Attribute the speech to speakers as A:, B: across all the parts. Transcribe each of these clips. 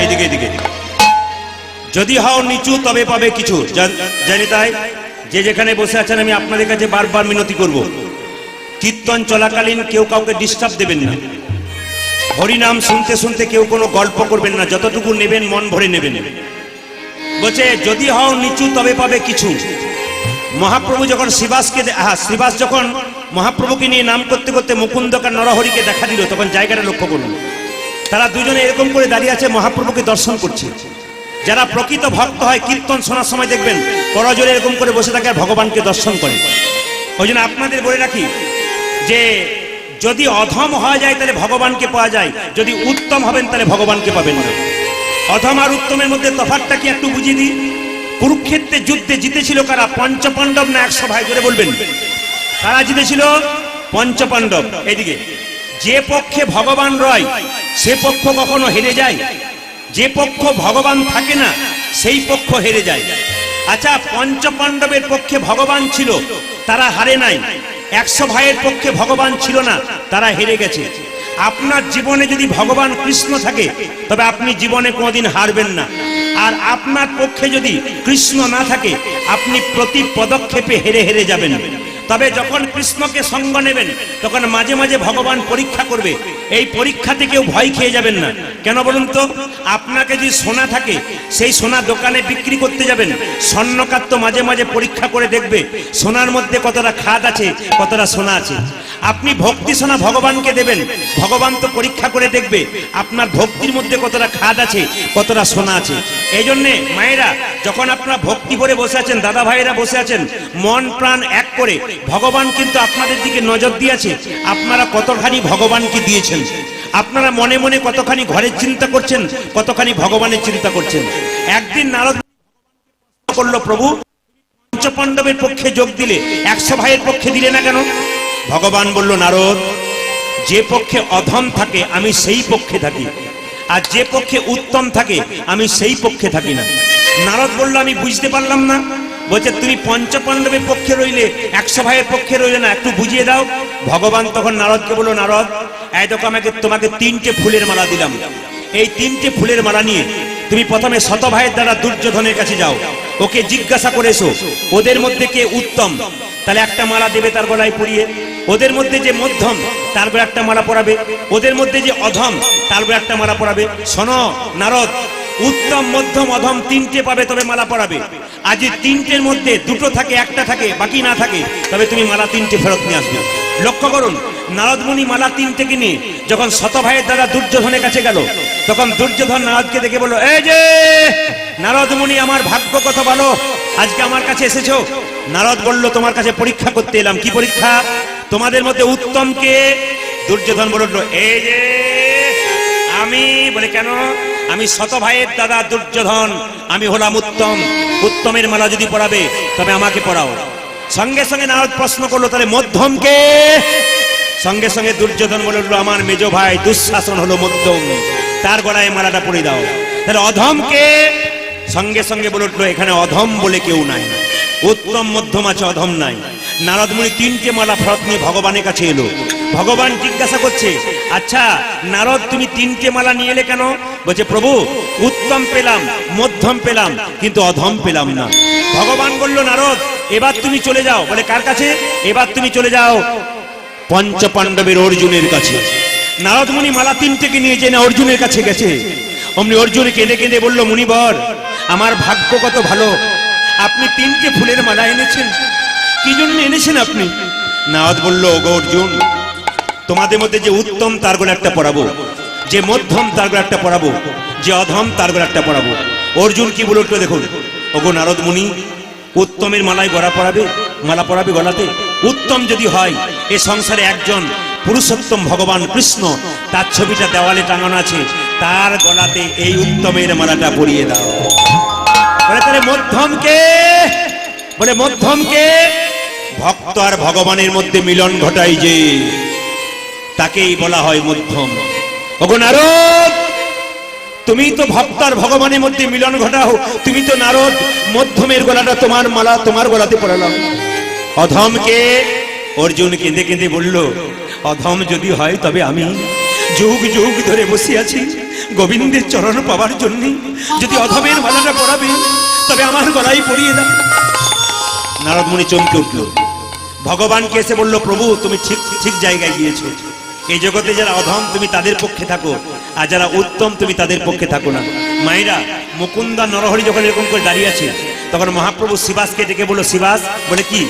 A: এদিকে এদিকে। যদি হও নিচু তবে পাবে কিছু, জানি তাই যে যেখানে বসে আছেন আমি আপনাদের কাছে বারবার মিনতি করব, কীর্তন চলাকালীন কেউ কাউকে ডিস্টার্ব দেবেন না, হরিনাম শুনতে শুনতে কেউ কোনো গল্প করবেন না, যতটুকু নেবেন মন ভরে নেবেন। বলছে যদি হও নিচু তবে পাবে কিছু। মহাপ্রভু যখন শ্রীবাস যখন মহাপ্রভুকে নিয়ে নাম করতে করতে মুকুন্দকার নরহরিকে দেখা দিল, তখন জায়গাটা লক্ষ্য করুন, তারা দুজনে এরকম করে দাঁড়িয়ে আছে, মহাপ্রভুকে দর্শন করছে। যারা প্রকৃত ভক্ত হয় কীর্তন শোনার সময় দেখবেন করজোরে এরকম করে বসে থাকে আর ভগবানকে দর্শন করে। ওই জন্য আপনাদের বলে রাখি যে যদি অধম হওয়া যায় তাহলে ভগবানকে পাওয়া যায়, যদি উত্তম হবেন তাহলে ভগবানকে পাবেন না। অধম আর উত্তমের মধ্যে তফাৎটা কি একটু বুঝিয়ে দিই। কুরুক্ষেত্রের যুদ্ধে জিতেছিল কারা? পঞ্চপাণ্ডব না 100 ভাই? জোরে বলবেন, কারা জিতেছিল? পঞ্চপাণ্ডব। এদিকে যে পক্ষে ভগবান রয় সে পক্ষ কখনো হেরে যায়? যে পক্ষ ভগবান থাকে না সেই পক্ষ হেরে যায়। আচ্ছা, পঞ্চপাণ্ডবের পক্ষে ভগবান ছিল, তারা হারে নাই। 100 ভাইয়ের পক্ষে ভগবান ছিল না, তারা হেরে গেছে। আপনার জীবনে যদি ভগবান কৃষ্ণ থাকে তবে আপনি জীবনে কোনোদিন হারবেন না। আর আপনার পক্ষে যদি কৃষ্ণ না থাকে আপনি প্রতি পদক্ষেপে হেরে হেরে যাবেন। তবে যখন কৃষ্ণকে সঙ্গ নেবেন তখন মাঝে মাঝে ভগবান পরীক্ষা করবে, এই পরীক্ষাতে কেউ ভয় খেয়ে যাবেন না। কেন বলুন তো? আপনাকে যদি সোনা থাকে সেই সোনা দোকানে বিক্রি করতে যাবেন, স্বর্ণকার তো মাঝে মাঝে পরীক্ষা করে দেখবে সোনার মধ্যে কতটা খাদ আছে, কতটা সোনা আছে। আপনি ভক্তি সোনা ভগবানকে দেবেন, ভগবান তো পরীক্ষা করে দেখবে আপনার ভক্তির মধ্যে কতটা খাদ আছে, কতটা সোনা আছে। এই জন্যে মায়েরা যখন আপনারা ভক্তি করে বসে আছেন, দাদা ভাইয়েরা বসে আছেন, মন প্রাণ এক করে ভগবান কিন্তু আপনাদের দিকে নজর দিয়েছে। আপনারা কতখানি ভগবানকে দিয়েছেন, আপনারা মনে মনে কতখানি ঘরের চিন্তা করছেন, কতখানি ভগবানের চিন্তা করছেন। একদিন নারদ করলো, প্রভু পঞ্চপাণ্ডবের পক্ষে যোগ দিলে 100 ভাইয়ের পক্ষে দিলে না কেন? ভগবান বলল, নারদ, যে পক্ষে অধম থাকে আমি সেই পক্ষে থাকি, আর যে পক্ষে উত্তম থাকে আমি সেই পক্ষে থাকি না। নারদ বলল, আমি বুঝতে পারলাম না। বলছে, তুমি পঞ্চপাণ্ডবের পক্ষে রইলে 100 ভাইয়ের পক্ষে রইলে না, একটু বুঝিয়ে দাও। ভগবান তখন নারদকে বলল, নারদ, এই দেখো তোমাকে 3টে ফুলের মালা দিলাম, এই 3টে ফুলের মালা নিয়ে তুমি প্রথমে শত ভাইয়ের দ্বারা দুর্যোধনের কাছে যাও, ওকে জিজ্ঞাসা করে এসো ওদের মধ্যে কে উত্তম, তাহলে একটা মালা দেবে তার গলায় পরিয়ে। ওদের মধ্যে যে মধ্যম তার গলায় একটা মালা পরাবে, ওদের মধ্যে যে অধম তার গলায় একটা মালা পরাবে। শোনো নারদ, উত্তম মধ্যম অধম 3টে পাবে তবে মালা পরাবে। আর যে 3টের মধ্যে 2টো থাকে, একটা থাকে, বাকি না থাকে, তবে তুমি মালা 3টে ফেরত নিয়ে আসবে। লক্ষ্য করুন, নারদ মুনি মালা 3টেকে নিয়ে যখন শত ভাইয়ের দ্বারা দুর্যোধনের কাছে গেল, তখন দুর্যোধন নারদকে দেখে বলল, এই যে নারদ মুনি, আমার ভাগ্য কত ভালো, আজকে আমার কাছে এসেছো। নারদ বলল, তোমার কাছে পরীক্ষা করতে এলাম। কি পরীক্ষা? তোমাদের মধ্যে উত্তম কে? দুর্যোধন বলল, এই যে আমি। বলে, কেন? আমি শত ভাইয়ের দাদা দুর্যোধন, আমি হলাম উত্তম। উত্তমের মালা যদি পরাবে তবে আমাকে পরাও। সঙ্গে সঙ্গে নারদ প্রশ্ন করলো, তাহলে মধ্যম কে? সঙ্গে সঙ্গে দুর্যোধন বলল, আমার মেজ ভাই দুঃশাসন হলো মধ্যম, তার গলায় মালাটা পরিয়ে দাও। তাহলে অধম কে? সঙ্গে সঙ্গে বলল, এখানে অধম বলে কেউ নাই, উত্তম মধ্যম আছে, অধম নাই। নারদ মুনি 3টে মালা ফেরত নিয়ে ভগবানের কাছে এলো। ভগবান জিজ্ঞাসা করছে, আচ্ছা নারদ, তুমি 3টে মালা নিয়ে এলে কেন? বলছে, প্রভু উত্তম পেলাম, মধ্যম পেলাম, কিন্তু অধম পেলাম না। ভগবান বলল, নারদ এবার তুমি চলে যাও। বলে, কার কাছে? এবার তুমি চলে যাও পঞ্চপাণ্ডবের অর্জুনের কাছে। নারদ মুনি মালা 3টেকে নিয়ে যেন অর্জুনের কাছে গেছে। অমনি অর্জুন কেঁদে কেঁদে বলল, মুনিবর, আমার ভাগ্য কত ভালো, আপনি 3টে ফুলের মালা এনেছেন, কি জন্য এনেছেন আপনি? নারদ বলল, ওগো অর্জুন, তোমাদের মধ্যে যে উত্তম তার গলায় একটা পরাবো, যে মধ্যম তার গলায় একটা পরাবো, যে অধম তার গলায় একটা পরাবো। অর্জুন কি বলল একটু দেখুন। ওগো নারদ মুনি, উত্তমের মালায় মালা পরাবে গলাতে। উত্তম যদি হয়, এ সংসারে একজন পুরুষোত্তম ভগবান কৃষ্ণ, তার ছবিটা দেওয়ালে টাঙানো আছে, তার গলাতে এই উত্তমের মালাটা পরিয়ে দাও। বলে, তাহলে মধ্যম কে? বলে, মধ্যম কে? ভক্ত আর ভগবানের মধ্যে মিলন ঘটাই যে, তাকেই বলা হয় মধ্যম। ওগো নারদ, তুমি তো ভক্ত আর ভগবানের মধ্যে মিলন ঘটাও, তুমি তো নারদ, মধ্যমের গলাটা তোমার মালা তোমার গলাতে পরালাম। অধম কে? অর্জুন কেঁদে কেঁদে বলল, অধম যদি হয় তবে আমি যুগ যুগ ধরে বসে আছি, গোবিন্দের চরণ পাওয়ার জন্য যদি অধমের মালাটা পরাবে তবে আমার গলায় পরিয়ে দাও। নারদ মুনি চমকে উঠল, ভগবানকে এসে বলল, প্রভু তুমি ঠিক ঠিক জায়গায় গিয়েছো। এই জগতে যারা অধম তুমি তাদের পক্ষে থাকো, আর যারা উত্তম তুমি তাদের পক্ষে থাকো না। মায়েরা, মুকুন্দা নরহরি যখন এরকম করে দাঁড়িয়ে আছে তখন মহাপ্রভু শিবাসকে ডেকে বলল, শিবাস, বলে কি,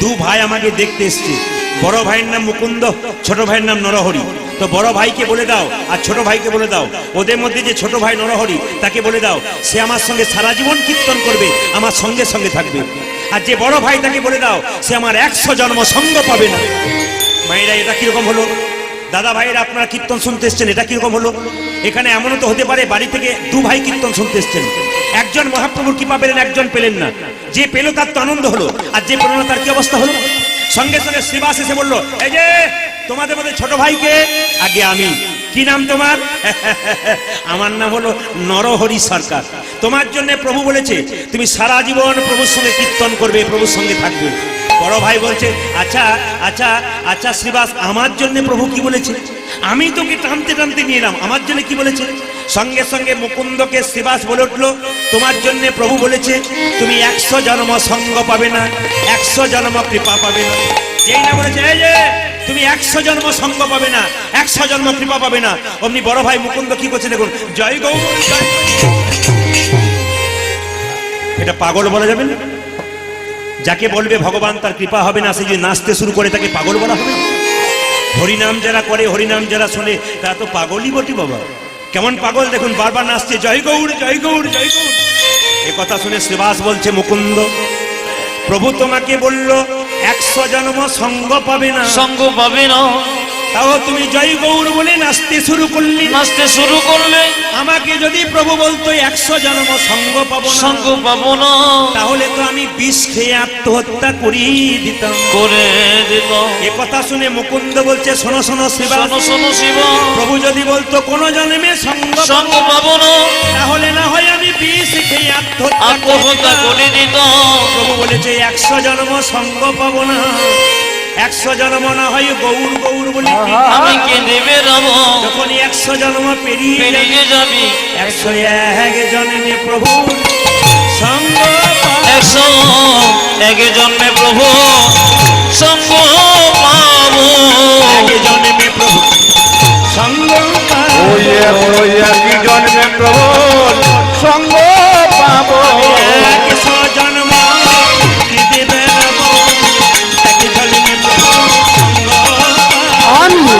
A: দু ভাই আমাকে দেখতে এসছে, বড় ভাইয়ের নাম মুকুন্দ, ছোট ভাইয়ের নাম নরহরি। তো বড় ভাইকে বলে দাও আর ছোট ভাইকে বলে দাও, ওদের মধ্যে যে ছোট ভাই নরহরি তাকে বলে দাও সে আমার সঙ্গে সারা জীবন কীর্তন করবে, আমার সঙ্গে সঙ্গে থাকবে। আর যে বড় ভাই তাকে বলে দাও সে আমার 100 জন্ম সঙ্গ পাবে না। মায়েরা, এটা কিরকম হলো? দাদা ভাইরা আপনারা কীর্তন শুনতে এসছেন, এটা কিরকম হলো? এখানে এমনও তো হতে পারে বাড়ি থেকে দু ভাই কীর্তন শুনতে এসছেন, একজন মহাপ্রভুর কৃপা পেলেন, একজন পেলেন না। যে পেল তার তো আনন্দ হলো, আর যে পেল না তার কি অবস্থা হলো? সঙ্গে সঙ্গে শ্রীবাস এসে বললো, এই যে তোমাদের মধ্যে ছোট ভাইকে, আগে আমি। কি নাম তোমার? আমার নাম হলো নরহরি সরকার। তোমার জন্য প্রভু বলেছে তুমি সারা জীবন প্রভুর সঙ্গে কীর্তন করবে, প্রভুর সঙ্গে থাকবে। বড় ভাই বলছে, আচ্ছা আচ্ছা আচ্ছা শ্রীবাস, আমার জন্য প্রভু কি বলেছে? আমি তোকে টানতে টানতে নিয়ে এলাম, আমার জন্য কি বলেছে? সঙ্গে সঙ্গে মুকুন্দকে শ্রীবাস বলে উঠলো, তোমার জন্য প্রভু বলেছে তুমি 100 জন্ম সঙ্গ পাবে না, 100 জন্ম কৃপা পাবে না। যেই না বলেছে এই যে তুমি 100 জন্ম সঙ্গ পাবে না, 100 জন্ম কৃপা পাবে না, অমনি বড় ভাই মুকুন্দ কি করছে দেখুন, জয় গৌর জয় গৌর। এটা পাগল বলা যাবে না? যাকে বলবে ভগবান তার কৃপা হবে না, সে যদি নাচতে শুরু করে তাকে পাগল বলা হবে? হরিনাম যারা করে, হরিনাম যারা শোনে তারা তো পাগলই বটে বাবা। কেমন পাগল দেখুন, বারবার নাচছে জয় গৌর জয় গৌর জয় গৌর। এ কথা শুনে শ্রীবাস বলছে, মুকুন্দ, প্রভু তোমাকে বলল 100 জন্ম সঙ্গ পাবে না,
B: সঙ্গ পাবে না,
A: তাও তুমি জয় গৌর বলে নাচতে শুরু করলে।
B: নাচতে শুরু করলে
A: আমাকে যদি প্রভু বলতো 100 জন্ম সঙ্গ পাবো না,
B: সঙ্গ পাবো না,
A: তাহলে তো আমি বিষ খেয়ে আত্মহত্যা করিয়ে দিতাম,
B: করে দিত।
A: এ কথা শুনে মুকুন্দ বলছে, শোনো শোনো শিবা,
B: শোনো শোনো শিব,
A: প্রভু যদি বলতো কোন জন্মে সঙ্গ
B: সঙ্গ পাবো না,
A: তাহলে না হয় আমি বিষ খেয়ে
B: আত্মহত্যা করে দিত।
A: প্রভু বলেছে 100 জন্ম সঙ্গ পাবো না, 100 জন্ম না হয় গৌর গৌর বলে
B: আমি কে দেবে রব,
A: যখন 100 জন্ম পেরিয়ে
B: পেরিয়ে যাবি
A: 101 জন্মে প্রভু সঙ্গ
B: 101 জন্মে প্রভু সঙ্গ পাবো,
A: 1 জন্মে প্রভু সঙ্গ পাবো,
C: ওই একই জন্মে প্রভু সঙ্গ পাবো।
A: 100 জন্ম কি দেবে রব, 1 জন্মে প্রভু সঙ্গ পাবো।
C: আমি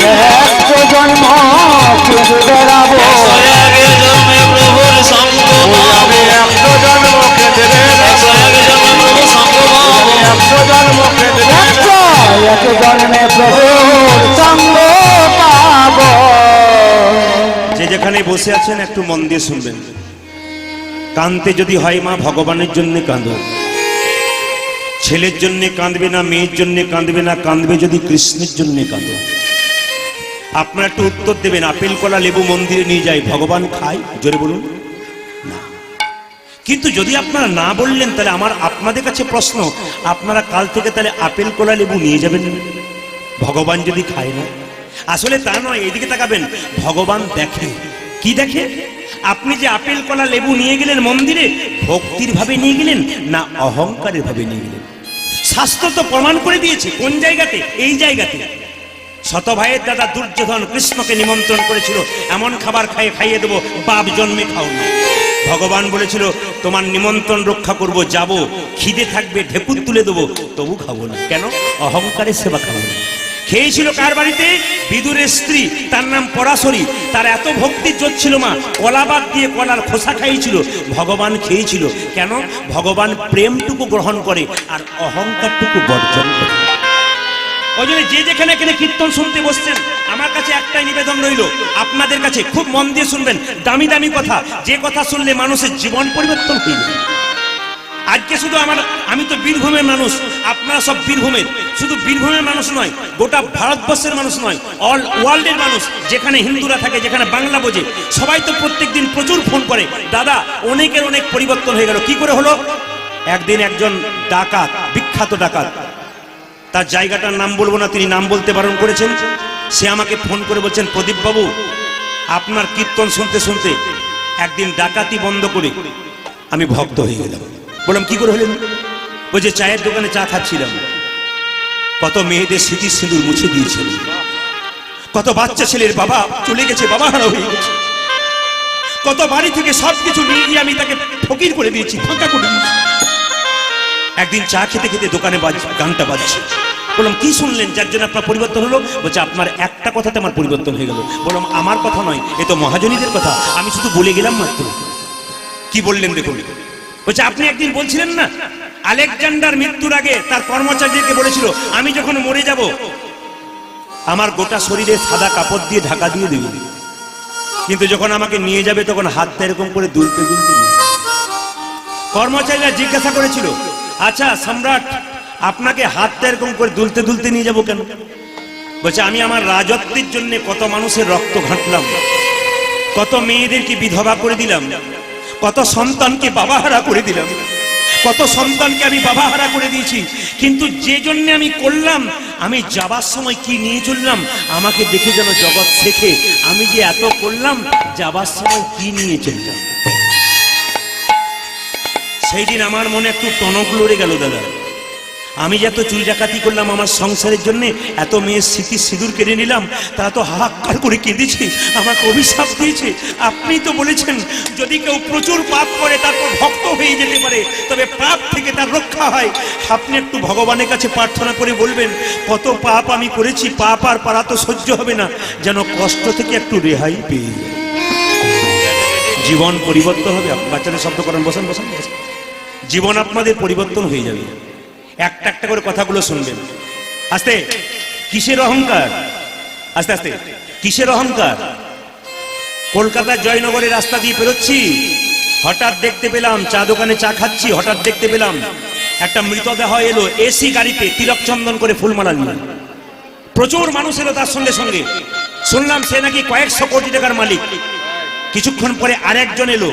C: 100 জন্ম খুঁজে বেড়াবো,
B: 101 জন্মে প্রভুর সঙ্গ
C: আমি
B: পাবো,
C: 100 জন্ম খেতে
B: 101 জন্মে প্রভু সঙ্গ পাবো,
C: 100 জন্ম খেতে 101 জন্মে প্রভুর সঙ্গ পাবো।
A: যে যেখানে বসে আছেন একটু মন দিয়ে শুনবেন। কাঁদতে যদি হয় মা, ভগবানের জন্য কাঁদো। ছেলের জন্য কাঁদবে না, মেয়ের জন্য কাঁদবে না, কাঁদবে যদি কৃষ্ণের জন্য কাঁদো। আপনারা একটু উত্তর দেবেন, আপেল কলা লেবু মন্দিরে নিয়ে যায়, ভগবান খায়? জোরে বলুন না। কিন্তু যদি আপনারা না বললেন তাহলে আমার আপনাদের কাছে প্রশ্ন, আপনারা কাল থেকে তাহলে আপেল কলা লেবু নিয়ে যাবেন ভগবান যদি খায় না? আসলে তা নয়, এইদিকে তাকাবেন, ভগবান দেখে। কি দেখে? আপনি যে আপেল কলা লেবু নিয়ে গেলেন মন্দিরে, ভক্তির ভাবে নিয়ে গেলেন না অহংকারের ভাবে নিয়ে গেলেন? শাস্ত্র তো প্রমাণ করে দিয়েছে। কোন জায়গাতে? এই জায়গাতে। শত ভাইয়ের দাদা দুর্যোধন কৃষ্ণকে নিমন্ত্রণ করেছিল, এমন খাবার খাইয়ে দেবো বাপ জন্মে খাও না। ভগবান বলেছিল তোমার নিমন্ত্রণ রক্ষা করব, যাব, খিদে থাকবে ঢেকুর তুলে দেবো, তবু খাবো না। কেন? অহংকারের সেবা খাবো না। খেয়েছিল কার বাড়িতে? বিদুরের স্ত্রী, তার নাম পরাশরী। তার এত ভক্তির জোর ছিল মা, কলা বাদ দিয়ে কলার খোসা খাইয়েছিল, ভগবান খেয়েছিল। কেন? ভগবান প্রেমটুকু গ্রহণ করে আর অহংকারটুকু বর্জন করে। ওই জন্য যে যেখানে এখানে কীর্তন শুনতে বসছেন, আমার কাছে একটাই নিবেদন রইল আপনাদের কাছে, খুব মন দিয়ে শুনবেন। দামি দামি কথা, যে কথা শুনলে মানুষের জীবন পরিবর্তন হয়ে যায়। আজকে শুধু আমি তো বীরভূমের মানুষ, আপনারা সব বীরভূমের। শুধু বীরভূমের মানুষ নয়, গোটা ভারতবর্ষের মানুষ নয়, অল ওয়ার্ল্ডের মানুষ। যেখানে হিন্দুরা থাকে, যেখানে বাংলা বোঝে, সবাই তো প্রত্যেকদিন প্রচুর ফোন করে, দাদা অনেকের অনেক পরিবর্তন হয়ে গেল। কি করে হলো? একদিন একজন ডাকাত, বিখ্যাত ডাকাত, তার জায়গাটার নাম বলবো না, তিনি নাম বলতে বারণ করেছেন। সে আমাকে ফোন করে বলছেন, প্রদীপ বাবু আপনার কীর্তন শুনতে শুনতে একদিন ডাকাতি বন্ধ করে আমি ভক্ত হয়ে গেলাম। বললাম কি করে হলেন? ওই যে চায়ের দোকানে চা খাচ্ছিলাম, কত মেয়েদের স্মৃতি সিঁদুর মুছে দিয়েছিল, কত বাচ্চা ছেলের বাবা চলে গেছে, বাবা হারা হয়ে গেছে, কত বাড়ি থেকে সবকিছু নিয়ে গিয়ে আমি তাকে ফকির করে দিয়েছি, ফাঁকা করে দিয়েছি। একদিন চা খেতে খেতে দোকানে গানটা বাজছে। বললাম কি শুনলেন যার জন্য আপনার পরিবর্তন হলো? বলছে আপনার একটা কথাতে আমার পরিবর্তন হয়ে গেল। বললাম আমার কথা নয়, এ তো মহাজনীদের কথা, আমি শুধু বলে গেলাম মাত্র। কি বললেন দেখুন। বলছে আপনি একদিন বলছিলেন না আলেকজান্ডার মৃত্যুর আগে তার কর্মচারীদেরকে বলেছিল আমি যখন মরে যাব আমার গোটা শরীরে সাদা কাপড় দিয়ে ঢাকা দিয়ে দেবে, কিন্তু যখন আমাকে নিয়ে যাবে তখন হাতটা এরকম করে দুলতে দুলতে নিয়ে। কর্মচারীরা জিজ্ঞাসা করেছিল আচ্ছা সম্রাট আপনাকে হাতটা এরকম করে দুলতে দুলতে নিয়ে যাবো কেন? বলছে আমি আমার রাজত্বের জন্য কত মানুষের রক্ত ঘাঁটলাম, কত মেয়েদেরকে বিধবা করে দিলাম, কত সন্তানকে বাবাহারা করে দিলাম, কত সন্তানকে আমি বাবাহারা করে দিয়েছি, কিন্তু যে জন্য আমি করলাম আমি যাবার সময় কি নিয়ে চললাম আমাকে দেখে যেন জগৎ শেখে আমি যে এত করলাম যাবার সময় কি নিয়ে চললাম। সেই দিন আমার মনে একটু টনক লড়ে গেল দাদা। আমি যে এত চুরি ডাকাতি করলাম আমার সংসারের জন্য, এত মেয়ের স্মৃতি সিঁদুর কেড়ে নিলাম, তারা তো হাহাকার করে কেঁদেছে, আমাকে অভিশাপ দিয়েছে। আপনি তো বলেছেন যদি কেউ প্রচুর পাপ করে তারপর ভক্ত হয়ে যেতে পারে, তবে পাপ থেকে তার রক্ষা হয়। আপনি একটু ভগবানের কাছে প্রার্থনা করে বলবেন কত পাপ আমি করেছি, পাপ আর পারা তো সহ্য হবে না, যেন কষ্ট থেকে একটু রেহাই পেয়ে যায়, জীবন পরিবর্তন হবে। বাচ্চাদের শব্দ করেন, বসেন বসেন বসেন। জীবন আপনাদের পরিবর্তন হয়ে যাবে। একটা একটা করে কথাগুলো শুনবেন। আস্তে, কিসের অহংকার? আস্তে আস্তে, কিসের অহংকার? কলকাতার জয়নগরের রাস্তা দিয়ে পেরোচ্ছি, হঠাৎ দেখতে পেলাম চা দোকানে চা খাচ্ছি, হঠাৎ দেখতে পেলাম একটা মৃতদেহ এলো এসি গাড়িতে তিলক চন্দন করে ফুলমালা নিয়ে। প্রচুর মানুষ এলো তার সঙ্গে সঙ্গে, শুনলাম সে নাকি কয়েকশো কোটি টাকার মালিক। কিছুক্ষণ পরে আরেকজন এলো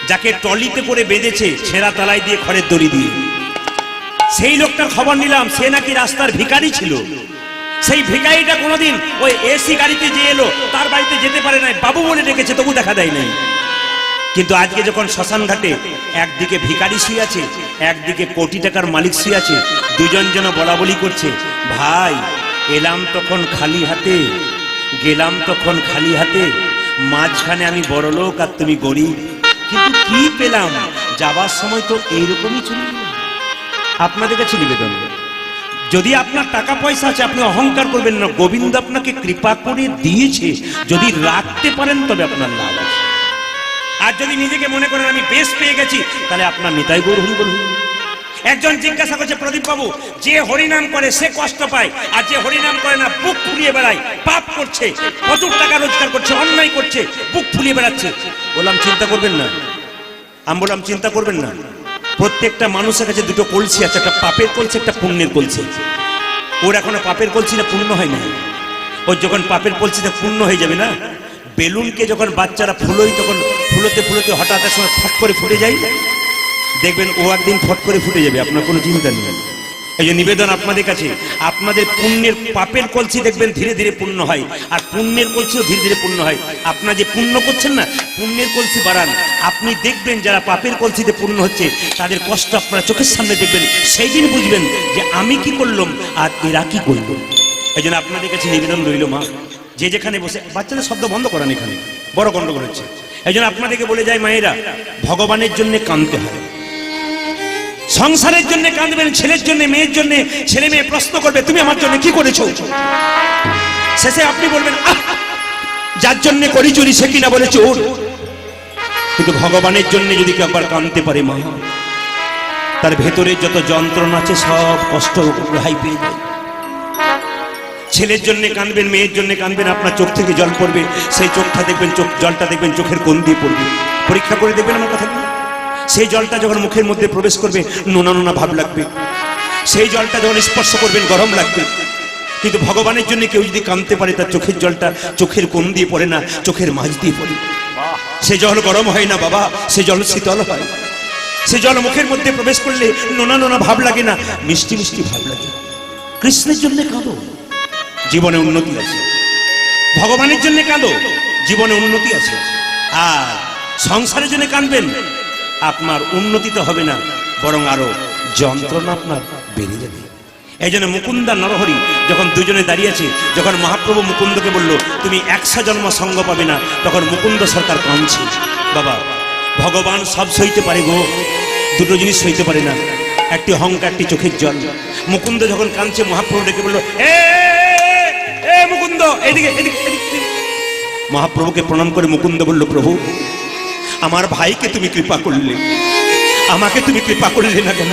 A: যাকে ট্রলিতে করে বেঁধেছে ছেঁড়া তালাই দিয়ে খড়ের দড়ি দিয়ে। সেই লোকটার খবর নিলাম সে নাকি রাস্তার ভিখারি ছিল। সেই ভিখারিটা কোনোদিন ওই এসি গাড়িতে যে এলো তার বাড়িতে যেতে পারে নাই, বাবু বলে ডেকেছে তবু দেখা দেয় নাই। কিন্তু আজকে যখন শ্মশান ঘাটে একদিকে ভিখারি শুয়ে আছে, একদিকে কোটি টাকার মালিক শুয়ে আছে, দুজন যেন বলা বলি করছে ভাই এলাম তখন খালি হাতে, গেলাম তখন খালি হাতে, মাঝখানে আমি বড় লোক আর তুমি গরিব, কিন্তু কি পেলাম যাবার সময় তো এইরকমই চলে গেল। আপনাদের কাছে নিবেদন, যদি আপনার টাকা পয়সা আছে আপনি অহংকার করবেন না, গোবিন্দ আপনাকে কৃপা করে দিয়েছে, যদি রাখতে পারেন তবে আপনার লাভ আছে। আর যদি নিজেকে মনে করেন আমি বেশ পেয়ে গেছি তাহলে আপনার নিতাই গৌর হরি বলুন। একজন জিজ্ঞাসা করছে প্রদীপ বাবু যে হরিনাম করে সে কষ্ট পায়, আর যে হরিনাম করে না বুক ফুলিয়ে বেড়ায়, পাপ করছে, প্রচুর টাকা রোজগার করছে, অন্যায় করছে, বুক ফুলিয়ে বেড়াচ্ছে। বললাম চিন্তা করবেন না, আমি বললাম চিন্তা করবেন না, প্রত্যেকটা মানুষের কাছে দুটো কলসি আছে, একটা পাপের কলসি একটা পুণ্যের কলসি। ওর এখনো পাপের কলসিটা পূর্ণ হয়নি, ওর যখন পাপের কলসিটা পূর্ণ হয়ে যাবে না, বেলুনকে যখন বাচ্চারা ফুলোই তখন ফুলোতে ফুলোতে হঠাৎ এক সময় ফট করে ফুটে যায়, দেখবেন ও একদিন ফট করে ফুটে যাবে, আপনার কোনো চিন্তা নেই। এই যে নিবেদন আপনাদের কাছে, আপনাদের পুণ্যের পাপের কলসি দেখবেন ধীরে ধীরে পূর্ণ হয়, আর পুণ্যের কলসিও ধীরে ধীরে পূর্ণ হয়। আপনারা যে পুণ্য করছেন না, পুণ্যের কলসি বাড়ান, আপনি দেখবেন যারা পাপের কলসিতে পূর্ণ হচ্ছে তাদের কষ্ট আপনারা চোখের সামনে দেখবেন, সেই দিন বুঝবেন যে আমি কি করলাম আর এরা কি করল। এই জন্য আপনাদের কাছে নিবেদন রইল মা, যে যেখানে বসে, বাচ্চাদের শব্দ বন্ধ করেন, এখানে বড় গন্ডগোল হচ্ছে। এই জন্য আপনাদেরকে বলে যায় মায়েরা, ভগবানের জন্য কাঁদতে হয়, সংসারের জন্য কাঁদবেন, ছেলের জন্য মেয়ের জন্য। ছেলে মেয়ে প্রশ্ন করবে তুমি আমার জন্য কি করেছো, শেষে আপনি বলবেন আহ যার জন্য করি চুরি সে কিনা বলে চোর। কিন্তু ভগবানের জন্য যদি কেউ একবার কাঁদতে পারে মা, তার ভেতরে যত যন্ত্রণা আছে সব কষ্ট রেহাই পেয়ে যায়। ছেলের জন্য কাঁদবেন, মেয়ের জন্য কাঁদবেন, আপনার চোখ থেকে জল পড়বে, সেই চোখটা দেখবেন, জলটা দেখবেন চোখের কোণ দিয়ে পড়বে। পরীক্ষা করে দেখবেন আমার কথা, সেই জলটা যখন মুখের মধ্যে প্রবেশ করবে নোনা নোনা ভাব লাগবে, সেই জলটা যখন স্পর্শ করবেন গরম লাগবে। কিন্তু ভগবানের জন্য কেউ যদি কাঁদতে পারে তার চোখের জলটা চোখের কোণ দিয়ে পড়ে না, চোখের মাঝ দিয়ে পড়ে। সে জল গরম হয় না বাবা, সে জল শীতল হয়। সে জল মুখের মধ্যে প্রবেশ করলে নোনা নোনা ভাব লাগে না, মিষ্টি মিষ্টি ভাব লাগে। কৃষ্ণের জন্য কাঁদো, জীবনে উন্নতি আছে। ভগবানের জন্য কাঁদো, জীবনে উন্নতি আছে। আর সংসারের জন্য কাঁদবেন, আপনার উন্নতি তো হবে না, বরং আরো যন্ত্রণা আপনার বেড়ে যাবে। এই জন্য মুকুন্দা নরহরি যখন দুজনে দাঁড়িয়েছে, যখন মহাপ্রভু মুকুন্দকে বলল তুমি 100 জন্ম সঙ্গ পাবে না, তখন মুকুন্দ সরকার কাঁদছে। বাবা, ভগবান সব সইতে পারে গো, দুটো জিনিস সইতে পারে না, একটি অহংকার, একটি চোখের জল। মুকুন্দ যখন কাঁদছে, মহাপ্রভু ডেকে বলল এ মুকুন্দ, এদিকে এদিকে এদিকে। মহাপ্রভুকে প্রণাম করে মুকুন্দ বলল, প্রভু আমার ভাইকে তুমি কৃপা করলে, আমাকে তুমি কৃপা করলে না কেন?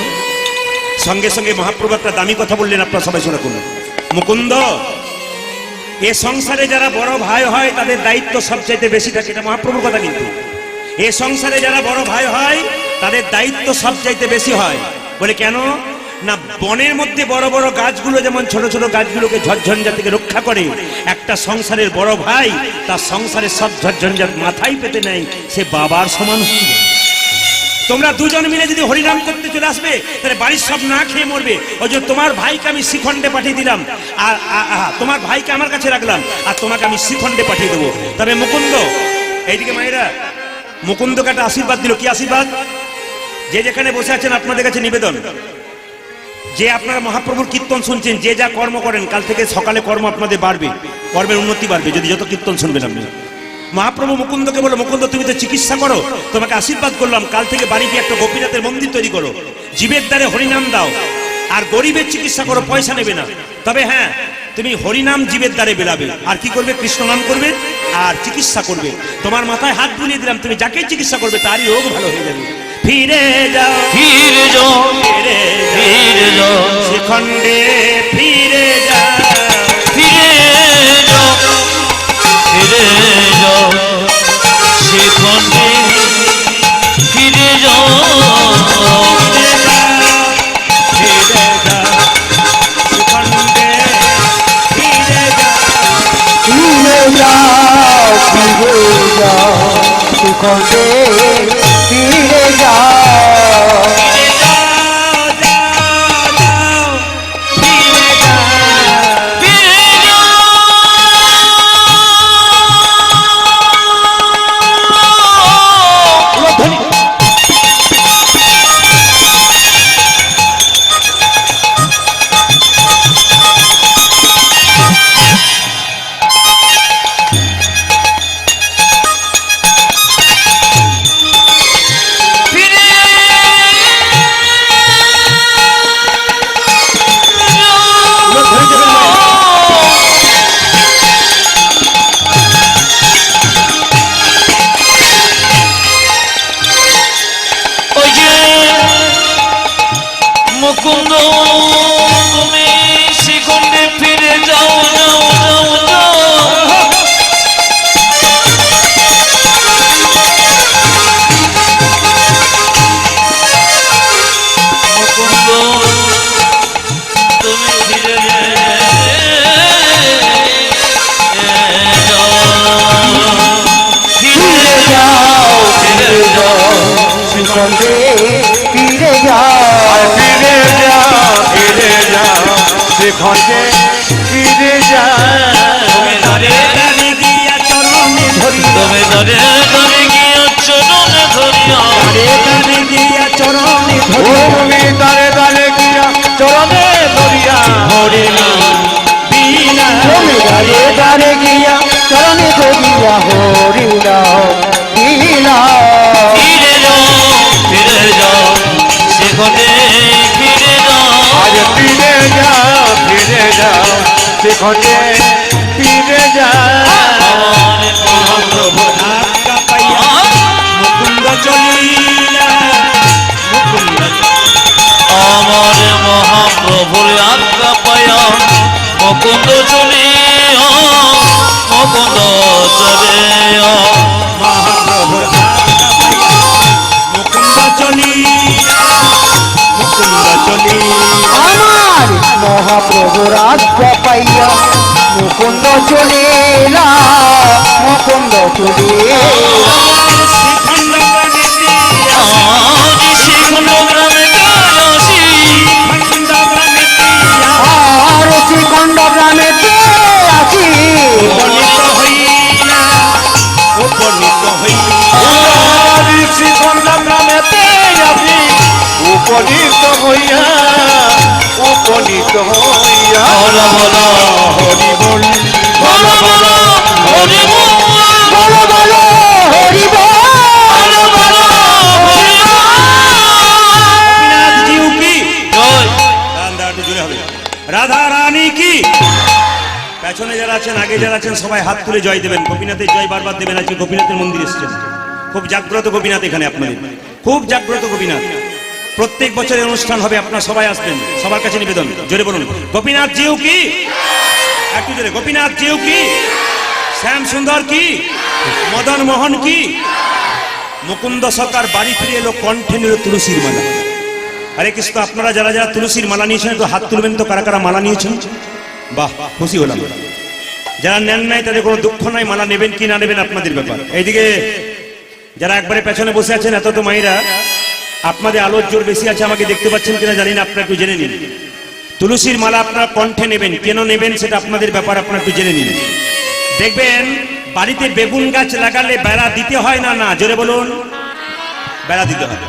A: সঙ্গে সঙ্গে মহাপ্রভু একটা দামি কথা বললেন, আপনারা সবাই শোনা করুন। মুকুন্দ, এ সংসারে যারা বড় ভাই হয় তাদের দায়িত্ব সবচাইতে বেশি থাকে, এটা মহাপ্রভুর কথা। কিন্তু এ সংসারে যারা বড় ভাই হয় তাদের দায়িত্ব সবচাইতে বেশি হয়। বলে কেন না, বনের মধ্যে বড় বড় গাছগুলো যেমন ছোট ছোট গাছগুলোকে ঝড়ঝঞ্ঝা থেকে রক্ষা করে, একটা সংসারের বড় ভাই তার সংসারের সব ঝড়ঝঞ্ঝাট মাথায় পেতে নেয়, সে বাবার সমান হয়ে যায়। তোমরা দুজন মিলে যদি হরিনাম করতে চলে আসবে, তাহলে বাড়ির সব না খেয়ে মরবে। ওই যে তোমার ভাইকে আমি শ্রীখণ্ডে পাঠিয়ে দিলাম, আর তোমার ভাইকে আমার কাছে রাখলাম, আর তোমাকে আমি শ্রীখণ্ডে পাঠিয়ে দেবো। তবে মুকুন্দ, এইদিকে মায়েরা, মুকুন্দকে একটা আশীর্বাদ দিল। কি আশীর্বাদ? যে যেখানে বসে আছেন আপনাদের কাছে নিবেদন, যে আপনারা মহাপ্রভুর কীর্তন শুনছেন, যে যা কর্ম করেন, কাল থেকে সকালে কর্ম আপনাদের বাড়বে, কর্মের উন্নতি বাড়বে যদি যত কীর্তন শুনবেন আপনি। মহাপ্রভু মুকুন্দকে বলো, মুকুন্দ তুমি তো চিকিৎসা করো, তোমাকে আশীর্বাদ করলাম, কাল থেকে বাড়ি গিয়ে একটা গোপীনাথের মন্দির তৈরি করো, জীবের দ্বারে হরিনাম দাও, আর গরিবের চিকিৎসা করো, পয়সা নেবে না। তবে হ্যাঁ, তুমি হরিনাম জীবের দ্বারে বেলাবে, আর কি করবে? কৃষ্ণ নাম করবে আর চিকিৎসা করবে। তোমার মাথায় হাত বুলিয়ে দিলাম, তুমি যাকে চিকিৎসা করবে তারই রোগ ভালো হয়ে যাবে। ফিরে যাও,
B: ফিরে যাও,
A: ফিরে
B: ফিরে যাও,
A: শ্রীখণ্ডে ফিরে যাও,
B: ফিরে যাও, ফিরে যাও, শ্রীখণ্ডে ফিরে যাও,
A: ফিরে যাও, শ্রীখণ্ডে ফিরে যাও।
C: ফিরে যাও, ফিরে যাও, শ্রীখণ্ডে ফিরে যাও।
A: ফিরে যাও, যাও, যাও, ফিরে যাও।
B: ফিরে যাও। ফিরে ওই যে মুকুন্দ, তুমি শ্রীখণ্ডে ফিরে যাও, যাও, যাও, যাও। মুকুন্দ, তুমি ফিরে যাও,
C: ফিরে যাও, ফিরে যাও, শ্রীখণ্ডে ফিরে যাও। ফিরে যাও, ফিরে যাও, শ্রীখণ্ডে ফিরে যাও।
A: তুমি দাঁড়ে দাঁড়ে গিয়া চরণে ধরিয়া,
B: তুমি দরে দরে গিয়ে চরণে ধরিয়া,
A: দাঁড়ে দাঁড়ে গিয়া চরণে ধরিয়া,
C: তুমি দাঁড়ে দাঁড়ে গিয়া চরণে ধরিয়া।
A: হরিনাম বিনা
C: তুমি দাঁড়ে দাঁড়ে গিয়া চরণে ধরিয়া হরিনাম দিলাম।
B: ফিরে যাও, ফিরে যাও, সেখানে ফিরে যাও।
C: আজ ফিরে যাও, ফিরে যাও, শ্রীখণ্ডে ফিরে যাও।
B: আমার
A: মহাপ্রভু ধাক্কা পাইয়া মুকুন্দ চলিয়া, মুকুন্দ
B: আমার মহাপ্রভুর আজ্ঞা পায়া মুকুন্দ চলিয়া, মুকুন্দ চলিয়া।
A: মহাপ্রভু ধাক্কা পাইয়া মুকুন্দ চলিয়া, মুকুন্দ চলিয়া।
C: আমার মহাপ্রভুর আজ্ঞা পাইয়া মুকুন্দ চলিলা, মুকুন্দ চলিলা।
A: শ্রীখণ্ড প্রাণীতে
B: আজ শ্রীখণ্ড গ্রামেতে আসি,
A: শ্রীখণ্ড প্রাণীতে
C: আর শ্রীখণ্ড গ্রামেতে আসি।
A: উপনীত হইলা,
C: উপনীত হইয়া উপনীত হইয়া
B: বলো বলো
C: হরি বল
B: বলো বলো হরি বল
C: বলো বলো হরি বল
B: বলো বলো হরি বল
A: গোপীনাথ জিউ কি
B: জয়
A: গান দাঁড়াতে জুড়ে হবে রাধা রানী কি পেছনে যারা আছেন আগে যারা আছেন সবাই হাত তুলে জয় দেবেন গোপীনাথের জয় বারবার দেবেন আজকে গোপীনাথের মন্দির এসেছেন খুব জাগ্রত গোপীনাথ এখানে আপনাদের খুব জাগ্রত গোপীনাথ প্রত্যেক বছরের অনুষ্ঠান হবে আপনারা সবাই আসবেন সবার কাছে নিবেদন জোরে বলুন গোপীনাথ জিউ কি একটু জোরে গোপীনাথ জিউ কি শ্যাম সুন্দর কি মদন মোহন কি মুকুন্দ সরকার বাড়ি ফিরে এলো কণ্ঠে নিল তুলসীর মালা আরে কৃষ্ণ আপনারা যারা যারা তুলসীর মালা নিয়েছেন একটু হাত তুলবেন তো কারা কারা মালা নিয়েছেন বাহ খুশি হলাম যারা নেন নাই তাদের কোনো দুঃখ নাই মালা নেবেন কি না নেবেন আপনাদের ব্যাপার এইদিকে যারা একবারে পেছনে বসে আছেন এত তো মায়েরা আপনাদের আলোর জোর বেশি আছে আমাকে দেখতে পাচ্ছেন কিনা জানি না আপনারা একটু জেনে নিন তুলসীর মালা আপনারা কণ্ঠে নেবেন কেন নেবেন সেটা আপনাদের ব্যাপার আপনারা একটু জেনে নিন দেখবেন বাড়িতে বেগুন গাছ লাগালে বেড়া দিতে হয় না না জোরে বলুন বেড়া দিতে হয়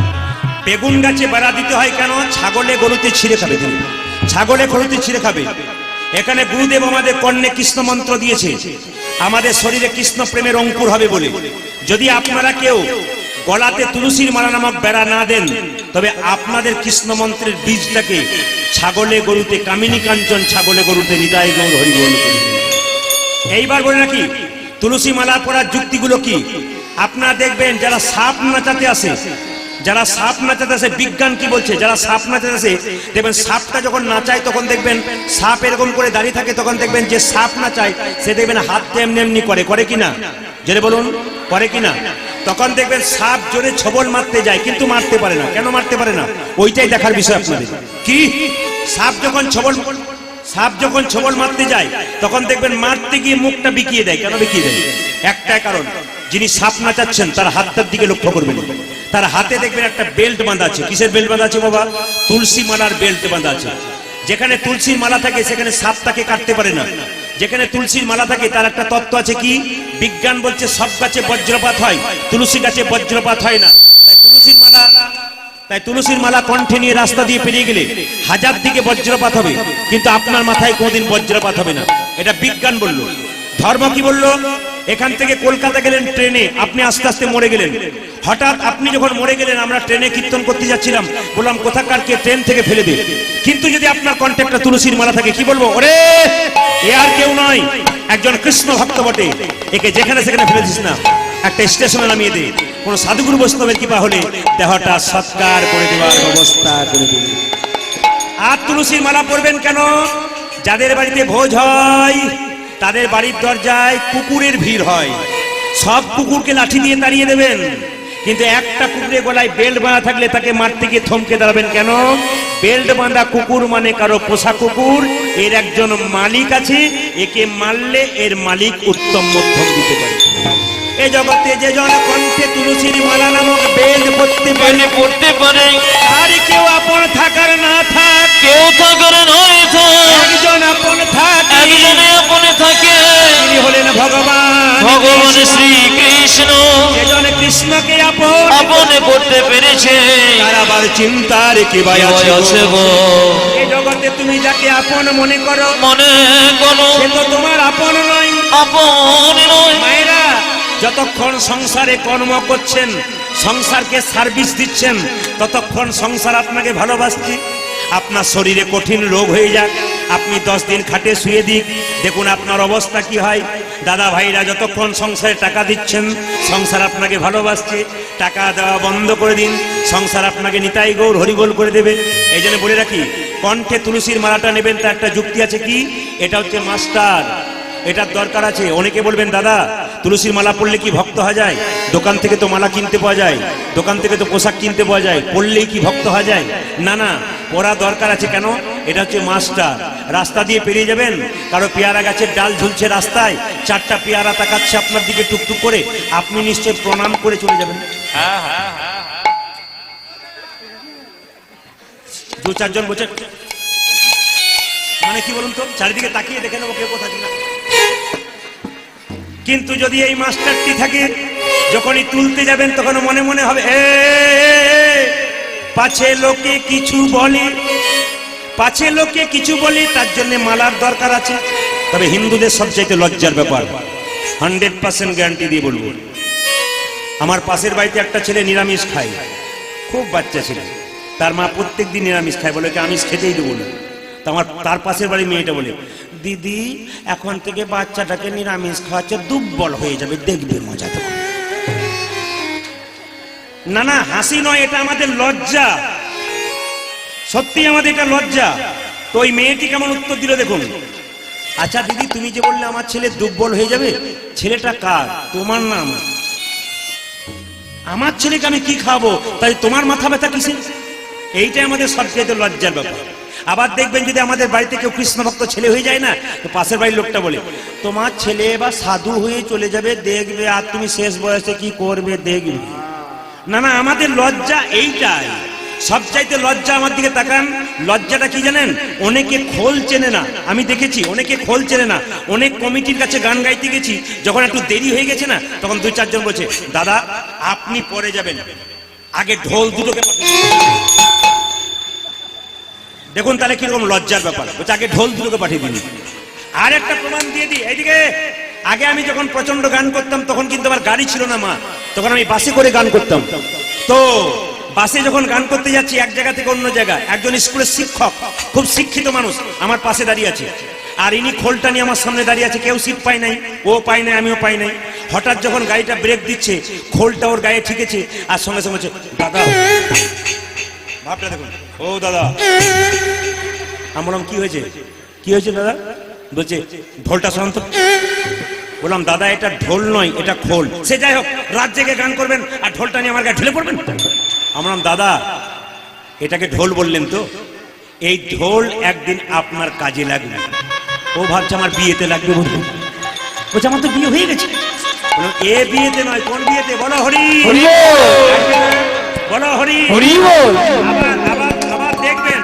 A: বেগুন গাছে বেড়া দিতে হয় কেন ছাগলে গরুতে ছিঁড়ে খাবে ছাগলে গরুতে ছিঁড়ে খাবে এখানে গুরুদেব আমাদের কর্ণে কৃষ্ণ মন্ত্র দিয়েছে আমাদের শরীরে কৃষ্ণ প্রেমের অঙ্কুর হবে বলে যদি আপনারা কেউ গলাতে তুলসীর মালা নামক বেড়া না দেন তবে আপনাদের কৃষ্ণ মন্ত্রের বীজটাকে ছাগলে গরুতে কামিনী কাঞ্চন ছাগলে গরুতে নিতাই গৌর হরি বল এইবার বলে নাকি তুলসী মালা পরার যুক্তিগুলো কি আপনারা দেখবেন যারা সাপ নাচাতে আসে যারা সাপ নাচাতে আসে বিজ্ঞান কি বলছে যারা সাপ নাচাতে আসে দেখবেন সাপটা যখন নাচায় তখন দেখবেন সাপ এরকম করে দাঁড়িয়ে থাকে তখন দেখবেন যে সাপ নাচায় সে দেখবেন হাত এমনি এমনি করে কিনা জোরে বলুন করে কিনা তখন দেখবেন সাপ জোরে ছবল মারতে যায় কিন্তু মারতে পারে না কেন মারতে পারে না ওইটাই দেখার বিষয় আপনাদের কি সাপ যখন ছবল মারতে যায় তখন দেখবেন মারতে গিয়ে মুখটা বিকিয়ে দেয় কেন বিকিয়ে দেয় একটাই কারণ যিনি সাপ নাচাচ্ছেন তার হাতটার দিকে লক্ষ্য করবেন তার হাতে দেখবেন একটা বেল্ট বাঁধা আছে কিসের বেল্ট বাঁধা আছে বাবা তুলসী মালার বেল্ট বাঁধা আছে যেখানে তুলসীর মালা থাকে সেখানে সাপ তাকে কাটতে পারে না যেখানে তুলসীর মালা থাকে তার একটা তত্ত্ব আছে কি বিজ্ঞান বলছে সব গাছে বজ্রপাত হয় তুলসী গাছে বজ্রপাত হয় না তাই তুলসীর মালা কণ্ঠে নিয়ে রাস্তা দিয়ে পেরিয়ে গেলে হাজার দিকে বজ্রপাত হবে কিন্তু আপনার মাথায় কোনোদিন বজ্রপাত হবে না এটা বিজ্ঞান বলল ধর্ম কি বলল এখান থেকে কলকাতা গেলেন ট্রেনে আপনি আস্তে আস্তে মরে গেলেন হঠাৎ আপনি যখন মরে গেলেন আমরা ট্রেনে কীর্তন করতে যাচ্ছিলাম বললাম কোথাকার কে ট্রেন থেকে ফেলে দে কিন্তু যদি আপনার কণ্ঠে একটা তুলসীর মালা থাকে কি বলবো ওরে এ আর কেউ নয় একজন কৃষ্ণ ভক্ত বটে একে যেখানে সেখানে ফেলে দিস না একটা স্টেশনে নামিয়ে দে কোন সাধুগুরু বৈষ্ণবের কৃপা হলে দেহটা সৎকার করে দেওয়ার ব্যবস্থা করে দেবে আর তুলসীর মালা পরবেন কেন যাদের বাড়িতে ভোজ হয় তাদের বাড়ির দরজায় কুকুরের ভিড় হয় সব কুকুরকে লাঠি দিয়ে তাড়িয়ে দেবেন কিন্তু একটা কুকুরের গলায় বেল্ট বাঁধা থাকলে তাকে মারতে গিয়ে থমকে দাঁড়াবেন কেন বেল্ট বাঁধা কুকুর মানে কারো পোষা কুকুর এর একজন মালিক আছে একে মারলে এর মালিক উত্তম মধ্যম দিতে পারে এ জগতে যে জন কণ্ঠে তুলসীর মালা নামক বেল
B: পড়তে পারে
A: আর কেউ আপন থাকার না থাক
B: কেউ থাকার নয়
A: একজন আপন থাক
B: একজনে আপনে থাকে
A: তিনি হলেন ভগবান
B: ভগবান শ্রীকৃষ্ণ
A: যেজন কৃষ্ণকে আপন
B: আপনে করতে পেরেছে
A: তার আবার চিন্তার কি ভাই আছে গো এই জগতে তুমি যাকে আপন মনে করো সে তো তোমার আপন নয়
B: আপন নয়
A: মায়েরা যতক্ষণ সংসারে কর্ম করছেন সংসারকে সার্ভিস দিচ্ছেন ততক্ষণ সংসার আপনাকে ভালোবাসছে আপনার শরীরে কঠিন রোগ হয়ে যাক আপনি 10 দিন খাটে শুয়ে দিক দেখুন আপনার অবস্থা কি হয় দাদা ভাইরা যতক্ষণ সংসারে টাকা দিচ্ছেন সংসার আপনাকে ভালোবাসছে টাকা দেওয়া বন্ধ করে দিন সংসার আপনাকে নিতাই গৌর হরিবোল করে দেবে এই জন্য বলে রাখি কণ্ঠে তুলসীর মালাটা নেবেন তার একটা যুক্তি আছে কি এটা হচ্ছে মাস্টার এটার দরকার আছে অনেকে বলবেন দাদা তুলসীর মালা পড়লে কি ভক্ত হওয়া যায় দোকান থেকে তো মালা কিনতে পাওয়া যায় দোকান থেকে তো পোশাক কিনতে পাওয়া যায় পড়লেই কি ভক্ত হওয়া যায় না না পড়া দরকার আছে কেন এটা হচ্ছে মাস্টার রাস্তা দিয়ে পেরিয়ে যাবেন কারো পেয়ারা গাছের ডাল ঝুলছে রাস্তায় 4টা পেয়ারা তাকাচ্ছে আপনার দিকে টুকটুক করে আপনি নিশ্চয় প্রণাম করে চলে যাবেন 2-4 জন বলছে মানে কি বলুন তো চারিদিকে তাকিয়ে দেখে নেবো কেউ কোথায় না কিন্তু যদি এই মাস্টারটি থাকে যখনই তুলতে যাবেন তখন মনে মনে হবে পাছে লোকে কিছু বলে, পাছে লোকে কিছু বলে, তার জন্য মালার দরকার আছে। তবে হিন্দুদের সবচাইতে লজ্জার ব্যাপার, 100% গ্যারান্টি দিয়ে বলবো, আমার পাশের বাড়িতে একটা ছেলে নিরামিষ খায়, খুব বাচ্চা ছিল, তার মা প্রত্যেকদিন নিরামিষ খায়, বলে কি আমিষ খেতেই দেবো না। তার পাশের বাড়ির মেয়েটা বলে, দিদি এখন থেকে বাচ্চাটাকে নিরামিষ খাওয়াচ্ছে, দুর্বল হয়ে যাবে, দেখবে মজা তো। না না, হাসি নয়, এটা আমাদের লজ্জা, সত্যি আমাদের এটা লজ্জা। তো ওই মেয়েটি কেমন উত্তর দিল দেখুন, আচ্ছা দিদি তুমি যে বললে আমার ছেলে দুর্বল হয়ে যাবে, ছেলেটা কার? তোমার নাম। আমার ছেলেকে আমি কি খাবো, তাই তোমার মাথা ব্যথা কিসে? এইটাই আমাদের সবচেয়ে লজ্জার ব্যাপার। আবার দেখবেন যদি আমাদের বাড়িতে কেউ কৃষ্ণ ভক্ত ছেলে হয়ে যায় না, তো পাশের বাড়ির লোকটা বলে, তোমার ছেলে বা সাধু হয়ে চলে যাবে, দেখবে আর তুমি শেষ বয়সে কি করবে দেখবে। না না, আমাদের লজ্জা এইটাই, সবচাইতে লজ্জা। আমার দিকে তাকান, লজ্জাটা কি জানেন? অনেকে খোল চেনে না, আমি দেখেছি অনেকে খোল চেনে না। অনেক কমিটির কাছে গান গাইতে গেছি, যখন একটু দেরি হয়ে গেছে না, তখন 2-4 জন বলছে, দাদা আপনি পরে যাবেন, আগে ঢোল দুটোকে। দেখুন তাহলে কিরকম লজ্জার ব্যাপার, বলছে আগে ঢোল দুটোকে পাঠিয়ে দিন। আর একটা প্রমাণ দিয়ে দিই, এইদিকে আগে আমি যখন প্রচন্ড গান করতাম, তখন কিন্তু আমার গাড়ি ছিল না মা, তখন আমি বাসে করে গান করতাম। তো বাসে যখন গান করতে যাচ্ছি এক জায়গা থেকে অন্য জায়গায়, একজন স্কুলের শিক্ষক, খুব শিক্ষিত মানুষ, আমার পাশে দাঁড়িয়ে আছে, আর ইনি খোলটা নিয়ে আমার সামনে দাঁড়িয়ে আছে। কেউ সিট পায় নাই, ও পায় নাই, আমিও পাই নাই। হঠাৎ যখন গাড়িটা ব্রেক দিচ্ছে, খোলটা ওর গায়ে ঠিকেছে, আর সঙ্গে সঙ্গে বলছে, দাদা, ভাবটা দেখুন, ও দাদা। আমি বললাম কি হয়েছে, কি হয়েছে দাদা? বলছে ঢোলটা শান্ত। বললাম দাদা এটা ঢোল নয়, এটা খোল। সে যাই হোক, রাত জেগে গান করবেন আর ঢোলটা নিয়ে আমার গায়ে ঢেলে পড়বেন। আমি বললাম দাদা এটাকে ঢোল বললেন তো, এই ঢোল একদিন আপনার কাজে লাগবে। ও ভাবছে আমার বিয়েতে লাগবে, বলছে আমার তো বিয়ে হয়ে গেছে। বললাম এ বিয়েতে নয়, কোন বিয়েতে? বলো হরি, বলো হরি। আবার দেখবেন,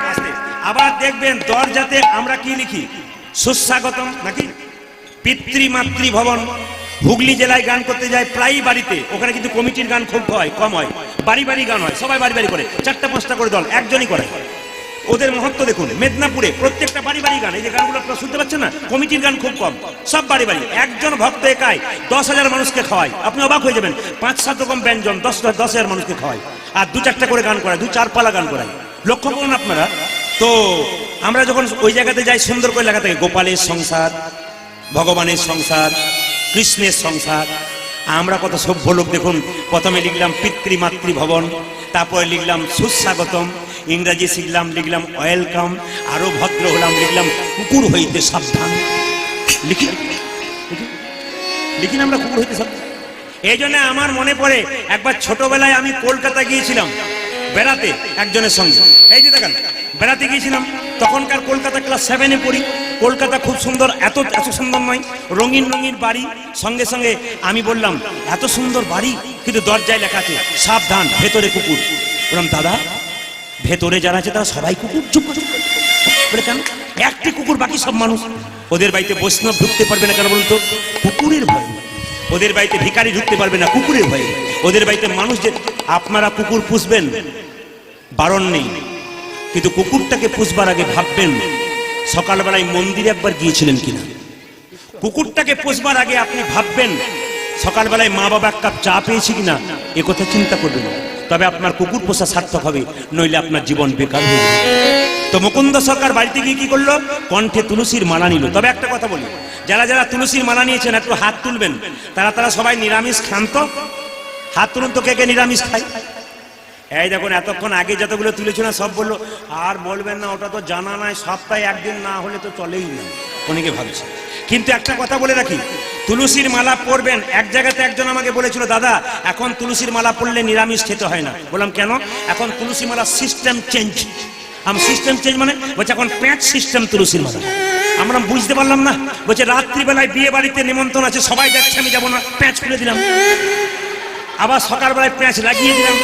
A: আবার দেখবেন দরজাতে আমরা কি লিখি? সুস্বাগতম নাকি পিতৃমাতৃ ভবন। হুগলি জেলায় গান করতে যায় প্রায় বাড়িতে, ওখানে কিন্তু কমিটির গান খুব কম হয়, বাড়ি বাড়ি গান হয়, সবাই বাড়ি বাড়ি করে 4টা-5টা করে দল, একজনই করে। ওদের মহত্ব দেখুন, মেদিনীপুরে প্রত্যেকটা বাড়ি বাড়ি গান, এই যে গানগুলো আপনারা শুনতে পাচ্ছেন না, কমিটির গান খুব কম, সব বাড়ি বাড়ি। একজন ভক্ত একাই 10,000 মানুষকে খাওয়ায়, আপনি অবাক হয়ে যাবেন। 5-7 রকম ব্যঞ্জন 10,000 মানুষকে খাওয়ায়, আর 2-4টা করে গান করায়, 2-4 পালা গান করায়। লক্ষ্য করুন আপনারা। তো আমরা যখন ওই জায়গাতে যাই, সুন্দর করে লেখা থাকে গোপালের সংসার, ভগবানের সংসার, কৃষ্ণের সংসার। আমরা কত সভ্য লোক দেখুন, প্রথমে লিখলাম পিতৃমাতৃ ভবন, তারপরে লিখলাম সুস্বাগতম, ইংরাজি শিখলাম, লিখলাম ওয়েলকাম, আরো ভদ্র হলাম, লিখলাম কুকুর হইতে সাবধান। লিখি না আমরা কুকুর হইতে সাবধান। এই জন্য আমার মনে পড়ে একবার ছোটবেলায় আমি কলকাতা গিয়েছিলাম বেড়াতে একজনের সঙ্গে। এই যে দেখেন, বেড়াতে গিয়েছিলাম, তখনকার কলকাতা ক্লাস 7-এ পড়ি। কলকাতা খুব সুন্দর, এত সুন্দর নয়, রঙিন রঙিন বাড়ি। সঙ্গে সঙ্গে আমি বললাম এত সুন্দর বাড়ি, কিন্তু দরজায় লেখা আছে সাবধান, ভেতরে কুকুর। বললাম দাদা ভেতরে যারা আছে তারা সবাই কুকুর? চুপ চুপ। বলে কেন? একটি কুকুর, বাকি সব মানুষ। ওদের বাড়িতে বৈষ্ণব ঢুকতে পারবে না কেন বলুন তো? কুকুরের ভয়। ওদের বাড়িতে ভিখারি ঢুকতে পারবে না, কুকুরের ভয়। ওদের বাড়িতে মানুষ যে, আপনারা কুকুর পুষবেন বারণ নেই, কিন্তু কুকুরটাকে পুষবার আগে ভাববেন সকালবেলায় মন্দিরে একবার গিয়েছিলেন কিনা। কুকুরটাকে পুষবার আগে আপনি ভাববেন সকালবেলায় মা বাবা 1 কাপ চা পেয়েছি কিনা, একথা চিন্তা করবেন। তবে আপনার কুকুর পোষা সার্থক হবে, নইলে আপনার জীবন বেকার হয়ে যাবে। তো মুকুন্দ সরকার বাড়িতে গিয়ে কি করলো? কণ্ঠে তুলসীর মালা নিল। তবে একটা কথা বলি, যারা যারা তুলসীর মালা নিয়েছেন একটু হাত তুলবেন। তারা সবাই নিরামিষ খান তো? হাত তুলুন তো, কে কে নিরামিষ খায়? এই দেখুন, এতক্ষণ আগে যতগুলো তুলেছিল না সব বললো আর বলবেন না, ওটা তো জানা নাই, সপ্তাহে একদিন না হলে তো চলেই না, অনেকে ভাবছে। কিন্তু একটা কথা বলে রাখি, তুলসীর মালা পরবেন। এক জায়গাতে একজন আমাকে বলেছিল, দাদা এখন তুলসীর মালা পরলে নিরামিষ খেতে হয় না। বললাম কেন? এখন তুলসী মালা সিস্টেম চেঞ্জ। আমি সিস্টেম চেঞ্জ মানে? বলছে এখন প্যাঁচ সিস্টেম তুলসীর মালা। আমরা বুঝতে পারলাম না। বলছে রাত্রিবেলায় বিয়ে বাড়িতে নিমন্ত্রণ আছে, সবাই যাচ্ছে, আমি যাবো না, প্যাঁচ খুলে দিলাম। আবার সকালবেলায় প্যাঁচ লাগিয়ে দিলাম।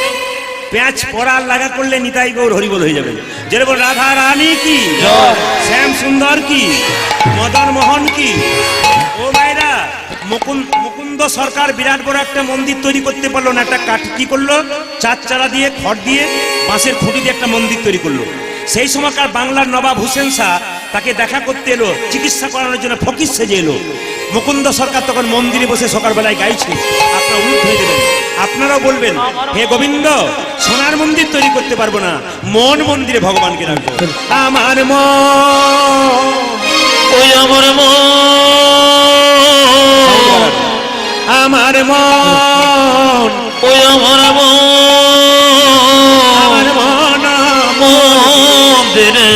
A: প্যাঁচ পড়া লাগা করলে নিতাই গৌর হরিবল হয়ে যাবে। যেরকম রাধা রানী কি, শ্যাম সুন্দর কি, মদন মোহন কি। ও ভাইরা, মুকুন্দ সরকার বিরাট বড় একটা মন্দির তৈরি করতে পারলো না। একটা কাঠ কি করলো, 4 চালা দিয়ে, খড় দিয়ে বাঁশের খুঁটি দিয়ে একটা মন্দির তৈরি করলো। সেই সময়কার বাংলার নবাব হুসেন শাহ তাকে দেখা করতে এলো, চিকিৎসা করানোর জন্য ফকির সেজে এলো। মুকুন্দ সরকার তখন মন্দিরে বসে সকালবেলায় গাইছে, আপনারা উলুট হয়ে দেবেন, আপনারাও বলবেন, হে গোবিন্দ, সোনার মন্দির তৈরি করতে পারবো না, মন মন্দিরে ভগবানকে রাখবো। আমার মন,
B: ওই আমার মন,
A: আমার মন,
B: ওই আমার মন,
A: আমার মন
B: মন্দিরে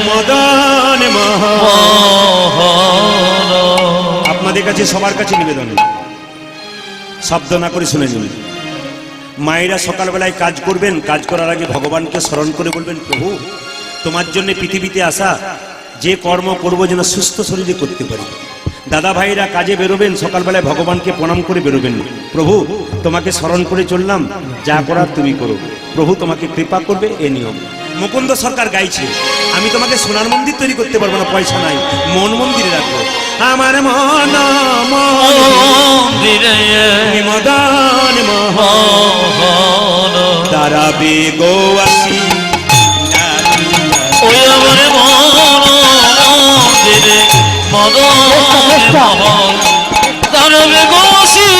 A: মদন মোহন।
B: মোহন।
A: আপনাদের কাছে সবার কাছে নিবেদন, শব্দ না করে শুনে নিন। মায়েরা সকালবেলায় কাজ করবেন, কাজ করার আগে ভগবানকে স্মরণ করে বলবেন, প্রভু তোমার জন্য পৃথিবীতে আসা, যে কর্ম করবো যেন সুস্থ শরীরে করতে পারি। দাদা ভাইরা কাজে বেরোবেন, সকালবেলায় ভগবানকে প্রণাম করে বেরোবেন, প্রভু তোমাকে স্মরণ করে চললাম, যা করার তুমি করো, প্রভু তোমাকে কৃপা করবে, এ নিয়ম। মুকুন্দ সরকার গাইছে, আমি তোমাকে সোনার মন্দির তৈরি করতে পারবো না, পয়সা নাই, মন মন্দিরে রাখবো। আমার মন
B: মন্দিরে
A: মদন মোহন, দাঁড়াবে গো আসি,
B: ওই আমার মন্দিরে মদন মোহন, দাঁড়াবে গোসি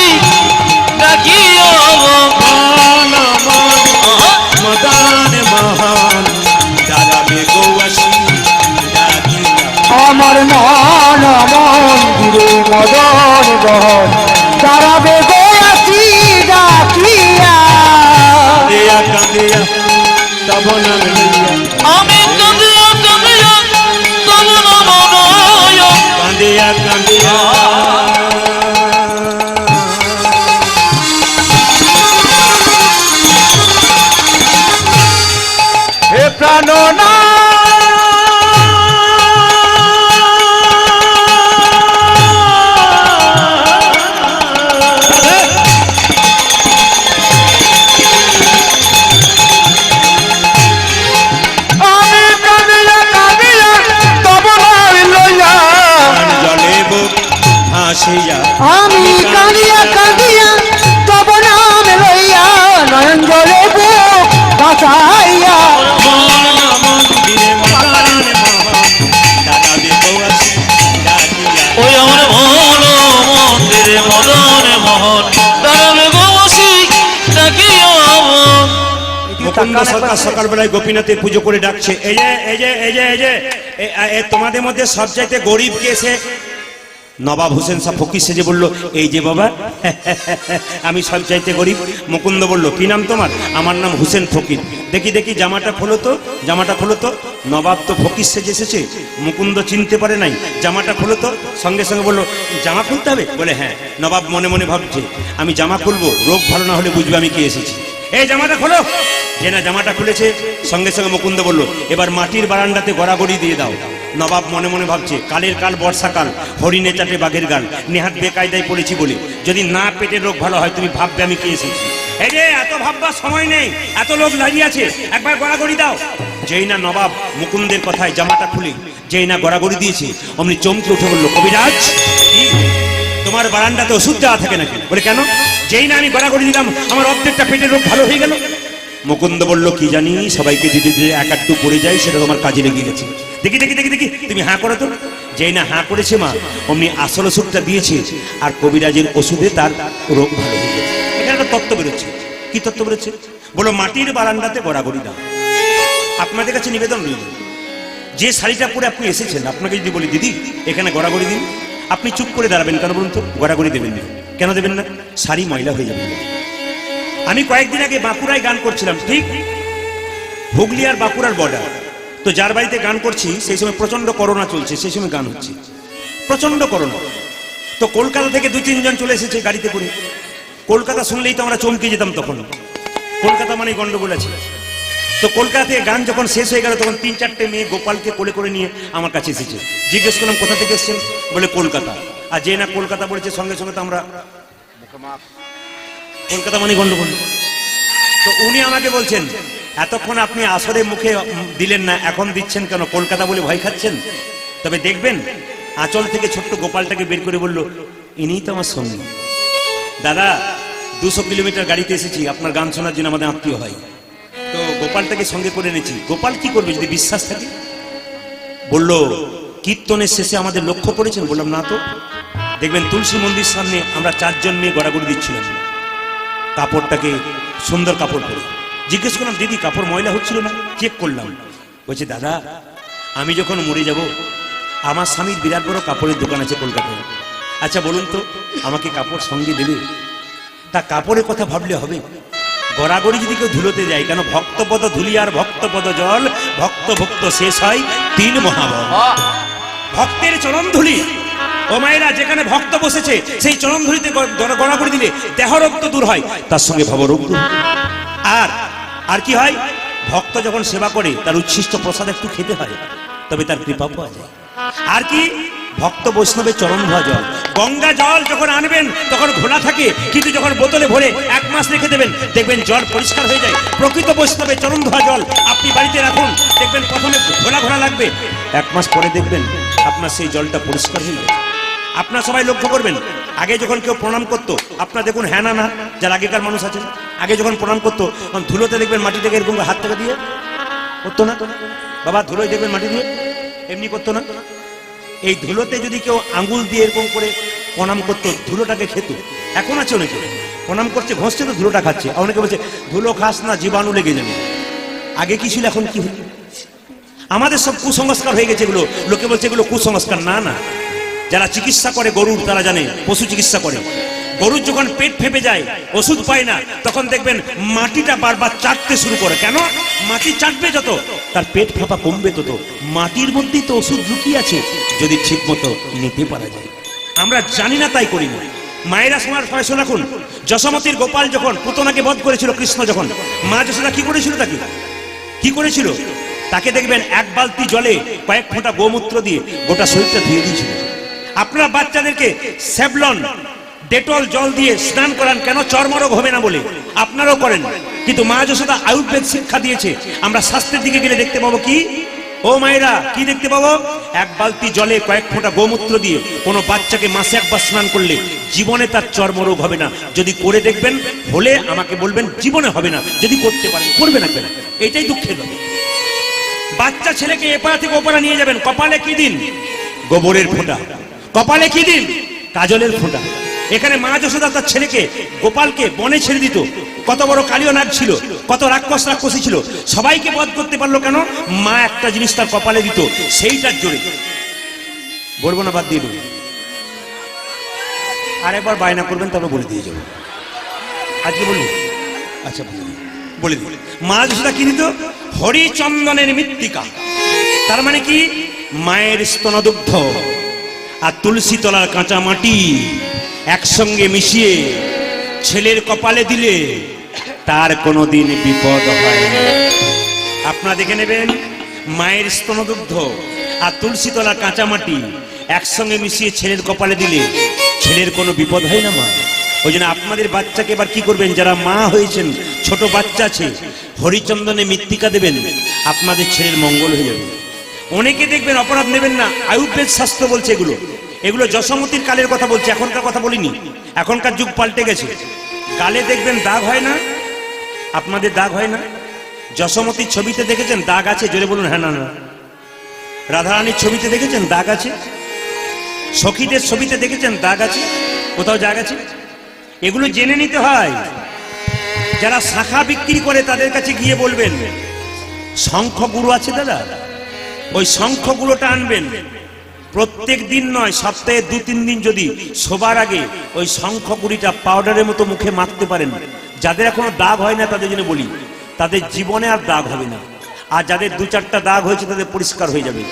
B: ডাকিও
A: মন মদন মোহন, দাঁড়াবে গো আসি,
C: আমার মন মন্দিরে মদন মোহন, দাঁড়াবে গো আসি ডাকিয়া।
A: কাঁদিয়া কাঁদিয়া তব নাম লইয়া,
B: আমি কাঁদিয়া কাঁদিয়া তব নাম নয়,
A: কাঁদিয়া কাঁদিয়া
C: হে প্রাণনা
A: আসিয়া,
C: আমি কাঁদিয়া কাঁদিয়া তব নাম লইয়া, নয়ন জলে বুক ভাসাইয়া।
A: মন্দিরে মদন মোহন, দাঁড়াবে গো আসি, ডাকিয়া।
B: ওই আমার মন মন্দিরে মদন মোহন, দাঁড়াবে গোসি ডাকিও।
A: মুকুন্দ সরকার সকালবেলায় গোপীনাথের পুজো করে ডাকছে, এই যে এই যে এই যে এই যে তোমাদের মধ্যে সবচাইতে গরিব কে? এসে নবাব হোসেন শাহ ফকির সেজে বলল, এই যে বাবা, আমি সবচাইতে গরিব। মুকুন্দ বলল, কি নাম তোমার? আমার নাম হোসেন ফকির। দেখি দেখি জামাটা খোলো তো, জামাটা খোলো তো। নবাব তো ফকির সেজে এসেছে, মুকুন্দ চিনতে পারে নাই, জামাটা খোলো তো। সঙ্গে সঙ্গে বললো, জামা খুলতে হবে? বলে হ্যাঁ। নবাব মনে মনে ভাবছে, আমি জামা খুলবো, রোগ ভালো না হলে বুঝবে আমি কে এসেছি। এই জামাটা খোলো। যে না জামাটা খুলেছে, সঙ্গে সঙ্গে মুকুন্দ বলল, এবার মাটির বারান্দাতে গড়াগড়ি দিয়ে দাও। নবাব মনে মনে ভাবছে, কালের কাল বর্ষাকাল, হরিণে চাটে বাঘের গাল, নেহাত বেকায়দায় পড়েছি বলে যদি না পেটের রোগ ভালো হয় তুমি ভাববে আমি কে এসেছি। এই যে এত ভাববার সময় নেই, এত লোক দাঁড়িয়ে আছে, একবার গড়াগড়ি দাও। যেই না নবাব মুকুন্দের কথায় জামাটা খুলে যেই না গড়াগড়ি দিয়েছে, অমনি চমকে উঠে বলল, কবিরাজ কি তোমার বারান্দাতে ওষুধ দেওয়া থাকে নাকি? বলে কেন? যেই না আমি গড়াগড়ি দিলাম আমার অর্ধেকটা পেটের রোগ ভালো হয়ে গেল। মুকুন্দ বলল, কি জানি, সবাইকে যদি এক একটু পড়ে যায় সেটা তোমার কাজে লেগে গেছে। দেখি দেখি দেখি দেখি, তুমি হাঁ করো তো। যেই না হাঁ করেছে মা, অমনি আসল ওষুধটা দিয়েছে, আর কবিরাজের ওষুধে তার রোগ ভালো হয়ে গেছে। এখানে একটা তত্ত্ব বেরোচ্ছে। কি তত্ত্ব বেরোচ্ছে? বলো, মাটির বারান্দাতে গড়াগড়ি দাও। আপনাদের কাছে নিবেদন রইল, যে শাড়িটা পরে আপনি এসেছেন, আপনাকে যদি বলি দিদি এখানে গড়াগড়ি দিন, আপনি চুপ করে দাঁড়াবেন কেন বলুন তো? গড়াগড়ি দেবেন না। কেন দেবেন না? শাড়ি ময়লা হয়ে যাবে। আমি কয়েকদিন আগে বাঁকুড়ায় গান করছিলাম, ঠিক হুগলি আর বাঁকুড়ার বর্ডার। তো যার বাড়িতে গান করছি সেই সময় প্রচন্ড করোনা চলছে, সেই সময় গান হচ্ছে, প্রচন্ড করোনা। তো কলকাতা থেকে 2-3 জন চলে এসেছে গাড়িতে করে। কলকাতা শুনলেই তো আমরা চমকে যেতাম তখন, কলকাতা মানে গন্ডগোল আছে। তো কলকাতা থেকে গান যখন শেষ হয়ে গেল, তখন 3-4টে মেয়ে গোপালকে কোলে করে নিয়ে আমার কাছে এসেছে। জিজ্ঞেস করলাম, কোথা থেকে এসেছেন? বলে কলকাতা। আর যে না কলকাতা বলেছে, সঙ্গে সঙ্গে তো আমরা কলকাতা মানে গন্ডগোল। তো উনি আমাকে বলছেন, এতক্ষণ আপনি আসরে মুখে দিলেন না, এখন দিচ্ছেন কেন? কলকাতা বলে ভয় খাচ্ছেন? তবে দেখবেন, আঁচল থেকে ছোট্ট গোপালটাকে বের করে বলল, ইনিই তো আমার সঙ্গী। দাদা 200 কিলোমিটার গাড়িতে এসেছি আপনার গান শোনার জন্য, আমাদের আত্মীয় হয়। তো গোপালটাকে সঙ্গে করে এনেছি। গোপাল কি করবে যদি বিশ্বাস থাকে? বলল, কীর্তনের শেষে আমাদের লক্ষ্য করেছেন? বললাম, না তো। দেখবেন তুলসী মন্দির সামনে আমরা 4 জন মেয়ে গড়াগড়ি দিচ্ছিলাম, কাপড়টাকে সুন্দর কাপড় পরে। জিজ্ঞেস করলাম, দিদি কাপড় ময়লা হচ্ছিল না? চেক করলাম। বলছে, দাদা আমি যখন মরে যাব, আমার স্বামীর বিরাট বড় কাপড়ের দোকান আছে কলকাতায়। আচ্ছা বলুন তো, আমাকে কাপড় সঙ্গে দেবে? তা কাপড়ের কথা ভাবলে হবে? গড়াগড়ি যদি কেউ ধুলোতে যায়, কেন? ভক্তপদ ধুলি আর ভক্তপদ জল, ভক্ত ভক্ত শেষ হয় 3 মহাবল। ভক্তের চরণ ধুলি, ও মায়েরা, যেখানে ভক্ত বসেছে সেই চরণ ধুলিতে গড়াগড়ি দিলে দেহরোগ তো দূর হয়, তার সঙ্গে ভবরোগ দূর হয়। আর কি হয়? ভক্ত যখন সেবা করে তার উচ্ছিষ্ট প্রসাদ একটু খেতে হয়, তবে তার কৃপা পাওয়া যায়। আর কি? ভক্ত বৈষ্ণবের চরণ ধোয়া জল। গঙ্গা জল যখন আনবেন তখন ঘোলা থাকে, কিন্তু যখন বোতলে ভরে 1 মাস রেখে দেবেন, দেখবেন জল পরিষ্কার হয়ে যায়। প্রকৃত বৈষ্ণবের চরণ ধোয়া জল আপনি বাড়িতে রাখুন, দেখবেন প্রথমে ঘোলা ঘোলা লাগবে, 1 মাস পরে দেখবেন আপনার সেই জলটা পরিষ্কার হয়ে যায়। আপনার সবাই লক্ষ্য করবেন, আগে যখন কেউ প্রণাম করতো, আপনার দেখুন, হ্যাঁ না, যারা আগেকার মানুষ আছেন, আগে যখন প্রণাম করতো ধুলোতে দেখবেন মাটিটাকে এরকম হাত থেকে দিয়ে করতো না? বাবা ধুলোয় দেখবেন মাটি দিয়ে এমনি করতো না? এই ধুলোতে যদি কেউ আঙ্গুল দিয়ে এরকম করে প্রণাম করতো, ধুলোটাকে খেত। এখন আছে অনেকে প্রণাম করছে, ঘষছে তো ধুলোটা খাচ্ছে। অনেকে বলছে, ধুলো খাস না, জীবাণু লেগে যাবে। আগে কি ছিল, এখন কি হল? আমাদের সব কুসংস্কার হয়ে গেছে এগুলো। লোকে বলছে এগুলো কুসংস্কার। না, যারা চিকিৎসা করে গরুর, তারা জানে, পশু চিকিৎসা করে, গরুর যখন পেট ফেপে যায়, ওষুধ পায় না, তখন দেখবেন মাটিটা বারবার চাটতে শুরু করে। কেন? মাটি চাটবে যত, তার পেট ফাঁপা কমবে তত। মাটির মধ্যেই তো ওষুধ লুকিয়ে আছে, যদি ঠিক মতো নিতে পারা যায়। আমরা জানি না, তাই করি না। মায়েরা সময় ফয়সলা রাখুন। যশোমতীর গোপাল যখন পুতনাকে বধ করেছিল, কৃষ্ণ যখন, মা যশোদা কি করেছিল? তাকে কি করেছিল? তাকে দেখবেন 1 বালতি জলে কয়েক ফোঁটা গোমূত্র দিয়ে গোটা শরীরটা ধুয়ে দিয়েছিল। আপনারা বাচ্চাদেরকে স্যাভলন, ডেটল জল দিয়ে স্নান করান, কেন? চর্মরোগ হবে না বলে। আপনারাও করেন, কিন্তু মা যশোদা আয়ুর্বেদ শিক্ষা দিয়েছে। আমরা স্বাস্থ্যের দিকে গেলে দেখতে পাবো কি? ও মায়েরা, কি দেখতে পাবো? 1 বালতি জলে কয়েক ফোঁটা গোমূত্র দিয়ে কোনো বাচ্চাকে মাসে 1 বার স্নান করলে জীবনে তার চর্মরোগ হবে না। যদি করে দেখবেন, হলে আমাকে বলবেন, জীবনে হবে না। যদি করতে পারেন, করবে না কেন? এটাই দুঃখের ব্যাপার। বাচ্চা ছেলেকে এপাড়া থেকে ওপাড়া নিয়ে যাবেন, কপালে কি দিন? গোবরের ফোঁটা। কপালে কি দিন? কাজলের ফোঁটা। এখানে মা যশোদা তার ছেলেকে, গোপালকে বনে ছেড়ে দিত। কত বড় কালীয় নাগ ছিল, কত রাক্ষসী ছিল, সবাইকে বধ করতে পারলো কেন? মা একটা জিনিস তার কপালে দিত, সেইটার জোরে। বলবো না, বাদ দিয়ে দেবো। আরেকবার বায়না করবেন, তবে বলে দিয়ে যাবো। আজকে বলবো? আচ্ছা বলে দিই। মা যশোদা কি দিত? হরিচন্দনের মৃত্তিকা। তার মানে কি? মায়ের স্তনদুগ্ধ আর তুলসী তলার কাঁচা মাটি একসঙ্গে মিশিয়ে ছেলের কপালে দিলে তার কোনোদিন বিপদ হয় না। আপনারা দেখে নেবেন, মায়ের স্তনদুগ্ধ আর তুলসী তলার কাঁচা মাটি একসঙ্গে মিশিয়ে ছেলের কপালে দিলে ছেলের কোনো বিপদ হয় না। মা, ওই জন্য আপনাদের বাচ্চাকে এবার কি করবেন, যারা মা হয়েছেন, ছোট বাচ্চা আছে, হরিচন্দনে মৃত্তিকা দেবেন, আপনাদের ছেলের মঙ্গল হয়ে যাবে। অনেকে দেখবেন অপরাধ নেবেন না, আয়ুর্বেদ শাস্ত্র বলছে এগুলো। এগুলো যশোমতীর কালের কথা বলছে, এখনকার কথা বলিনি। এখনকার যুগ পাল্টে গেছে। গালে দেখবেন দাগ হয় না? আপনাদের দাগ হয় না? যশোমতীর ছবিতে দেখেছেন দাগ আছে? জোরে বলুন হ্যাঁ না। রাধারানীর ছবিতে দেখেছেন দাগ আছে? সখীদের ছবিতে দেখেছেন দাগ আছে? কোথাও দাগ আছে? এগুলো জেনে নিতে হয়। যারা শাখা বিক্রি করে তাদের কাছে গিয়ে বলবেন, শঙ্খ গুঁড়ো আছে দাদা, ওই শঙ্খ গুঁড়োটা আনবেন। প্রত্যেক দিন নয়, সপ্তাহে 2-3 দিন যদি শোবার আগে ওই শঙ্খ গুঁড়িটা পাউডারের মতো মুখে মাখতে পারেন, যাদের এখনো দাগ হয় না তাদের জন্য বলি, তাদের জীবনে আর দাগ হবে না। আর যাদের 2-4টা দাগ হয়েছে তাদের পরিষ্কার হয়ে যাবে।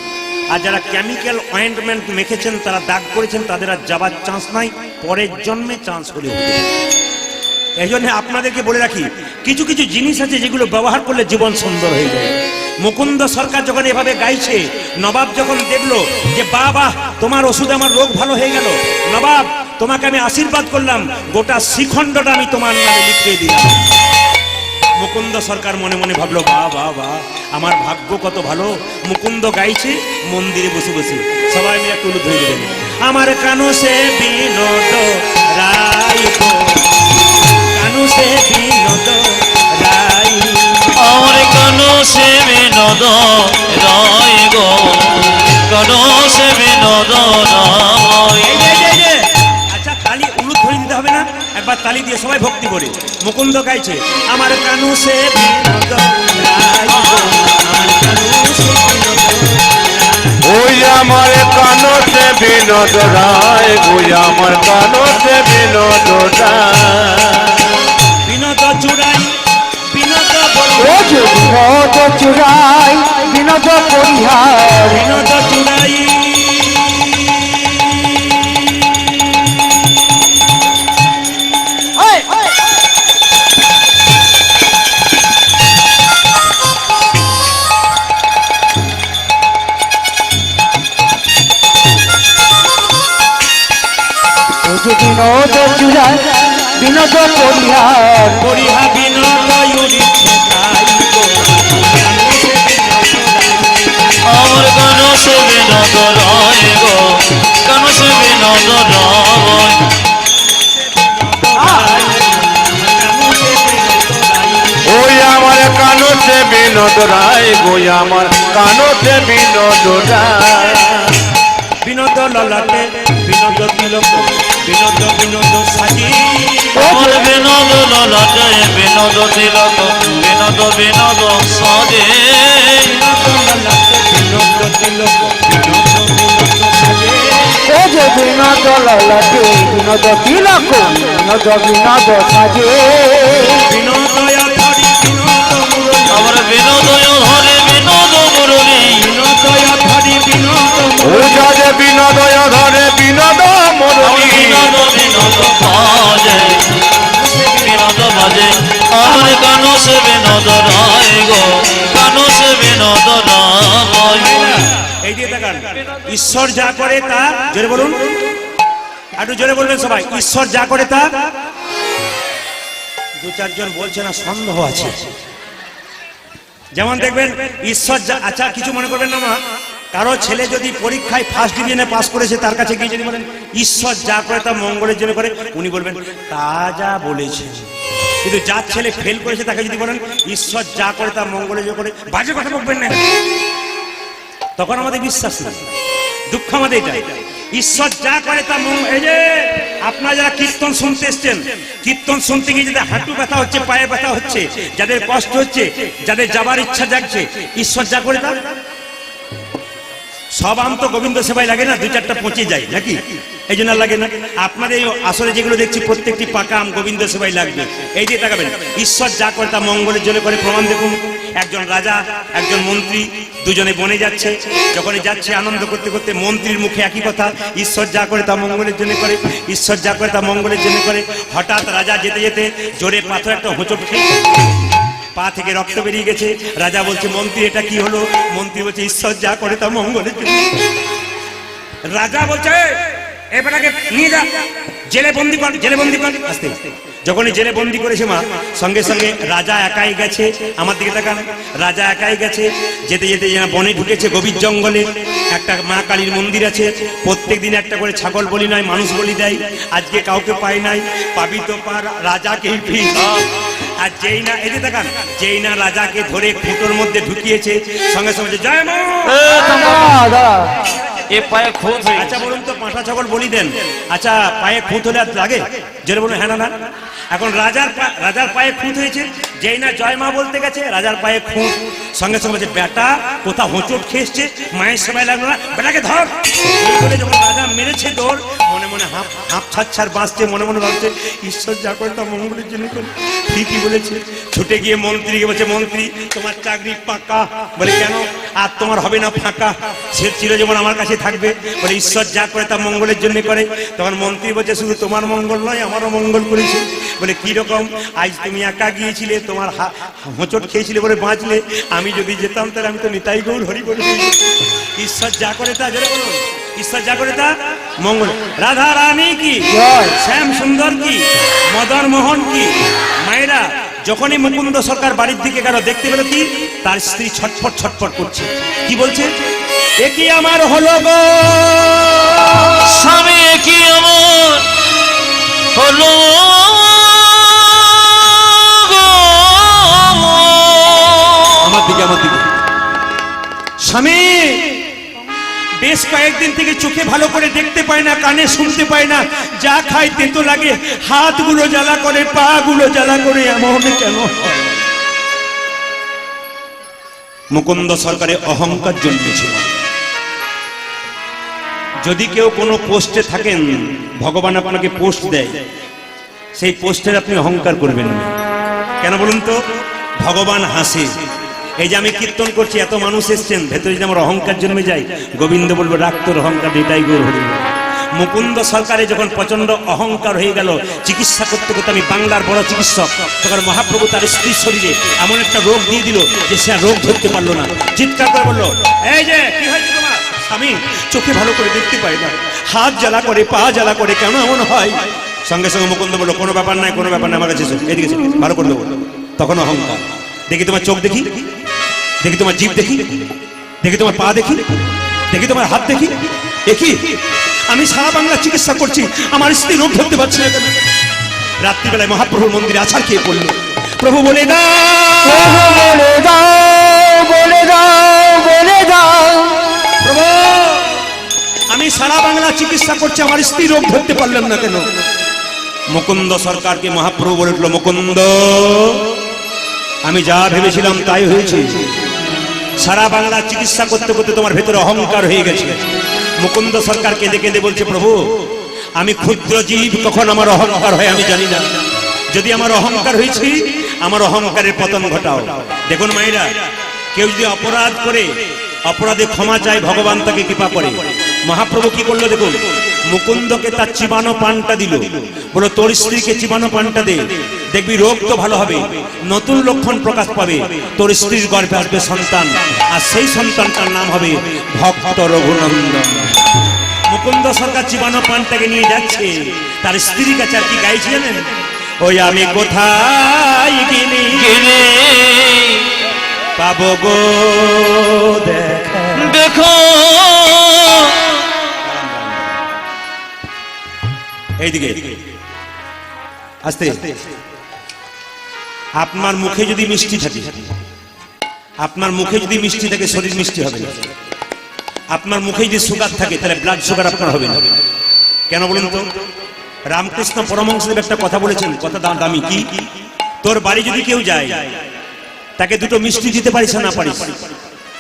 A: আর যারা কেমিক্যাল অয়েন্টমেন্ট মেখেছেন, তারা দাগ করেছেন, তাদের আর যাবার চান্স নাই, পরের জন্মে চান্স হলে হবে। এই জন্য আপনাদেরকে বলে রাখি, কিছু কিছু জিনিস আছে যেগুলো ব্যবহার করলে জীবন সুন্দর হয়ে যায়। মুকুন্দ সরকার যখন এভাবে গাইছে, নবাব যখন দেখলো যে বাবা তোমার ওষুধে আমার রোগ ভালো হয়ে গেল, নবাব তোমাকে আমি আশীর্বাদ করলাম, গোটা শ্রীখণ্ডটা আমি তোমার নামে লিখিয়ে দিলাম। মুকুন্দ সরকার মনে মনে ভাবলো, বাহ আমার ভাগ্য কত ভালো, মুকুন্দ গাইছে মন্দিরে বসে বসে। সবাই মিলে টুলু ধরে দেবেন, আমার কানু সে বিনোদ রায়, কানু সে বিনোদ রায়,
B: আমার কানু বিনোদ রায় গো কেন সে বিনোদ রায়
A: আচ্ছা তালি উলুদ ধরে দিতে হবে না, একবার তালি দিয়ে সবাই ভক্তি করে মুকুন্দ গাইছে আমার কানু সে বিনোদ রায় গো, আমার কানু সে বিনোদ রায়।
C: ওই আমার কানতে বিনোদ রায়, ওই আমার কানতে বিনোদ রায়।
A: বিনোদ চূড়াই বিনোদ
D: ও যে বিনোদ চুরাই বিনোদ পরিহার
A: বিনোদ চূড়াই
D: ও যে বিনোদ চুরাই বিনোদ পরিহার
A: পরিহা বিনোদ উড়িছে গাই গো, কানু সে বিনোদ রায়।
B: আমার কেন সে বিনোদ রায় গো কেন সে বিনোদ রায়
C: ওই আমার কানতে বিনোদ রায়, ওই আমার কানতে বিনোদ রায়।
A: বিনোদ ললাটে বিনোদ তিলক বিনোদ বিনোদ সাজি
B: আমার বিনোদ ললাটে বিনোদ তিলক বিনোদ বিনোদ সাজে
A: বিনোদ ললাটে বিনোদ তিলক বিনোদ বিনোদ সাজে
D: ও যে বিনোদ ললাটে বিনোদ তিলক বিনোদ বিনোদ সাজে
A: বিনোদয় ধরি বিনোদ মুরলী
B: আমার বিনোদয় ধরে বিনোদ মুরলী
A: বিনোদয় ধরি বিনোদ
C: ও যাতে বিনোদয় ধরে বিনোদ মুরলী।
B: বিনোদ বিনোদ বাজে বিনোদ বাজে আমার কেন সে বিনোদ রায় গো কেন সে বিনোদ রায়
A: এই দিয়ে দেখান ঈশ্বর যা করে তা জোরে বলুন, একটু জোরে বলবেন সবাই, ঈশ্বর যা করে তা। দু চারজন বলছে না, সন্দেহ আছে। যেমন দেখবেন ঈশ্বর যা, আচ্ছা কিছু মনে করবেন না মা, কারো ছেলে যদি পরীক্ষায় ফার্স্ট ডিভিশনে পাস করেছে তার কাছে গিয়ে যদি বলেন ঈশ্বর যা করে তা মঙ্গলের জন্য করে, উনি বলবেন তা যা বলেছে। কিন্তু যার ছেলে ফেল করেছে তাকে যদি বলেন ঈশ্বর যা করে তা মঙ্গলের জন্য করে, বাজে কথা বলবেন না, তখন আমাদের বিশ্বাস নেই। দুঃখ আমাদের এটা, ঈশ্বর যা করে তা এই যে আপনারা যারা কীর্তন শুনতে এসছেন, কীর্তন শুনতে গিয়ে যাদের হাঁটু ব্যথা হচ্ছে, পায়ে ব্যথা হচ্ছে, যাদের কষ্ট হচ্ছে, যাদের যাবার ইচ্ছা জাগছে, ঈশ্বর যা করে তা। সব আম তো গোবিন্দ সেবাই লাগে না, দুই চারটা পচে যায় নাকি, এই জন্য লাগে না। আপনাদের এই আসলে যেগুলো দেখছি প্রত্যেকটি পাকা আম গোবিন্দ সেবাই লাগবে। এই দিয়ে তাকাবেন, ঈশ্বর যা করে তা মঙ্গলের জন্য করে। প্রমাণ দেখুন, একজন রাজা একজন মন্ত্রী দুজনে বনে যাচ্ছে, যখনই যাচ্ছে আনন্দ করতে করতে মন্ত্রীর মুখে একই কথা, ঈশ্বর যা করে তা মঙ্গলের জন্য করে, ঈশ্বর যা করে তা মঙ্গলের জন্য করে। হঠাৎ রাজা যেতে যেতে জোরে পাথর একটা হোঁচট খেয়ে পা থেকে রক্ত বেরিয়ে গেছে। রাজা বলছে মন্ত্রী এটা কি হলো? মন্ত্রী বলছে ঈশ্বর যা করে তা মঙ্গলের জন্য। রাজা বলছে এবারে নিয়ে যা, জেলে বন্দি কর, জেলে বন্দি কর। আস্তে যখনই জেলে বন্দি করেছে মা, সঙ্গে সঙ্গে রাজা একাই গেছে, আমার দিকে তাকান, রাজা একাই গেছে, যেতে যেতে যেন বনে ঢুকেছে, গভীর জঙ্গলে একটা মা কালীর মন্দির আছে। প্রত্যেক দিন একটা করে ছাগল বলি নয় মানুষ বলি দেয়। আজকে কাউকে পায় নাই, পাবি তো পার রাজাকেই ফির। আর যেই না এদিকে তাকান, যেই না রাজাকে ধরে খুঁটোর মধ্যে ঢুকিয়েছে, সঙ্গে সঙ্গে জয় মা।
B: এ পায়ে খুঁত হয়ে
A: আচ্ছা বলুন তো, পাঁঠা ছাগল বলি দেন, আচ্ছা পায়ে খুঁত হলে আর লাগে? জোরে বলুন হ্যাঁ না না। এখন রাজার পায়ে খুঁত হয়েছে, যেই না জয় মা বলতে গেছে রাজার পায়ে খুঁত, সঙ্গে সঙ্গে বলছে বেটা কোথা হোঁচট খেয়েছে, মায়ের সেবায় লাগলো না, বেটাকে ধর। এই বলে যখন রাজা মেরেছে দৌড়, মনে মনে হাঁপ ছাড় বাঁচছে, মনে মনে ভাবছে ঈশ্বর যা করে তা মঙ্গলের জন্য করে। ঠিকই বলেছে। ছুটে গিয়ে মন্ত্রীকে বলছে মন্ত্রী তোমার চাকরি পাকা। বলে কেন? আর তোমার হবে না ফাঁকা, সে চিরজীবন আমার কাছে থাকবে। বলে ঈশ্বর যা করে তা মঙ্গলের জন্য করে। তখন মন্ত্রী বলছে শুধু তোমার মঙ্গল নয় আমারও মঙ্গল করেছে। বলে কি রকম? আজ তুমি একা গিয়েছিলে, তোমার হোঁচট খেয়েছিলে বলে বাঁচলে, আমি যদি যেতাম তাহলে আমি তো নিতাই গৌর হরি বলে। ঈশ্বর যা করে তা জোরে বলুন, ঈশ্বর যা করে তা মঙ্গল। রাধা রানী কি, শ্যাম সুন্দর কি, মদন মোহন কি। মায়েরা যখনই মুকুন্দ সরকার বাড়ির দিকে গেল, দেখতে পেল কি তার স্ত্রী ছটফট ছটফট করছে। কি বলছে? এ কি আমার হলো গো
B: স্বামী, কি আমার হলো
A: আমার দিকে, আমার দিকে। স্বামী বেশ কয়েকদিন থেকে চোখে ভালো করে দেখতে পায় না, কানে শুনতে পায় না, যা খায় তেতো লাগে, হাতগুলো জ্বালা করে, পা গুলো জ্বালা করে, এমন কেন হয়? মুকুন্দ সরকারের অহংকার জন্মেছিল। যদি কেউ কোনো পোস্টে থাকেন, ভগবান আপনাকে পোস্ট দেয়, সেই পোস্টের আপনি অহংকার করবেন না। কেন বলুন তো? ভগবান হাসে। এই যে আমি কীর্তন করছি, এত মানুষ এসছেন, ভেতরে যদি আমার অহংকার জন্মে যায়, গোবিন্দ বলবো রাখ তোর অহংকার, এটাই গৌর হরি। মুকুন্দ সরকারে যখন প্রচন্ড অহংকার হয়ে গেল, চিকিৎসা করতে করতে, আমি বাংলার বড় চিকিৎসক, তখন মহাপ্রভু তার স্ত্রীর শরীরে এমন একটা রোগ দিয়ে দিল যে সে রোগ ধরতে পারলো না। চিৎকার করে বললো, এই যে কি হয়েছে তোমার? স্বামী চোখে ভালো করে দেখতে পাই না, হাত জ্বালা করে, পা জ্বালা করে, কেন এমন হয়? সঙ্গে সঙ্গে মুকুন্দ বললো, কোনো ব্যাপার নাই, কোনো ব্যাপার নাই, আমার কাছে এদিকে ভালো করে দেবো। তখন অহংকার। দেখি তোমার চোখ দেখি, দেখি তোমার জিভ দেখি, দেখি তোমার পা দেখি, দেখি তোমার হাত দেখি। দেখি আমি সারা বাংলা চিকিৎসা করছি, আমার স্ত্রী রোগ ধরতে পারছি না কেন? রাত্রিবেলায় মহাপ্রভুর মন্দিরে আছাড় খেয়ে পড়ল। প্রভু বলে দাও,
D: বলে দাও, বলে দাও, বলে দাও।
A: প্রভু আমি সারা বাংলা চিকিৎসা করছি, আমার স্ত্রী রোগ ধরতে পারলেন না কেন? মুকুন্দ সরকারকে মহাপ্রভু বলে উঠল, মুকুন্দ আমি যা ভেবেছিলাম তাই হয়েছে। সারা বাংলা চিকিৎসা করতে করতে তোমার ভেতরে অহংকার হয়ে গেছে। মুকুন্দ সরকার কেঁদে কেঁদে বলছে, প্রভু আমি ক্ষুদ্র জীব, কখন আমার অহংকার হয় আমি জানি না। যদি আমার অহংকার হয়েছে, আমার অহংকারের পতন ঘটাও। দেখুন মায়েরা, কেউ যদি অপরাধ করে অপরাধে ক্ষমা চায়, ভগবান তাকে কৃপা করে। মহাপ্রভু কি করলো দেখুন, মুকুন্দকে তার চিবানো পানটা দিল, বলো তোর স্ত্রীকে চিবানো পানটা দে, দেখবি রোগ তো ভালো হবে, নতুন লক্ষণ প্রকাশ পাবে, তোর স্ত্রীর গর্ভে আসবে সন্তান, আর সেই সন্তানটার নাম হবে ভক্ত রঘুনন্দন। মুকুন্দ সরকার চিবানো পানটাকে নিয়ে যাচ্ছে তার স্ত্রীর কাছে, আর কি গাইছে জানেন? ওই আমি কোথায় গেলে পাবো গো দেখা,
B: দেখো
A: এইদিকে আস্তে। আপনার মুখে যদি মিষ্টি থাকে, আপনার মুখে যদি মিষ্টি থাকে, শরীর মিষ্টি হবে না। আপনার মুখে যদি সুগার থাকে, তাহলে ব্লাড সুগার আপনার হবে না। কেন বলুন তো? রামকৃষ্ণ পরমহংসদেব একটা কথা বলেছেন, কথা দামি। কি? তোর বাড়ি যদি কেউ যায়, তাকে দুটো মিষ্টি দিতে পারিস না পারিস,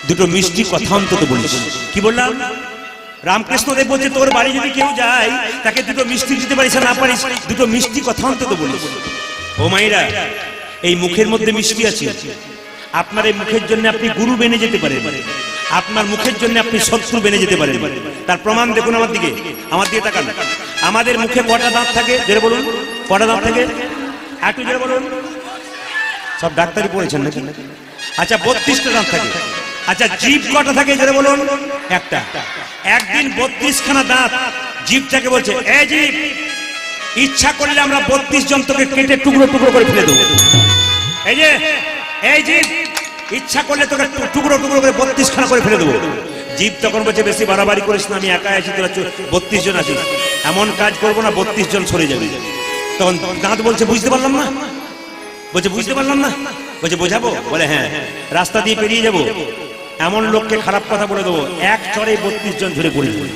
A: দুটো মিষ্টি কথা অন্তত বলিস। কি বললাম? রামকৃষ্ণদেব বলছে, তোর বাড়ি যদি কেউ যায়, তাকে দুটো মিষ্টি দিতে পারিস না পারিস, দুটো মিষ্টি কথা অন্তত বলিস। ও মায়েরা, এই মুখের মধ্যে মিষ্টি আছে। আপনার এই মুখের জন্য আপনি গুরু বেনে যেতে পারেন, আপনার মুখের জন্য আপনি শত্রু বেনে যেতে পারেন। তার প্রমাণ দেখুন আমার দিকে, আমার দিকে তাকান। আমাদের মুখে কটা দাঁত থাকে? জোরে বলুন, কটা দাঁত থাকে? একটু জোরে বলুন। সব ডাক্তারি পড়েছেন নাকি? আচ্ছা 32টা দাঁত থাকে। আচ্ছা জিভ কটা থাকে? জোরে বলুন। একটা। একদিন 32খানা দাঁত জিভটাকে বলছে, এই জিভ, ইচ্ছা করলে আমরা 32 জন্তুকে কেটে টুকরো টুকরো করে ফেলে দেবো। এই যে এই জিভ, ইচ্ছা করলে তোকে টুকরো টুকরো করে 32খানা করে ফেলে দেবো। জীব তখন বলছে, বেশি বাড়াবাড়ি করিস না, আমি একা আছি, তোরা 32 জন আছিস, এমন কাজ করবো না 32 জন সরে যাবে। তখন দাঁত বলছে, বুঝতে পারলাম না। বলছে, বুঝতে পারলাম না। বলছে, বোঝাবো? বলে, হ্যাঁ, রাস্তা দিয়ে পেরিয়ে যাবো, এমন লোককে খারাপ কথা বলে দেবো, এক চড়ে 32 জন ঝরে পড়ে যাবে।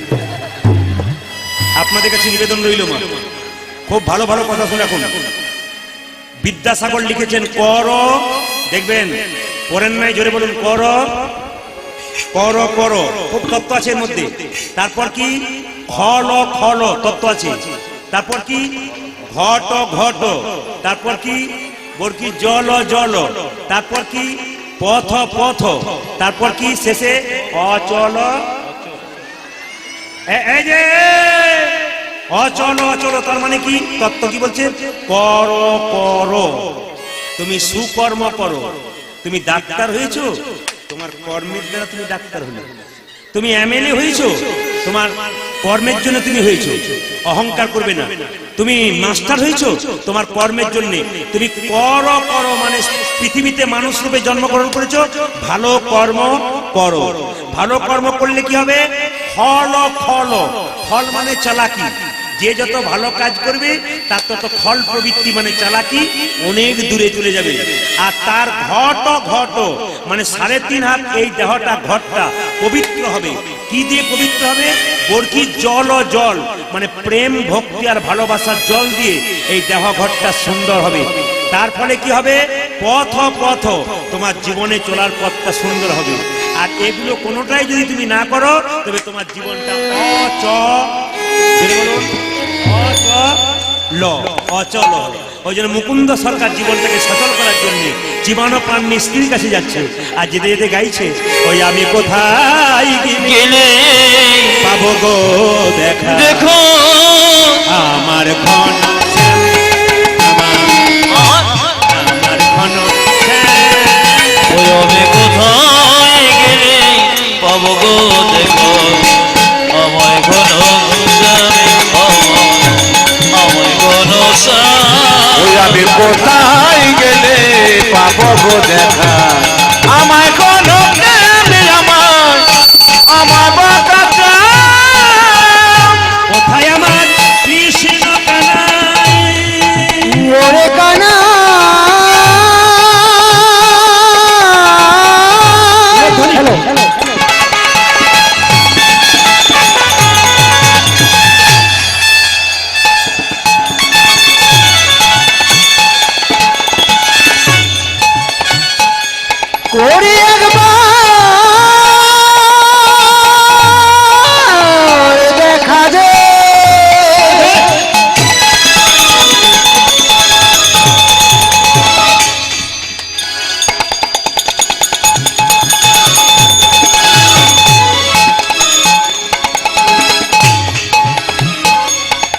A: আপনাদের কাছে নিবেদন রইল মা, খুব ভালো ভালো কথা শুনে রাখুন। বিদ্যাসাগর লিখেছেন, কর, দেখবেন পড়েন নাই, জোরে বলুন, কর কর কর, খুব তত্ত্ব আছে এর মধ্যে। তারপর কি? খল খল, তত্ত্ব আছে। তারপর কি? ঘট ঘট। তারপর কি? বরকি জল জল। তারপর কি? পথ পথ। তারপর কি? শেষে অচল। এই যে অচল অচল, তার মানে কি? তত্ত্ব কি বলছে? কর কর, তুমি সুকর্ম করো। তুমি ডাক্তার হয়েছো, তোমার কর্মের দ্বারা তুমি ডাক্তার হলে। তুমি এমএলএ হয়েছো, তোমার কর্মের জন্য তুমি হয়েছো, অহংকার করবে না। তুমি মাস্টার হয়েছো, তোমার কর্মের জন্য। তুমি কর করো, মানে পৃথিবীতে মানুষ রূপে জন্মগ্রহণ করেছো, ভালো কর্ম করো। ভালো কর্ম করলে কি হবে? ফল ফল, ফল মানে চালাকি। যে যত ভালো কাজ করবে তার তত ফল প্রবৃত্তি মানে চালাকি অনেক দূরে চলে যাবে। আর তার ঘট মানে 3.5 হাত এই দেহটা ঘটটা পবিত্র হবে। কি দিয়ে পবিত্র হবে? বরকির জল ও জল মানে প্রেম ভক্তি আর ভালোবাসার জল দিয়ে এই দেহ ঘটটা সুন্দর হবে। তার ফলে কি হবে? পথ তোমার জীবনে চলার পথটা সুন্দর হবে। আর এগুলো কোনোটাই যদি তুমি না করো তবে তোমার জীবনটা অচল হবে। ওই জন্য মুকুন্দ সরকার জীবনটাকে সচল করার জন্য জীবাণু প্রাণ স্ত্রীর কাছে যাচ্ছে আর যেতে যেতে গাইছে, ওই আমি কোথায়
B: গেলে
A: পাবো গো দেখা,
B: দেখো
A: আমার ঘন আমার ঘন
B: ওই আমি কোথায় গেলে পাবো গো দেখো, আমায় ঘন আমায় ঘন
C: ওই আমি কোথায় গেলে পাবো গো দেখা, আমায় কোনো প্রেমে আমার বাঁকাটা
A: কোথায় আমার কৃষ্ণ কানাই,
D: ওরে কানা হ্যালো করে একবার দেখা দে,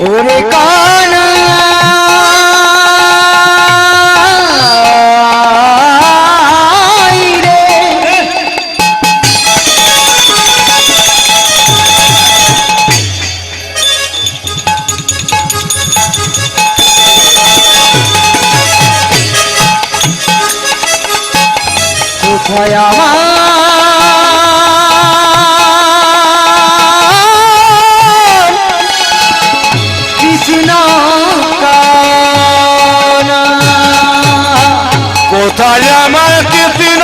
D: ওরে কানা কোথায় আমার কৃষ্ণ কানা,
C: কোথায় আমার কৃষ্ণ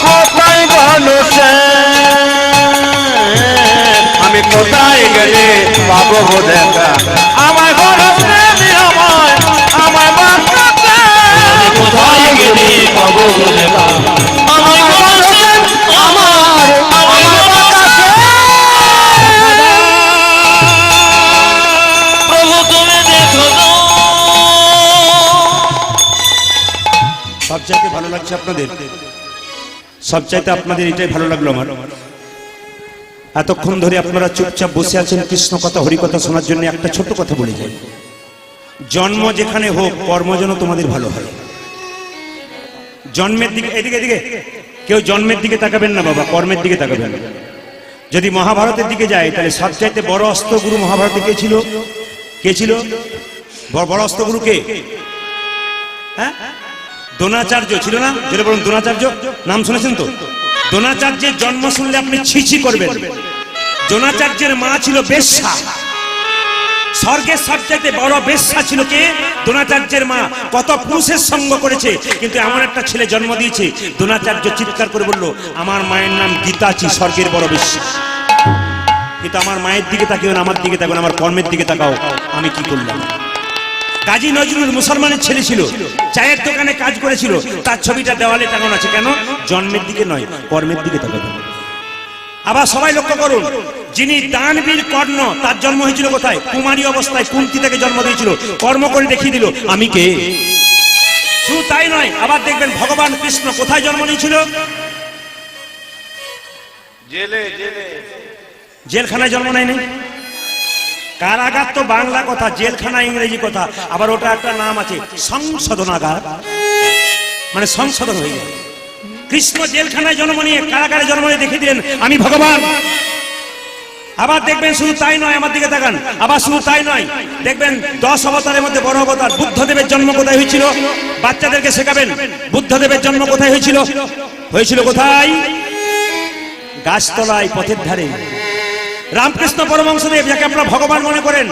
C: কোথায় বলছে, আমি কোথায় গেলে পাবো গো দেখা, আমার কোনো প্রেমে আমার বাঁকাটা
B: কোথায় গেলে পাবো গো দেখা, আমায় ঘন প্রভু তুমি দেখো তো।
A: সবচাইতে ভালো লাগছে আপনাদের, সবচাইতে আপনাদের এটাই ভালো লাগলো আমার। এতক্ষণ ধরে আপনারা চুপচাপ বসে আছেন কৃষ্ণ কথা হরি কথা শোনার জন্য। একটা ছোট্ট কথা বলে যাই, জন্ম যেখানে হোক কর্ম যেন তোমাদের ভালো হয়। জন্মের দিকে এদিকে এদিকে কেউ জন্মের দিকে তাকাবেন না বাবা, কর্মের দিকে তাকাবেন। যদি মহাভারতের দিকে যায় তাহলে সবচাইতে বড় অস্ত্রগুরু মহাভারতে কে ছিল? কে ছিল বড় অস্ত্রগুরু? কে? হ্যাঁ, দ্রোণাচার্য ছিল না? যেটা বলুন, দ্রোণাচার্য নাম শুনেছেন তো? দ্রোণাচার্যের জন্ম শুনলে আপনি ছিছি করবেন। দ্রোণাচার্যের মা ছিল বেশ্যা, স্বর্গের সবচাইতে বড় বেশ্যা ছিল কে? দ্রোণাচার্যের মা। কত পুরুষের সঙ্গ করেছে, কিন্তু এমন একটা ছেলে জন্ম দিয়েছে। দ্রোণাচার্য চিৎকার করে বলল, আমার মায়ের নাম গীতাচি, স্বর্গের বড় বেশ্যা। কিন্তু আমার মায়ের দিকে তাকিও না, আমার দিকে তাকাও না, আমার কর্মের দিকে তাকাও, আমি কি করলাম। কাজী নজরুল মুসলমানের ছেলে ছিল, চায়ের দোকানে কাজ করেছিল, তার ছবিটা দেওয়ালে টাঙানো আছে। কেন? জন্মের দিকে নয়, কর্মের দিকে তাকাবেন। আবার সবাই লক্ষ্য করুন, যিনি দানবীর কর্ণ, তার জন্ম হয়েছিল কোথায়? কুমারী অবস্থায় কুন্তী থেকে জন্ম দিয়েছিল। কর্ম করে দেখিয়ে দিল আমি কে। শুধু তাই নয়, আবার দেখবেন ভগবান কৃষ্ণ কোথায় জন্ম নিয়েছিল? জেলখানায় জন্ম নেয়নি। কারাগার তো বাংলা কথা, জেলখানা ইংরেজি কথা। আবার ওটা একটা নাম আছে, সংশোধনাগার, মানে সংশোধন হয়ে যায়। কৃষ্ণ জেলখানায় জন্ম নিয়ে কারাগারে জন্ম নিয়ে দেখিয়ে দিলেন আমি ভগবান। আবার দেখবেন শুধু তাই নয়, আমার দিকে তাকান, আবার শুধু তাই নয়, দেখবেন 10 অবতারের মধ্যে বড় অবতার বুদ্ধদেবের জন্ম কোথায় হয়েছিল? বাচ্চাদেরকে শেখাবেন বুদ্ধদেবের জন্ম কোথায় হয়েছিল? হয়েছিল কোথায়? গাছতলায়, পথের ধারে। রামকৃষ্ণ পরমহংসদেব যাকে আপনারা ভগবান মনে করেন,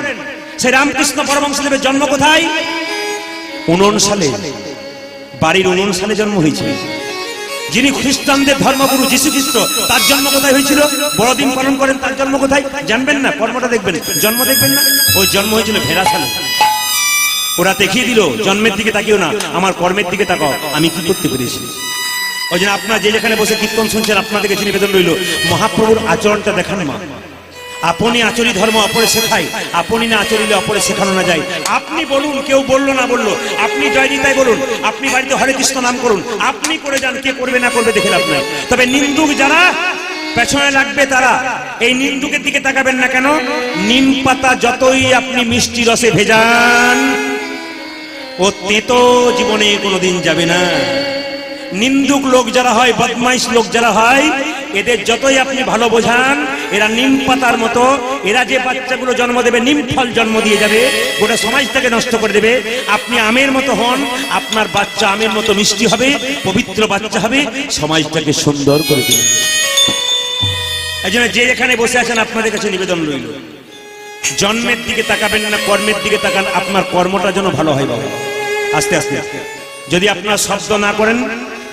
A: সেই রামকৃষ্ণ পরমহংসদেবের জন্ম কোথায়? 59 সালে, বাড়ির 59 সালে জন্ম হয়েছিল। যিনি খ্রিস্টানদের ধর্মগুরু যীশু খ্রিস্ট, তার জন্ম কোথায় হয়েছিল? বড়দিন পালন করেন, তার জন্ম কোথায় জানবেন না? কর্মটা দেখবেন, জন্ম দেখবেন না? ওই জন্ম হয়েছিল ভেড়া সালে। ওরা দেখিয়ে দিল জন্মের দিকে তাকিও না, আমার কর্মের দিকে তাকাও, আমি কি করতে পেরেছি। ওই জন্য আপনারা যে যেখানে বসে কীর্তন শুনছেন, আপনাদের কাছে নিবেদন রইল, মহাপ্রভুর আচরণটা দেখান মা। আপনি আচরি ধর্ম অপরে শেখাই, আপনি না আচরিলে অপরে শেখানো না যায়। আপনি বলুন, কেউ বললো না বললো, আপনি জয় নিতাই বলুন, আপনি বাড়িতে হরে কৃষ্ণ নাম করুন, আপনি করে যান, কে করবে না করবে দেখে লাভ নাই। তবে নিন্দুক যারা পেছনে লাগবে তারা এই নিন্দুকের দিকে তাকাবেন না। কেন? নিম পাতা যতই আপনি মিষ্টি রসে ভেজান, ও তেতো জীবনে কোনোদিন যাবে না। নিন্দুক লোক যারা হয়, বদমাইশ লোক যারা হয়, এদের যতই আপনি ভালো বোঝান, এরা নিম পাতার মতো। এরা যে বাচ্চাগুলো জন্ম দেবে, নিম ফল জন্ম দিয়ে যাবে, গোটা সমাজটাকে নষ্ট করে দেবে। আপনি আমের মতো হন, আপনার বাচ্চা আমের মতো মিষ্টি হবে, পবিত্র বাচ্চা হবে, সমাজটাকে সুন্দর করে দেবে। এই জন্য যে এখানে বসে আছেন, আপনাদের কাছে নিবেদন রইল, জন্মের দিকে তাকাবেন না, কর্মের দিকে তাকান। আপনার কর্মটা যেন ভালো হয় বাবা। আস্তে আস্তে যদি আপনার শব্দ না করেন,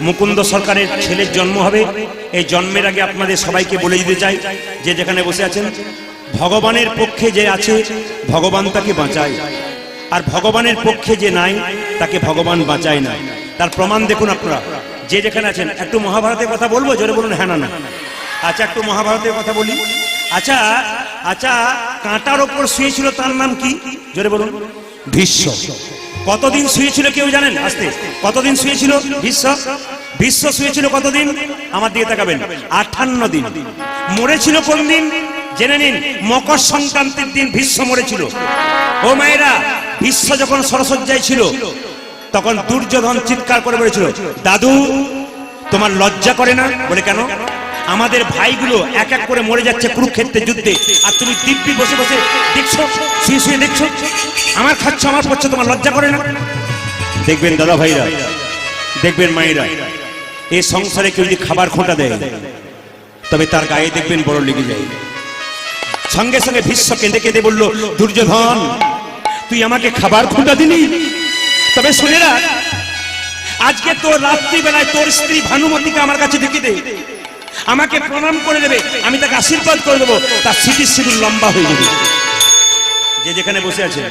A: মুকুন্দ সরকারের ছেলের জন্ম হবে। এই জন্মের আগে আপনাদের সবাইকে বলে দিতে চাই, যে যেখানে বসে আছেন, ভগবানের পক্ষে যে আছে ভগবান তাকে বাঁচায়, আর ভগবানের পক্ষে যে নাই তাকে ভগবান বাঁচায় না। তার প্রমাণ দেখুন আপনারা যে যেখানে আছেন। একটু মহাভারতের কথা বলবো, জোরে বলুন হ্যাঁ না না। আচ্ছা, একটু মহাভারতের কথা বলি। আচ্ছা আচ্ছা, কাঁটার ওপর শুয়েছিল, তার নাম কি? জোরে বলুন। ভীষ্ম। কতদিন শুয়েছিল কেউ জানেন? আস্তে, কতদিন শুয়েছিল ভীষ্ম? ভীষ্ম শুয়েছিল কতদিন? আমার দিকে তাকাবেন, 58 দিন। মরেছিল কোন দিন জেনে নিন? মকর সংক্রান্তির দিন ভীষ্ম মরেছিল। ও মায়েরা, ভীষ্ম যখন সরসজ্জায় ছিল, তখন দুর্যোধন চিৎকার করে বলেছিল, দাদু তোমার লজ্জা করে না? বলে কেন? আমাদের ভাইগুলো এক এক করে মরে যাচ্ছে কুরুক্ষেত্রের যুদ্ধে, আর তুমি দিব্যি বসে বসে দেখছো, শুয়ে শুয়ে দেখছো, আমার খাচ্ছ, আমার পড়ছে, তোমার লজ্জা করে না? দেখবেন দাদা ভাইরা, দেখবেন মায়েরা, এই সংসারে কেউ যদি খাবার খোঁটা দেয়, তবে তার গায়ে দেখবেন বড় লেগে যায়। সঙ্গে সঙ্গে ভীষ্ম কেঁদে কেঁদে বলল, দুর্যোধন তুই আমাকে খাবার খোঁটা দিলি, তবে শুনে রাখ, আজকে তোর রাত্রিবেলায় তোর স্ত্রী ভানুমতিকে আমার কাছে ডেকে দে, আমাকে প্রণাম করে দেবে, আমি তাকে আশীর্বাদ করে দেবো, তার স্মৃতির সিঁদুর লম্বা হয়ে যাবে। যে যেখানে বসে আছে,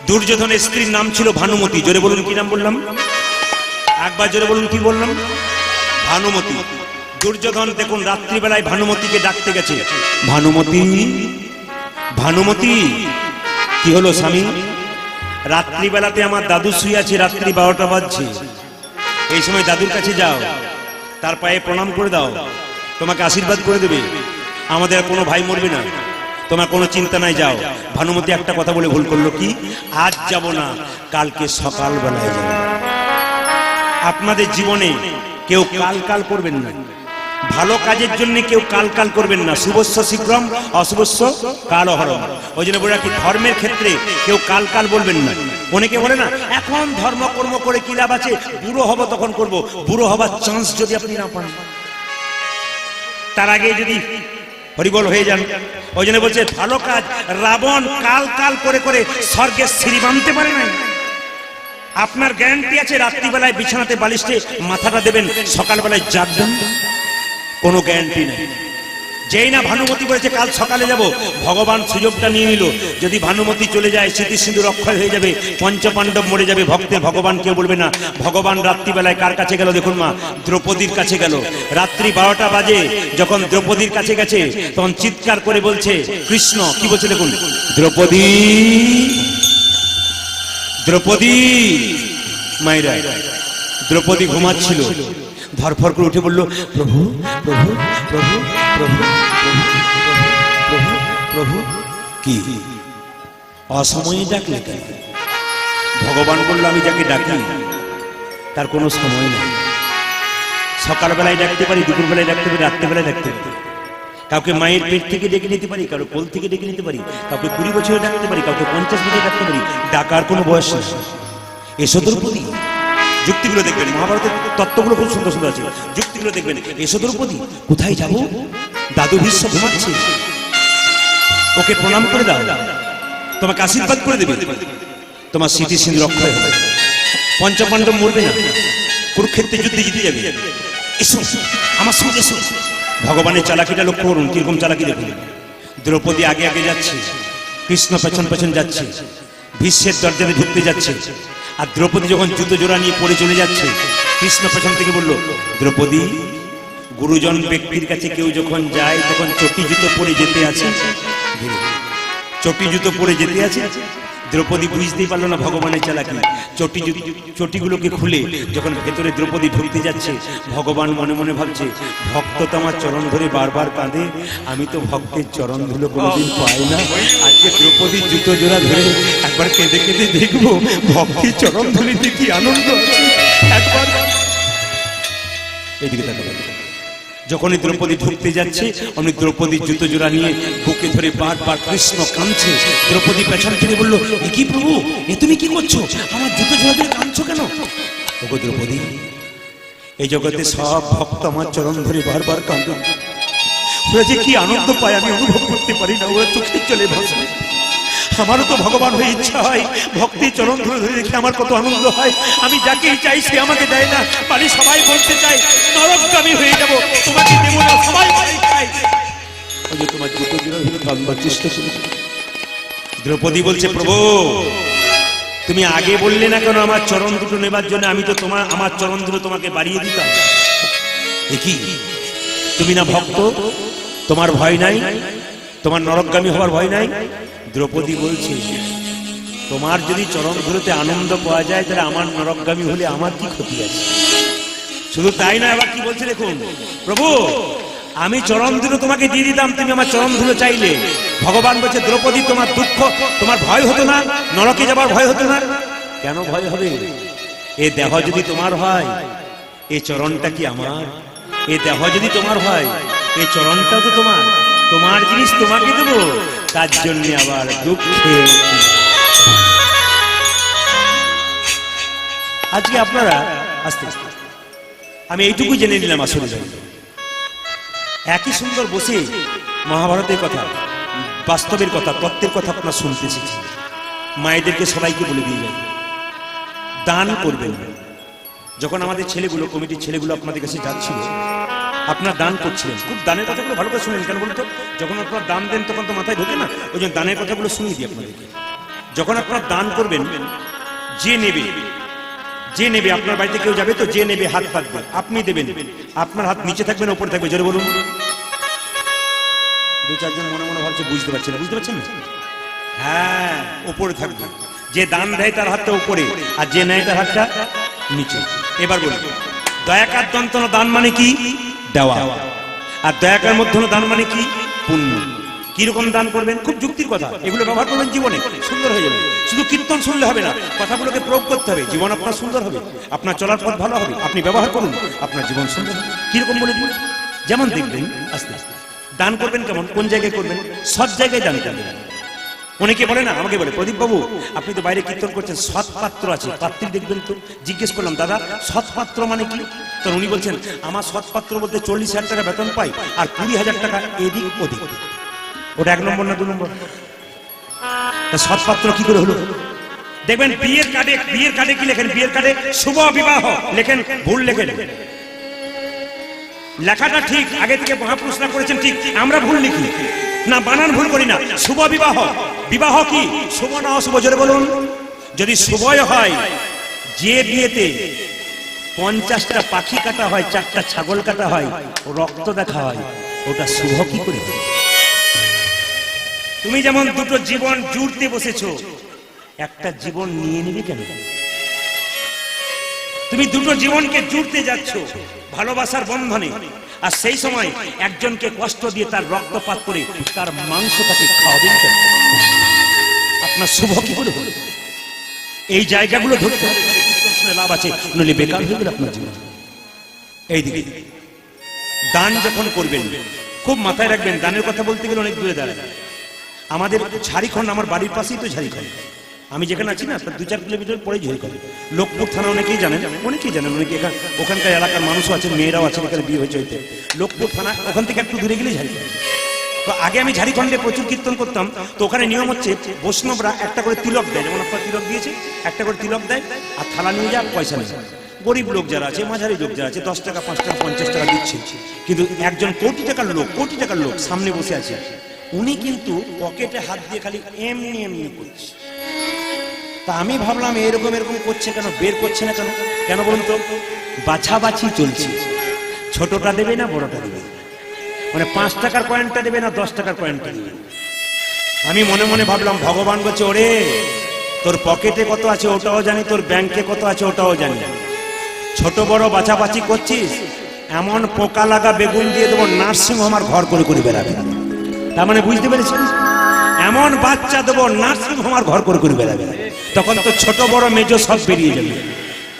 A: দুর্যোধনের স্ত্রীর নাম ছিল ভানুমতি। জোরে বলুন, কি নাম বললাম? একবার জোরে বলুন, কি বললাম? ভানুমতি। দুর্যোধন দেখুন রাত্রিবেলায় ভানুমতিকে ডাকতে গেছে, ভানুমতি, ভানুমতি। কি হলো স্বামী? রাত্রিবেলাতে আমার দাদু শুয়ে আছে, রাত্রি 12টা বাজছে, এই সময় দাদুর কাছে যাও, তার পায়ে প্রণাম করে দাও, তোমাকে আশীর্বাদ করে দেবে, আমাদের কোনো ভাই মরবে না, তোমার কোনো চিন্তা নাই, যাও। ভানুমতি একটা কথা বলে ভুল করলো, কি? আজ যাব না, কালকে সকালবেলায় যাব। আপনাদের জীবনে কেউ কাল কাল করবেন না, ভালো কাজের জন্য কেউ কাল কাল করবেন না। শুভস্য শীঘ্রম, অশুভস্য কালহরম। ওই জন্য বলে রাখি, ধর্মের ক্ষেত্রে কেউ কাল কাল বলবেন না। অনেকে বলে না, এখন ধর্ম কর্ম করে কি লাভ আছে, বুড়ো হব তখন করব। বুড়ো হবার চান্স যদি আপনি না পান, তার আগে যদি হরিবল হয়ে যান। ওই জন্য বলছে, ভালো কাজ রাবণ কাল কাল করে করে স্বর্গের সিঁড়ি বাঁধতে পারে না। আপনার গ্যারান্টি আছে রাত্রিবেলায় বিছানাতে বালিশে মাথাটা দেবেন, সকালবেলায় জাগবেন? কোনো গ্যারান্টি নেই। যেই না ভানুমতি বলেছে কাল সকালে যাব, ভগবান সুযোগটা নিয়ে নিল। যদি ভানুমতি চলে যায়, স্মৃতি সিন্ধুর অক্ষয় হয়ে যাবে, পঞ্চপাণ্ডব মরে যাবে, ভক্তের ভগবান কেউ বলবে না। ভগবান রাত্রিবেলায় কার কাছে গেল দেখুন মা? দ্রৌপদীর কাছে গেল। রাত্রি 12টা বাজে, যখন দ্রৌপদীর কাছে গেছে, তখন চিৎকার করে বলছে, কৃষ্ণ কি বলছে দেখুন, দ্রৌপদী, দ্রৌপদী। মায়েরা, দ্রৌপদী ঘুমাচ্ছিল, ধরফর করে উঠে বলল, প্রভু প্রভু প্রভু প্রভু প্রভু প্রভু। কি অসময়ে ডাকলে কেন? ভগবান বলল, আমি যাকে ডাকি তার কোনো সময় নেই। সকালবেলায় ডাকতে পারি, দুপুরবেলায় ডাকতে পারি, রাত্রেবেলায় ডাকতে পারি। কাউকে মায়ের পেট থেকে ডেকে নিতে পারি, কারো কোল থেকে ডেকে নিতে পারি, কাউকে 20 বছরে ডাকতে পারি, কাউকে 50 বছরে ডাকতে পারি। ডাকার কোনো বয়স নেই। এসো দ্রৌপদী, যুক্তিগুলো দেখবেন, মহাভারতের তত্ত্বগুলো খুব সুন্দর সুন্দর আছে, যুক্তিগুলো দেখবেন। এসো দ্রৌপদী, কোথায় যাবো? দাদু ভীষ্ম ঘুমাচ্ছে, ওকে প্রণাম করে দাও, তোমাকে আশীর্বাদ করে দেবে, তোমার স্মৃতি সিন্ধু রক্ষা হবে, পঞ্চপাণ্ডব মরবে না, কুরুক্ষেত্রে যুদ্ধে জিতে যাবে। এসো আমার সঙ্গে এসো। ভগবানের চালাকিটা লক্ষ্য করুন, কিরকম চালাকি দেখুন। দ্রৌপদী আগে আগে যাচ্ছে, কৃষ্ণ পেছন পেছন যাচ্ছে, ভীষ্মের দরজাতে ঢুকতে যাচ্ছে। আর দ্রৌপদী যখন জুতো জোড়া নিয়ে পড়ে চলে যাচ্ছে, কৃষ্ণ পেছন থেকে বলল, দ্রৌপদী, গুরুজন ব্যক্তির কাছে কেউ যখন যায় তখন চটি জুতো পরে যেতে আছে, চটি জুতো পরে যেতে আছে। দ্রৌপদী বুঝতেই পারলো না ভগবানের চালাকি। চটিগুলোকে খুলে যখন ভেতরে দ্রৌপদী ঢুকতে যাচ্ছে, ভগবান মনে মনে ভাবছে, ভক্ত তো আমার চরণ ধরে বারবার কাঁদে, আমি তো ভক্তের চরণ ধুলো কোনোদিন পাই না, আজকে দ্রৌপদীর জুতো জোড়া ধরে একবার কেঁদে কেঁদে দেখবো ভক্তের চরণ ধুলিতে কি আনন্দ আছে। একবার এদিকে তাকাবেন। যখনই দ্রৌপদী ঢুকতে যাচ্ছে, অমনি দ্রৌপদীর জুতো জোড়া নিয়ে বুকে ধরে বারবার কৃষ্ণ কাঁদছে। দ্রৌপদী পেছন ফিরে বলল, এ কি প্রভু, এ তুমি কি করছো? আমার জুতো জোড়া ধরে কাঁদছো কেন? ওগো দ্রৌপদী, এই জগতে সব ভক্ত আমার চরণ ধরে বারবার কাঁদে, ওরা যে কি আনন্দ পায় আমি অনুভব করতে পারি না, ওরা চোখে চলে ভাসে। আমারও তো ভগবান হয়ে ইচ্ছা হয়, ভক্তি চরণ ধরে ধরে দেখে আমার কত আনন্দ হয়। আমি যাকেই চাই সে আমাকে দেয় না, পারি সবাই বলতে চাই নরকগামী হয়ে যাব, তোমাকে দেব না, সবাই পারি চাই। ওই যে তোমার জুতো জোড়া ধরে কাঁদবার চেষ্টা করেছে। দ্রৌপদী বলছে, প্রভু তুমি আগে বললে না কেন আমার চরণ দুটো নেবার জন্য? আমি তো আমার চরণ দুটো তোমাকে বাড়িয়ে দিতাম। কি তুমি না ভক্ত, তোমার ভয় নাই, তোমার নরকগামী হওয়ার ভয় নাই? দ্রৌপদী বলছে, তোমার যদি চরণ ধুলোতে আনন্দ পাওয়া যায় তাহলে আমার নরকগামী হলে আমার কি ক্ষতি আছে? শুধু তাই না, আবার কি বলছে দেখুন, প্রভু আমি চরণ ধুলো তোমাকে দিয়ে দিতাম, তুমি আমার চরণ ধুলো চাইলে। ভগবান বলছে, দ্রৌপদী তোমার দুঃখ, তোমার ভয় হতো না, নরকে যাবার ভয় হতো না? কেন ভয় হবে? এ দেহ যদি তোমার হয়, এই চরণটা কি আমার? এ দেহ যদি তোমার হয়, এই চরণটাও তো তোমার, তোমার জিনিস তোমাকে দেবো, তার জন্য আবার দুঃখে। আজকে আপনারা আস্তে আস্তে আমি এইটুকু জেনে নিলাম, আসলে একই সুন্দর বসে মহাভারতের কথা, বাস্তবের কথা, তত্ত্বের কথা আপনারা শুনতেছি। মায়েদেরকে সবাইকে বলে দিয়ে যাবে, দান করবেন। যখন আমাদের ছেলেগুলো, কমিটির ছেলেগুলো আপনাদের কাছে যাচ্ছিল, আপনার দান করছিলেন, খুব দানের কথাগুলো ভালো করে শুনেন। কেন বলতো, যখন আপনার দান দেন তখন তো মাথায় ঢোকে না, ওই জন্য দানের কথাগুলো শুনিয়ে দিই আপনাদেরকে। যখন আপনার দান করবেন, যে নেবে, আপনার বাড়িতে কেউ যাবে তো, যে নেবে হাত পাতবে, আপনি দেবেন, আপনার হাত নিচে থাকবে না উপরে থাকবে? জোরে বলুন। দু চারজন মনে মনে ভাবছে বুঝতে পারছেন না, বুঝতে পারছেন না? হ্যাঁ, উপরে থাকবে। যে দান দেয় তার হাতটা উপরে, আর যে নেয় তার হাতটা নিচে। এবার বলুন, দয়াকার দন্তন দান মানে কি? দেওয়া। আর দয়াকার মধ্যম দান মানে কি? পুণ্য। কিরকম দান করবেন? খুব যুক্তির কথা, এগুলো ব্যবহার করবেন জীবনে, সুন্দর হয়ে যাবে। শুধু কীর্তন শুনলে হবে না, কথাগুলোকে প্রয়োগ করতে হবে, জীবন আপনার সুন্দর হবে, আপনার চলার পথ ভালো হবে। আপনি ব্যবহার করুন, আপনার জীবন সুন্দর হবে। কিরকম বলে দিন, যেমন দেখবেন আস্তে আস্তে দান করবেন। কেমন, কোন জায়গায় করবেন? সৎ জায়গায় দান করবেন। অনেকে বলে না, আমাকে বলে, প্রদীপ বাবু আপনি তো বাইরে কীর্তন করছেন, সৎ পাত্র আছে, পাত্রী দেখবেন তো। জিজ্ঞেস করলাম, দাদা সৎ পাত্র মানে কি? তো উনি বলছেন, আমার সৎ পাত্র বলতে 40,000 টাকা বেতন পাই আর 20,000 টাকা এদিক ওদিক। ওটা 1 নম্বর না 2 নম্বর? সৎ পাত্র কি করে হলো? দেখবেন বিয়ের কার্ডে কি লেখেন? বিয়ের কার্ডে শুভ বিবাহ লেখেন, ভুল লেখেন। লেখাটা ঠিক, আগে থেকে মহাপুরুষরা করেছেন ঠিক, আমরা ভুল লিখি না, বানান ভুল করি না। শুভ বিবাহ, বিবাহ কি? শুভ না অশুভ? জোরে বলুন। যদি শুভই হয়, যে বিয়েতে 50টা পাখি কাটা হয়, 4টা ছাগল কাটা হয়, রক্ত দেখা হয়, ওটা শুভ কি করে? তুমি যেমন দুটো জীবন জুড়তে বসেছো, একটা জীবন নিয়ে নিবে কেন? তুমি দুটো জীবনকে জুড়তে যাচ্ছ ভালোবাসার বন্ধনে, আর সেই সময় একজনকে কষ্ট দিয়ে তার রক্তপাত করে তার মাংসটাকে খাওয়াবেন কেন? আপনার শুভ কি করে হলো? এই জায়গাগুলো ধরতে হবে, লাভ আছে, নইলে বেকার হয়ে গেল আপনার জীবন। এইদিকে দান যখন করবেন খুব মাথায় রাখবেন, দানের কথা বলতে গেলে অনেক দূরে দাঁড়ায়। আমাদের ঝাড়িখণ্ড, আমার বাড়ির পাশেই তো ঝাড়িখণ্ড, আমি যেখানে আছি না তার 2-4 কিলোমিটার পরেই ঝাড়িখণ্ড। লোকপুর থানা অনেকেই জানেন, অনেকে ওখানকার এলাকার মানুষও আছেন, মেয়েরাও আছেন, এখানে বিয়ে হয়েছে হইতে। লোকপুর থানা ওখান থেকে একটু দূরে গেলে ঝাড়িখণ্ড। তো আগে আমি ঝাড়িখণ্ডে প্রচুর কীর্তন করতাম। তো ওখানে নিয়ম হচ্ছে বৈষ্ণবরা একটা করে তিলক দেয়, যেমন আপনার তিলক দিয়েছে, একটা করে তিলক দেয় আর থালা নিয়ে যায়, পয়সা নিয়ে যায়। গরিব লোক যারা আছে, মাঝারি লোক যারা আছে, 10 টাকা 5 টাকা 50 টাকা দিচ্ছে। কিন্তু একজন কোটি টাকার লোক সামনে বসে আছে, উনি কিন্তু পকেটে হাত দিয়ে খালি এমনি এমনি করছে। তা আমি ভাবলাম এরকম করছে কেন, বের করছে না কেন? কেন বলুন তো? বাছাবাছি চলছে, ছোটটা দেবে না বড়টা দেবে, মানে 5 টাকার কয়েনটা দেবে না 10 টাকার কয়েনটা দেবে। আমি মনে মনে ভাবলাম ভগবান বলছে, ওরে তোর পকেটে কত আছে ওটাও জানি, তোর ব্যাংকে কত আছে ওটাও জানি, ছোট বড় বাছাবাছি করছিস, এমন পোকা লাগা বেগুন দিয়ে দেবো নার্সিং হোম আর ঘর করে করে বেড়াবে। তার মানে বুঝতে পেরেছেন, এমন বাচ্চা দেবো নার্সিং হোম আর ঘর করে করে বেড়াবে। তখন তো ছোট বড় মেজো সব বেরিয়ে যাবে।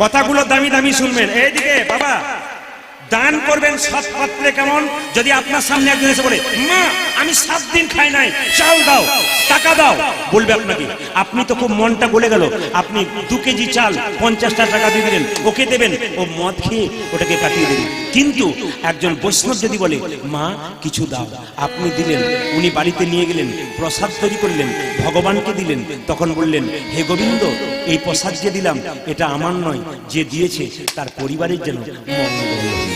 A: কথাগুলো দামি দামি শুনবেন। এইদিকে বাবা, দান করবেন সৎ পাত্রে। কেমন? যদি আপনার সামনে একজন এসে বলে, মা আমি 7 দিন খাই নাই, চাল দাও, টাকা দাও, বলবে আপনাকে, আপনি তো খুব মনটা গলে গেল, আপনি 2 কেজি চাল 50টা টাকা দিয়ে দিলেন, ওকে দেবেন, ও মদ খেয়ে ওটাকে কাটিয়ে দেবেন। কিন্তু একজন বৈষ্ণব যদি বলে, মা কিছু দাও, আপনি দিলেন, উনি বাড়িতে নিয়ে গেলেন, প্রসাদ তৈরি করলেন, ভগবানকে দিলেন, তখন বললেন, হে গোবিন্দ এই প্রসাদ যে দিলাম এটা আমার নয়, যে দিয়েছে তার পরিবারের যেন মঙ্গল হয়।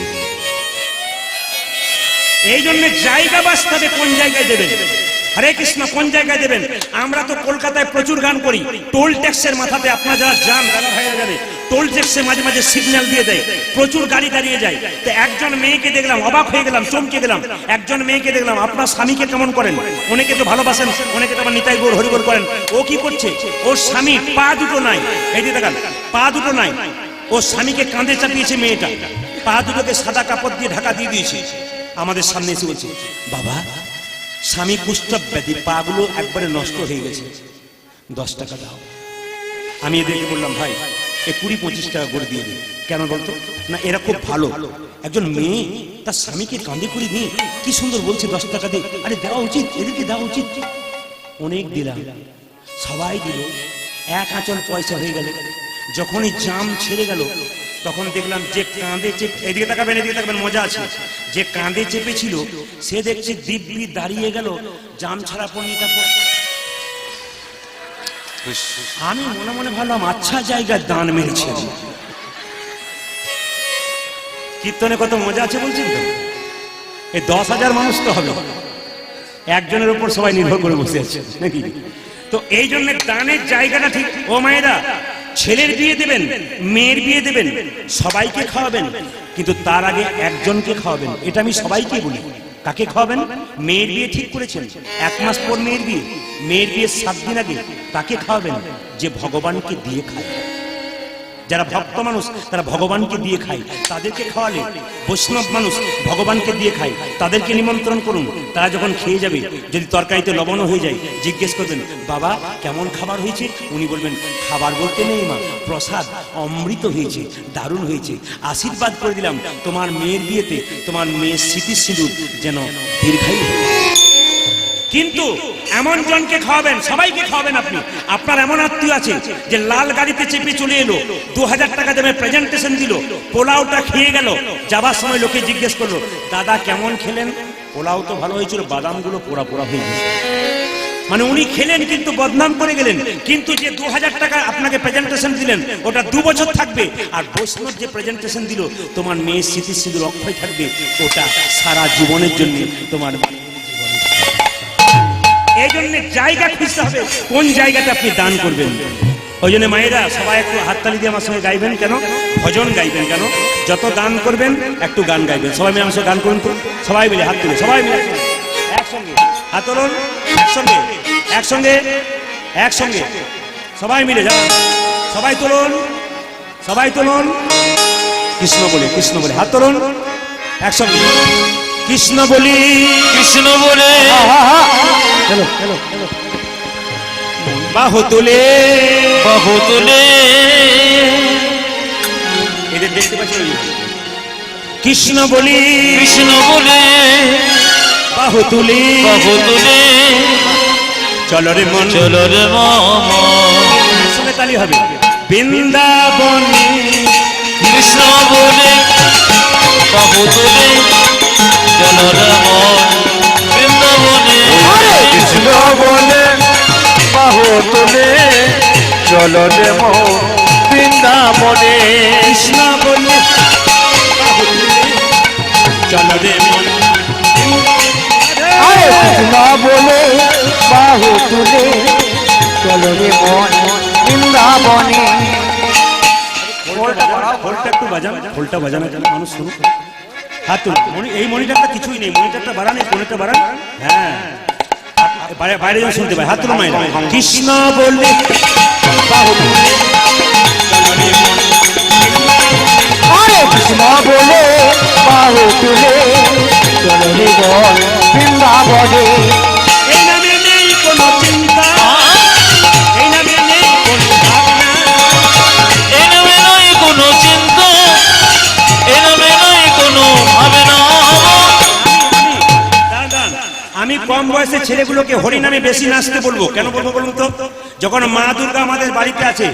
A: এই জন্য জায়গা বাঁচতে হবে, কোন জায়গায় দেবেন। হরে কৃষ্ণ, কোন জায়গায় দেবেন? আমরা তো কলকাতায় প্রচুর গান করি, টোল ট্যাক্সের মাথাতে আপনারা যারা যান দাদা ভাইরা যাবে, টোল ট্যাক্সে মাঝে মাঝে সিগন্যাল দিয়ে দেয়, প্রচুর গাড়ি দাঁড়িয়ে যায়। তো একজন মেয়েকে দেখলাম, অবাক হয়ে গেলাম, চমকে গেলাম। একজন মেয়েকে দেখলাম, আপনার স্বামীকে কেমন করেন? অনেকে তো ভালোবাসেন, অনেকে তো আবার নিতাই গৌর হরিগৌর করেন। ও কি করছে? ওর স্বামী পা দুটো নাই, এই যে দেখান পা দুটো নাই, ওর স্বামীকে কাঁধে চাপিয়েছে মেয়েটা, পা দুটোকে সাদা কাপড় দিয়ে ঢাকা দিয়ে দিয়েছে। আমাদের সামনে এসে বলছে, বাবা স্বামী কুষ্ঠব্যাধি, ব্যাধি, পা গুলো একবারে নষ্ট হয়ে গেছে, 10 টাকা দাও। আমি এদেরকে বললাম, ভাই এ 20-25 টাকা করে দিয়ে দিই। কেন বলতো? না এরা খুব ভালো। একজন মেয়ে তার স্বামীকে কাঁধে করে নিয়ে কি সুন্দর বলছে 10 টাকা দিয়ে, আরে দেওয়া উচিত, এদেরকে দেওয়া উচিত। অনেক দিলাম, সবাই দিল, এক আঁচল পয়সা হয়ে গেল। যখনই জাম ছেড়ে গেল তখন দেখলাম যে কাঁধে চেপে, এদিকে তাকাবেন, এদিকে তাকাবেন, মজা আছে, যে কাঁধে চেপেছিল সে দেখছি দিব্যি দাঁড়িয়ে গেল জাম ছাড়া পড়িটা। আমি মনে মনে ভাবলাম, আচ্ছা জায়গায় দান মেরেছে। কীর্তনে কত মজা আছে বলছেন তো। এই 10,000 মানুষ তো হবে, একজনের উপর সবাই নির্ভর করে বসে আছে নাকি? তো এই জন্য দানের জায়গাটা ঠিক। ও মায়েরা, ছেলের বিয়ে দেবেন, মেয়ের বিয়ে দেবেন, সবাইকে খাওয়াবেন, কিন্তু তার আগে একজনকে খাওয়াবেন। এটা আমি সবাইকে বলি। কাকে খাওয়াবেন? মেয়ের বিয়ে ঠিক করেছেন, 1 মাস পর মেয়ের বিয়ে, মেয়ের বিয়ের 7 দিন আগে তাকে খাওয়াবেন যে ভগবানকে দিয়ে খায়। যারা ভক্ত মানুষ তারা ভগবানকে দিয়ে খায়, তাদেরকে খাওয়ালে। বৈষ্ণব মানুষ ভগবানকে দিয়ে খায়, তাদেরকে নিমন্ত্রণ করুন। তারা যখন খেয়ে যাবে, যদি তরকারিতে লবণও হয়ে যায়, জিজ্ঞেস করবেন, বাবা কেমন খাবার হয়েছে? উনি বলবেন, খাবার বলতে নেই মা, প্রসাদ অমৃত হয়েছে, দারুণ হয়েছে, আশীর্বাদ করে দিলাম তোমার মেয়ের বিয়েতে, তোমার মেয়ের স্মৃতি সিঁদুর যেন দীর্ঘায়ু হয়। কিন্তু এমন জনকে খাওয়াবেন, সবাইকে খাওয়াবেন আপনি। আপনার এমন আত্মীয় আছে যে লাল গাড়িতে চেপে চলে এলো, 2000 টাকা দেবে, প্রেজেন্টেশন দিল, পোলাওটা খেয়ে গেল, যাবার সময় লোকে জিজ্ঞেস করলো, দাদা কেমন খেলেন? পোলাও তো ভালো হয়েছিল, বাদামগুলো পোড়া পোড়া হয়ে গেছে। মানে উনি খেলেন কিন্তু বদনাম করে গেলেন। কিন্তু যে 2000 টাকা আপনাকে প্রেজেন্টেশন দিলেন ওটা 2 বছর থাকবে, আর বৈষ্ণব যে প্রেজেন্টেশন দিল তোমার মেয়ের স্মৃতি সিঁদুর অক্ষয় থাকবে, ওটা সারা জীবনের জন্য তোমার। এই জন্য জায়গা খুঁজতে হবে, কোন জায়গাতে আপনি দান করবেন। ওই জন্য মায়েরা সবাই একটু হাততালি দিয়ে আমার সঙ্গে গাইবেন। কেন? ভজন গাইবেন। কেন? যত দান করবেন একটু গান গাইবেন। সবাই মিলে আমার সঙ্গে গান করুন তো, সবাই মিলে হাত তুলে, সবাই মিলে একসঙ্গে হাত তুলুন, একসঙ্গে একসঙ্গে একসঙ্গে সবাই মিলে যান, সবাই তুলুন, সবাই তুলুন, কৃষ্ণ বলে, কৃষ্ণ বলে হাত তুলুন একসঙ্গে, কৃষ্ণ বলি,
B: কৃষ্ণ বলে,
A: চলো চলো চলো, বাহু তুলে,
B: বাহু তুলে।
A: এদের দেখতে পাচ্ছি কৃষ্ণ বলি
B: কৃষ্ণ বলে
A: বাহু তুলি
B: বাহু তুলে
A: চলো রে মন
B: চলো রে মন
A: সঙ্গে তালি হবে বৃন্দাবনে
B: কৃষ্ণ বলে বাহু তুলে চলো রে মন বৃন্দাবনে
C: কৃষ্ণ বলে বাহু তুলে চলো রে মন বৃন্দাবনে
A: কৃষ্ণ বলে বাহু তুলি চলো রে মন
D: আরে কৃষ্ণ বলে বাহু তুলে চলো রে মন বৃন্দাবনে।
A: ফোলটা একটু বাজান, ফোলটা বাজানো যেন মানুষ শুনুক। হাত তুলুন, এই মনিটরটা কিছুই নেই, মনিটরটা বাড়ান, এই ফোনটা বাড়ান। হ্যাঁ, বাইরে যেন শুনতে পাই। হাত তুলো মাইনা। কৃষ্ণ বলে বাহু তুলে চলো রে মন।
D: আরে কৃষ্ণ বলে বাহু তুলে চলো রে মন বৃন্দাবনে।
A: এই নামে নেই কোনো চিন্তা, এই নামে নেই কোনো ভাবনা,
B: এ নামে নয় কোনো চিন্তা, এ নামে নয় কোনো ভাবনা।
A: আমি কম বয়সের ছেলেগুলোকে হরি নামে বেশি নাচতে বলবো। কেন বলবো বলুন তো? যখন মা দুর্গা আমাদের বাড়িতে আছে,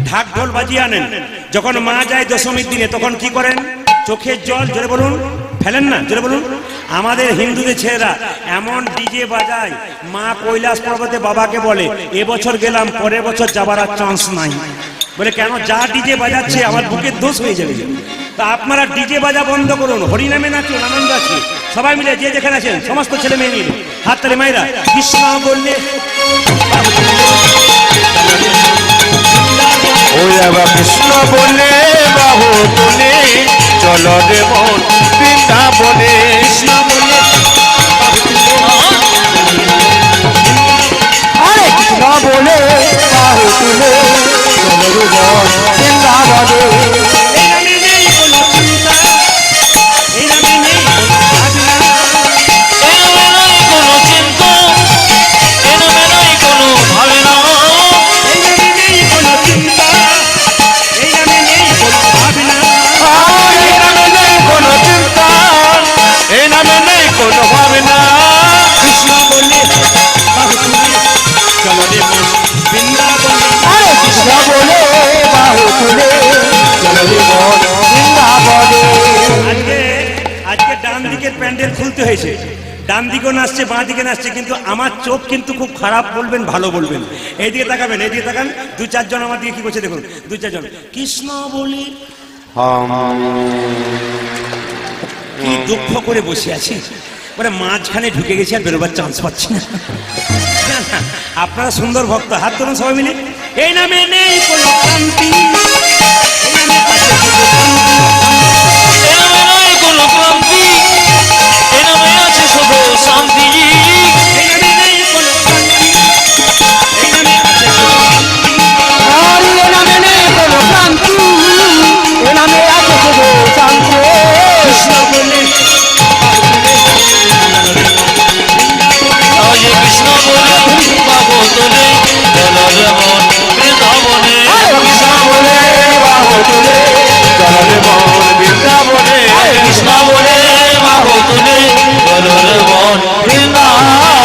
A: ঢাক ঢোল বাজিয়ে আনেন। যখন মা যায় দশমীর দিনে, তখন কি করেন? চোখের জল, জোরে বলুন, ফেলেন না, জোরে বলুন। আমাদের হিন্দুদের ছেলেরা এমন ডিজে বাজায়, মা কৈলাস পর্বতে বাবাকে বলে এবছর গেলাম, পরের বছর যাবার আর চান্স নাই। বলে কেন? যা ডিজে বাজাচ্ছে আমার বুকের দোষ হয়ে যাবে। তা আপনারা ডিজে বাজা বন্ধ করুন, হরিনামে নাচুন, আনন্দ আছে। সবাই মিলে যে যেখানে আছেন সমস্ত ছেলে মেয়ে মিলে হাত তালে মায়েরা কৃষ্ণ বললে
C: ওই আবার কৃষ্ণ বলে বাহু তুলে চলো রে মন বৃন্দাবনে
A: কৃষ্ণ বললে
D: আরে কৃষ্ণ বলে বাহু তুলে চলো রে মন বৃন্দাবনে।
A: এই নামে নেই কোনো চিন্তা, এই নামে নেই কোনো ভাবনা,
B: এ নামে নয় কোনো চিন্তা, এ নামে নয় কোনো ভাবনা।
A: এই নামে নেই কোনো চিন্তা, এই নামে নেই কোনো ভাবনা।
C: এই নামে নেই কোনো চিন্তা, এই নামে নেই কোনো ভাবনা।
A: কৃষ্ণ বললে বাহু তুলে চলো রে মন বৃন্দাবনে।
D: আরে কৃষ্ণ বলে বাহু তুলে চলো রে মন বৃন্দাবনে।
A: আজকে আজকে ডান দিকের প্যান্ডেল খুলতে হয়েছে, ডান দিকেও নাচছে, বাঁ দিকে নাচছে, কিন্তু আমার চোখ কিন্তু খুব খারাপ বলবেন, ভালো বলবেন। এইদিকে তাকাবেন, এইদিকে তাকান, দু চারজন আমার দিকে কি করছে দেখুন, দু চারজন কৃষ্ণ বলি কি দুঃখ করে বসে আছি, মানে মাঝখানে ঢুকে গেছি আর বেরোবার চান্স পাচ্ছি না। না, না, আপনারা সুন্দর ভক্ত, হাত তুলুন সবাই মিলে। এই নামে নেই কোনো ক্রান্তি, এই নামে আছে শুধু শান্তি।
B: এ নামে নয় কোনো ক্রান্তি, এ নামে আছে শুধু শান্তি।
A: এই নামে নেই কোনো ক্রান্তি, এই নামে আছে শুধু শান্তি।
D: আরে এ নামে নেই কোনো ক্রান্তি, এ নামে আছে শুধু শান্তি।
A: কৃষ্ণ বলে
B: আজ কৃষ্ণ বলে বাহু তুলে চলো রে মন বৃন্দাবনে।
C: কৃষ্ণ বলে বাহু তুলে চলো রে মন বৃন্দাবনে
B: কৃষ্ণ বলে বাহু তুলে চলো রে মন বৃন্দাবনে।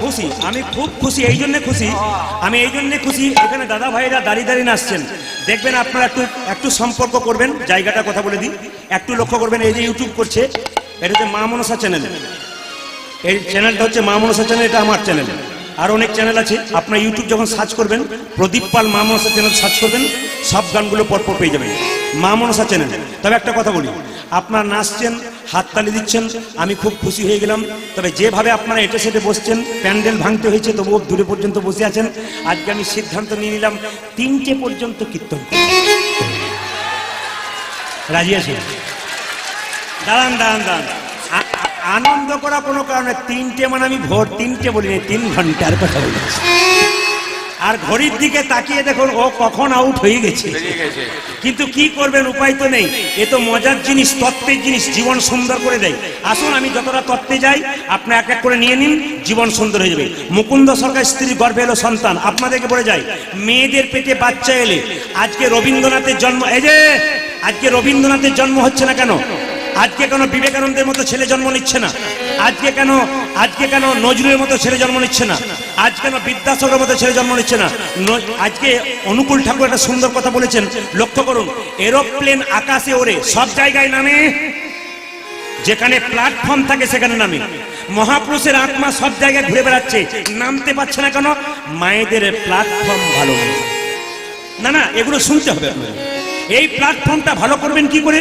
A: খুশি, আমি খুব খুশি। এই জন্য খুশি, আমি এই জন্য খুশি, এখানে দাদা ভাইরা দাঁড়িয়ে দাঁড়িয়ে নাচছেন। দেখবেন আপনারা একটু একটু সম্পর্ক করবেন, জায়গাটা কথা বলে দিই, একটু লক্ষ্য করবেন। এই যে ইউটিউব করছে, এটা হচ্ছে মা মনসা চ্যানেল, এই চ্যানেলটা হচ্ছে মা মনসা চ্যানেল, এটা আমার চ্যানেল। আর অনেক চ্যানেল আছে, আপনার ইউটিউব যখন সার্চ করবেন প্রদীপ পাল মা মনসা চ্যানেল সার্চ করবেন, সব গানগুলো পরপর পেয়ে যাবেন মা মনসা চ্যানেল। তবে একটা কথা বলি, আপনারা নাচছেন, হাততালি দিচ্ছেন, আমি খুব খুশি হয়ে গেলাম। তবে যেভাবে আপনারা এটে সেটে বসছেন, প্যান্ডেল ভাঙতে হয়েছে, তবুও দূরে পর্যন্ত বসে আছেন। আজকে আমি সিদ্ধান্ত নিয়ে নিলাম 3টে পর্যন্ত কীর্তন করব। রাজি আছে? দাঁড়ান দাঁড়ান দাঁড়ান, আনন্দ করা কোনো কারণে 3টে মানে আমি ভোর 3টে বলিনি, 3 ঘন্টার কথা বলেছি। আর ঘড়ির দিকে তাকিয়ে দেখুন ও কখন আউট হয়ে গেছে। কিন্তু কি করবেন, উপায় তো নেই। এ তো মজার জিনিস, তত্ত্বের জিনিস, জীবন সুন্দর করে দেয়। আসুন আমি যতটা তত্ত্বে যাই, আপনি এক এক করে নিয়ে নিন, জীবন সুন্দর হয়ে যাবে। মুকুন্দ সরকার স্ত্রীর গর্ভে এলো সন্তান, আপনাদেরকে বলে যায় মেয়েদের পেটে বাচ্চা এলে, আজকে রবীন্দ্রনাথের জন্ম, এই যে আজকে রবীন্দ্রনাথের জন্ম হচ্ছে না কেন? আজকে কেন বিবেকানন্দের মতো ছেলে জন্ম নিচ্ছে না? আজকে কেন নজরুলের মতো ছেলে জন্ম নিচ্ছে না? আজ কেন বিদ্যাসাগরের মতো ছেলে জন্ম নিচ্ছে না? আজকে অনুকূল ঠাকুর একটা সুন্দর কথা বলেছেন, লক্ষ্য করুন, এরোপ্লেন আকাশে ওড়ে, সব জায়গায় নামে, যেখানে প্ল্যাটফর্ম থাকে সেখানে নামে। মহাপুরুষের আত্মা সব জায়গায় ঘুরে বেড়াচ্ছে, নামতে পারছে না কেন? মায়েদের প্ল্যাটফর্ম ভালো নেই। না, এগুলো শুনতে হবে আপনাদের। এই প্ল্যাটফর্মটা ভালো করবেন কি করে?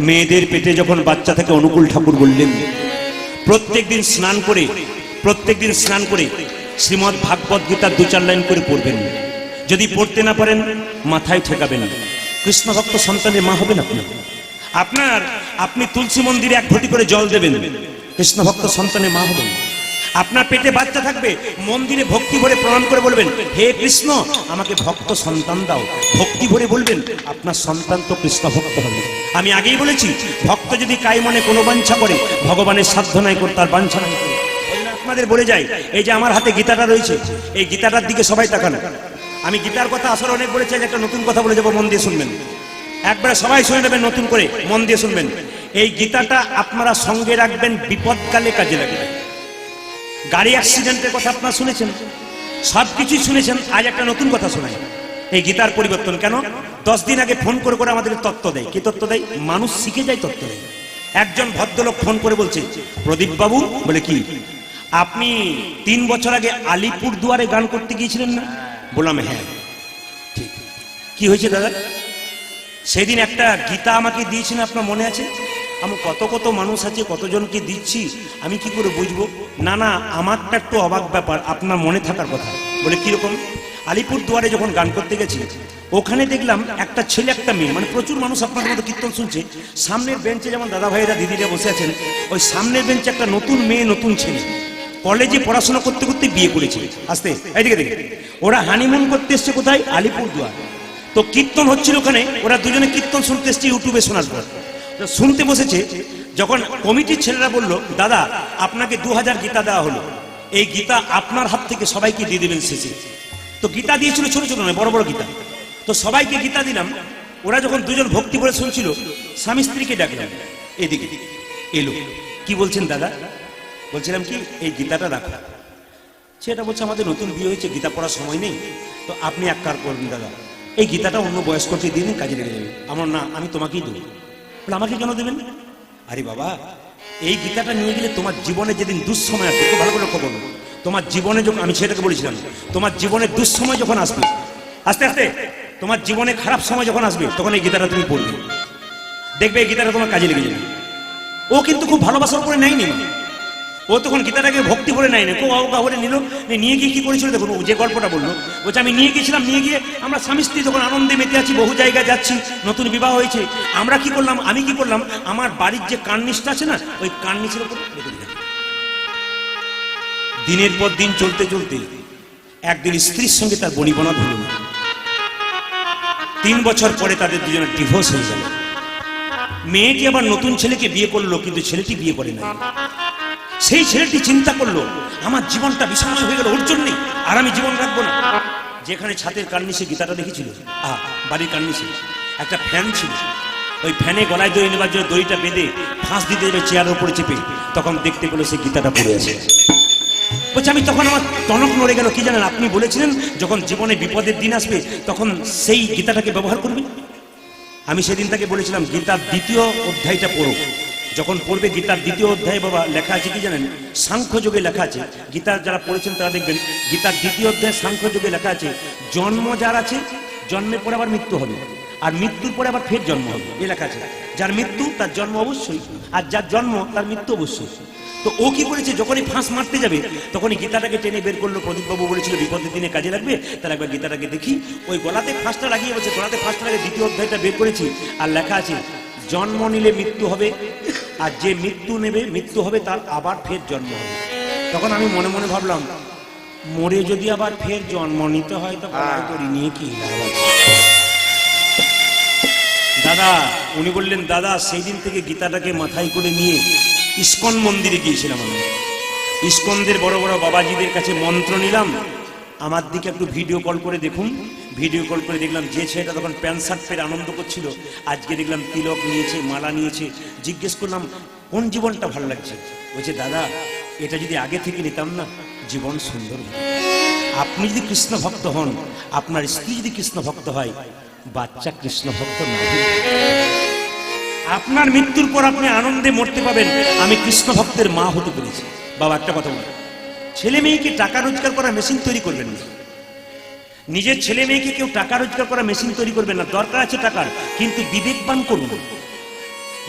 A: মেয়েদের পেটে যখন বাচ্চা থেকে অনুকূল ঠাকুর বললেন প্রত্যেকদিন স্নান করে শ্রীমদ্ ভাগবত গীতার 2-4 লাইন করে পড়বেন। যদি পড়তে না পারেন মাথায় ঠেকাবেন, কৃষ্ণ ভক্ত সন্তানের মা হবেন আপনি তুলসী মন্দিরে 1 ঘটি করে জল দেবেন, কৃষ্ণ ভক্ত সন্তানের মা হবেন। আপনার পেটে বাচ্চা থাকবে, মন্দিরে ভক্তি ভরে প্রণাম করে বলবেন, হে কৃষ্ণ আমাকে ভক্ত সন্তান দাও। ভক্তি ভরে বলবেন, আপনার সন্তান তো কৃষ্ণ ভক্ত হবে। আমি আগেই বলেছি, ভক্ত যদি কাই মনে কোনো বাঞ্ছা করে, ভগবানের সাধ্য নাই করে তার বাঞ্ছা নাই করে। আপনাদের বলে যাই, এই যে আমার হাতে গীতাটা রয়েছে, এই গীতাটার দিকে সবাই তাকান। আমি গীতার কথা আসলে অনেক বলেছি, একটা নতুন কথা বলে যাবো, মন দিয়ে শুনবেন। একবারে সবাই শুনে নেবেন, নতুন করে মন দিয়ে শুনবেন। এই গীতাটা আপনারা সঙ্গে রাখবেন, বিপদকালে কাজে লাগবে। গাড়ি অ্যাক্সিডেন্টের কথা আপনারা শুনেছেন, সবকিছুই শুনেছেন। আজ একটা নতুন কথা শোনাই, এই গীতার পরিবর্তন কেন? 10 দিন আগে ফোন করে আমাদের তত্ত্ব দেয়। কি তত্ত্ব দেয়? মানুষ শিখে যায় তত্ত্ব দেয়। একজন ভদ্রলোক ফোন করে বলছে, প্রদীপ বাবু, বলে কি, আপনি 3 বছর আগে আলিপুর দুয়ারে গান করতে গিয়েছিলেন না? বললাম হ্যাঁ। ঠিক, কি হয়েছে দাদা? সেদিন একটা গীতা আমাকে দিয়েছিলেন, আপনার মনে আছে? আমি কত মানুষ আছে, কতজনকে দিচ্ছি, আমি কি করে বুঝবো? না, আমারটা একটু অবাক ব্যাপার, আপনার মনে থাকার কথা। বলে কিরকম? আলিপুর দুয়ারে যখন গান করতে গেছি, ওখানে দেখলাম একটা ছেলে একটা মেয়ে, মানে প্রচুর মানুষ আপনাদের মতো কীর্তন শুনছে। সামনের বেঞ্চে যেমন দাদা ভাইরা দিদিরা বসে আছেন, ওই সামনের বেঞ্চে একটা নতুন মেয়ে, নতুন ছেলে, কলেজে পড়াশোনা করতে করতে বিয়ে করেছে। আসতে এইদিকে দেখে, ওরা হানিমুন করতে এসছে কোথায়? আলিপুর দুয়ার। তো কীর্তন হচ্ছিল ওখানে, ওরা দুজনে কীর্তন শুনতে এসছে, ইউটিউবে শোনার পর শুনতে বসেছে। যখন কমিটির ছেলেরা বলল, দাদা আপনাকে 2000 গীতা দেওয়া হলো, এই গীতা আপনার হাত থেকে সবাইকে দিয়ে দেবেন শেষে। তো গীতা দিয়েছিল, ছোট ছোট নয়, বড় বড় গীতা। তো সবাইকে গীতা দিলাম। ওরা যখন দুজন ভক্তি করে শুনছিল, স্বামী স্ত্রীকে ডাকলাম, এদিকে এলো। কি বলছেন দাদা? বলছিলাম কি, এই গীতাটা রাখো। সেটা বলছে, আমাদের নতুন বিয়ে হয়েছে, গীতা পড়ার সময় নেই, তো আপনি এক কাজ করবেন দাদা, এই গীতাটা অন্য বয়স্ককে দিয়ে দিন, কাজে লেগে যাবে। আমার না, আমি তোমাকেই দেবো। বলে আমাকে কেন দেবেন? আরে বাবা, এই গীতাটা নিয়ে গেলে তোমার জীবনে যেদিন দুঃসময় আসবে, খুব ভালো করে লক্ষ্য করো, তোমার জীবনে যখন, আমি সেটাকে বলেছিলাম, তোমার জীবনে দুঃসময় যখন আসবে, আস্তে আস্তে তোমার জীবনে খারাপ সময় যখন আসবে, তখন এই গীতাটা তুমি পড়বে, দেখবে এই গীতাটা তোমার কাজে লেগে যাবে। ও কিন্তু খুব ভালোবাসার উপরে নেয়নি, ও তখন গীতাটাকে ভক্তি করে নেয়নি, কেউ কাউরে নিল, নিয়ে গিয়ে কি করেছিল দেখুন, যে গল্পটা বললো, বলছে আমি নিয়ে গিয়েছিলাম, নিয়ে গিয়ে আমরা স্বামী স্ত্রী যখন আনন্দে মেতে আছি, বহু জায়গায় যাচ্ছি, নতুন বিবাহ হয়েছে, আমরা কি করলাম, আমি কি করলাম, আমার বাড়ির যে কার্নিশটা আছে না, ওই কার্নিশের উপর রেখে দিলাম। দিনের পর দিন চলতে চলতে একদিন স্ত্রীর সঙ্গে তার বনিবনা হলো না। 3 বছর পরে তাদের দুজনের ডিভোর্স হয়ে গেল। মেয়েটি আবার নতুন ছেলেকে বিয়ে করলো, কিন্তু ছেলেটি বিয়ে করে না। সেই ছেলেটি চিন্তা করলো, আমার জীবনটা বিষময় হয়ে গেল ওর জন্যে, আর আমি জীবন রাখবো না। যেখানে ছাদের কার্নিশে গীতাটা দেখেছিল, বাড়ির কার্নিশে একটা ফ্যান ছিল, ওই ফ্যানে গলায় দড়ি নেবার জন্য দড়িটা বেঁধে ফাঁস দিতে যাবে চেয়ারের উপরে চেপে, তখন দেখতে পেলো সেই গীতাটা পড়ে আছে। বলছে, আমি তখন আমার টনক নড়ে গেল। কি জানেন, আপনি বলেছিলেন যখন জীবনে বিপদের দিন আসবে তখন সেই গীতাটাকে ব্যবহার করবে। আমি সেদিন তাকে বলেছিলাম, গীতার 2য় অধ্যায়টা পড়ো। যখন পড়বে গীতার 2য় অধ্যায়, বাবা লেখা আছে কি জানেন, সাংখ্যযোগে লেখা আছে। গীতা যারা পড়েছেন তারা দেখবেন, গীতার 2য় অধ্যায় সাংখ্যযোগে লেখা আছে, জন্ম যার আছে, জন্মের পরে আবার মৃত্যু হবে, আর মৃত্যুর পরে আবার ফের জন্ম হবে। এ লেখা আছে, যার মৃত্যু তার জন্ম অবশ্যই, আর যার জন্ম তার মৃত্যু অবশ্যই। তো ও কি করেছে, যখনই ফাঁস মারতে যাবে তখনই গীতাটাকে টেনে বের করলো। প্রদীপবাবু বলেছিল বিপদের দিনে কাজে লাগবে, তাহলে একবার গীতাটাকে দেখি। ওই গলাতে ফাঁসটা লাগিয়ে বলছে, গলাতে ফাঁসটা লাগিয়ে 2য় অধ্যায়টা বের করেছি, আর লেখা আছে, জন্ম নিলে মৃত্যু হবে, আর যে মৃত্যু নেবে, মৃত্যু হবে তার আবার ফের জন্ম হবে। তখন আমি মনে মনে ভাবলাম, মরে যদি আবার ফের জন্ম নিতে হয় তো করি নিয়ে কি লাভ আছে? দাদা, উনি বললেন, দাদা সেই দিন থেকে গীতাটাকে মাথায় করে নিয়ে ইস্কন মন্দিরে গিয়েছিলাম। আমি ইস্কনদের বড় বড় বাবাজিদের কাছে মন্ত্র নিলাম, আমার দিকে একটু ভিডিও কল করে দেখুন, ভিডিও কল করে দেখলাম যে ছেলেটা তখন প্যান্ট শার্ট পরে আনন্দ করছিল, আজকে দেখলাম তিলক নিয়েছে, মালা নিয়েছে। জিজ্ঞেস করলাম কোন জীবনটা ভালো লাগছে? বলছে দাদা এটা যদি আগে থেকে নিতাম না জীবন সুন্দর হতো। আপনি যদি কৃষ্ণ ভক্ত হন, আপনার স্ত্রী যদি কৃষ্ণ ভক্ত হয়, বাচ্চা কৃষ্ণ ভক্ত না হলে আপনার মৃত্যুর পর আপনি আনন্দে মরতে পাবেন আমি কৃষ্ণ ভক্তের মা হতে পেরেছি। বাবা একটা কথা বলি, ছেলে মেয়েকে টাকা রোজগার করা মেশিন তৈরি করবেন না। নিজের ছেলে মেয়েকে কেউ টাকা রোজগার করা মেশিন তৈরি করবেন না। দরকার আছে টাকার, কিন্তু বিবেকবান করুন।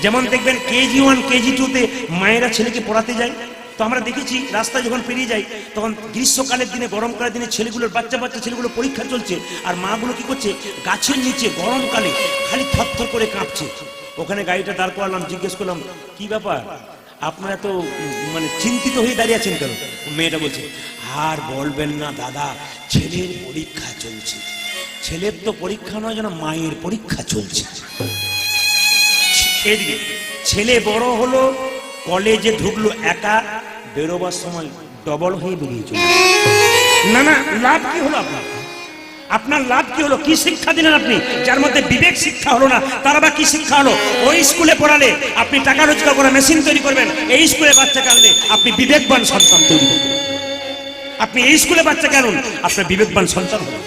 A: যেমন দেখবেন KG1 KG2-তে মায়েরা ছেলেকে পড়াতে যায়, তো আমরা দেখেছি রাস্তায় যখন পেরিয়ে যাই তখন গ্রীষ্মকালের দিনে, গরমকালের দিনে ছেলেগুলোর বাচ্চা ছেলেগুলো পরীক্ষা চলছে, আর মাগুলো কি করছে গাছের নিচে গরমকালে খালি থরথর করে কাঁপছে। ওখানে গাড়িটা দাঁড় করালাম, জিজ্ঞেস করলাম কি ব্যাপার আপনারা তো মানে চিন্তিত হয়ে দাঁড়িয়ে আছেন কেন? মেয়েটা বলছে আর বলবেন না দাদা, ছেলের পরীক্ষা চলছে। ছেলের তো পরীক্ষা নয়, যেন মায়ের পরীক্ষা চলছে। এদিকে ছেলে বড় হলো, কলেজে ঢুকলো একা, বেরোবার সময় ডবল হয়ে বেরিয়ে চলে। না না, লাভ কি হলো আপনার? আপনার লাভ কি হলো? কি শিক্ষা দিলেন আপনি? যার মধ্যে বিবেক শিক্ষা হলো না, তার আবার কি শিক্ষা হলো? ওই স্কুলে পড়ালে আপনি টাকা রোজগার করে মেশিন তৈরি করবেন, এই স্কুলে বাচ্চাকে আনলে আপনি বিবেকবান সন্তান তৈরি করবেন। আপনি এই স্কুলে বাচ্চাকে আনুন, আপনার বিবেকবান সন্তান হবে।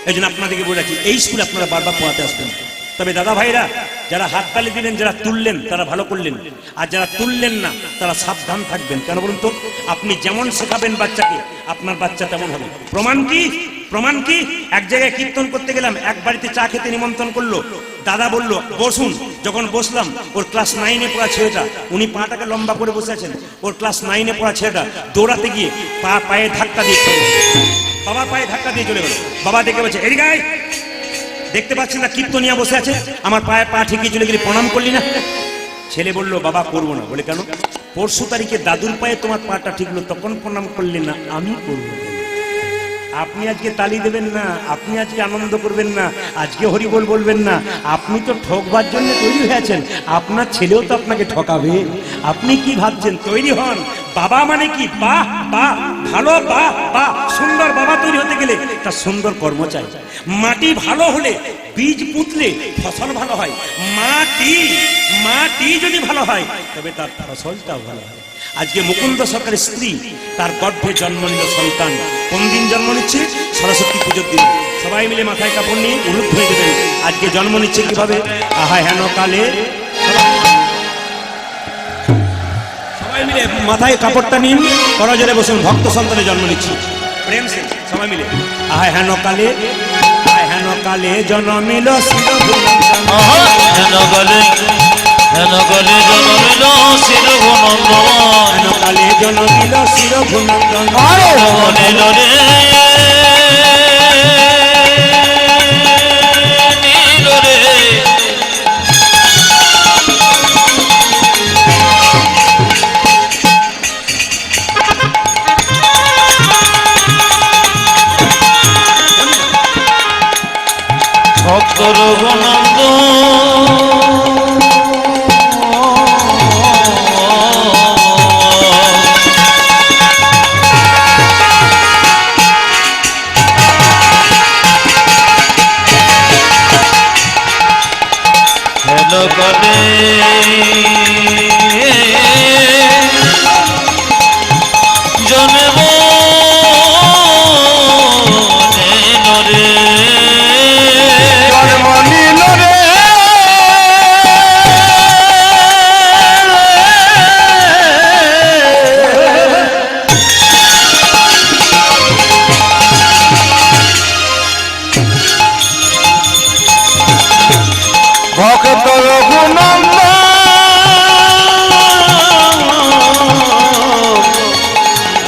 A: এই জন্য আপনাদেরকে বলে রাখি, এই স্কুলে আপনারা বারবার পড়াতে আসবেন। তবে দাদা ভাইরা, যারা হাততালি দিলেন, যারা তুললেন তারা ভালো করলেন, আর যারা তুললেন না তারা সাবধান থাকবেন। কেন বলুন তো? আপনি যেমন শেখাবেন বাচ্চাকে, আপনার বাচ্চা তেমন হবে। প্রমাণ কি? প্রমাণ কি? এক জায়গায় কীর্তন করতে গেলাম, এক বাড়িতে চা খেতে নিমন্ত্রণ করলো। দাদা বলল বসুন। যখন বসলাম, ওর ক্লাস 9-এ পড়া ছেলেটা, উনি পাটাকে লম্বা করে বসে আছেন, ওর ক্লাস 9-এ পড়া ছেলেটা দৌড়াতে গিয়ে পায়ে ধাক্কা দিয়ে, বাবার পায়ে ধাক্কা দিয়ে চলে গেল। বাবা দেখে বলছে এদিকে আয়, দেখতে পাচ্ছেন না কীর্তনিয়া বসে আছে, আমার পায়ে পা ঠেকিয়ে চলে গেলে প্রণাম করলি না? ছেলে বলল বাবা করবো না। বলে কেন? পরশু তারিখে দাদুর পায়ে তোমার পাটা ঠিকলো, তখন প্রণাম করলি না, আমি করবো। আপনি আজকে তালি দেবেন না, আপনি আজকে আনন্দ করবেন না, আজকে হরিবোল বলবেন না, আপনি তো ঠকবার জন্য তৈরি হয়েছেন, আপনার ছেলেও তো আপনাকে ঠকাবে। আপনি কি ভাবছেন? তৈরি হন। বাবা মানে কি? বাহ বাহ, ভালো, বাহ বাহ। সুন্দর বাবা তৈরি হতে গেলে তার সুন্দর কর্ম চাই। মাটি ভালো হলে, বীজ পুঁতলে ফসল ভালো হয়। মাটি যদি ভালো হয় তবে তার ফসলটাও ভালো হয়। আজকে মুকুন্দ সরকারের স্ত্রী, তার গর্ভে জন্ম নিল সন্তান। কোন দিন জন্ম নিচ্ছে? সরস্বতী পুজোর দিন। সবাই মিলে মাথায় কাপড় নিয়ে উলুক হয়ে দেবেন। আজকে জন্ম নিচ্ছে কিভাবে? আহা হেন কালে, সবাই মিলে মাথায় কাপড়টা নিন, করজোরে বসুন। ভক্ত সন্তানের জন্ম নিচ্ছে, প্রেম সে সবাই মিলে। আহা হেন কালে, হেন কালে জন্মিল শিরভুনন্দন,
B: হেন কালে জন্মিল শিরভুনন্দন,
A: হেন কালে জন্মিল শিরভুনন্দন।
B: নীল রে নীল রে ভক্ত রঘুনন্দ হেন কালে জন্ম
C: ভক্ত রঘুনন্দ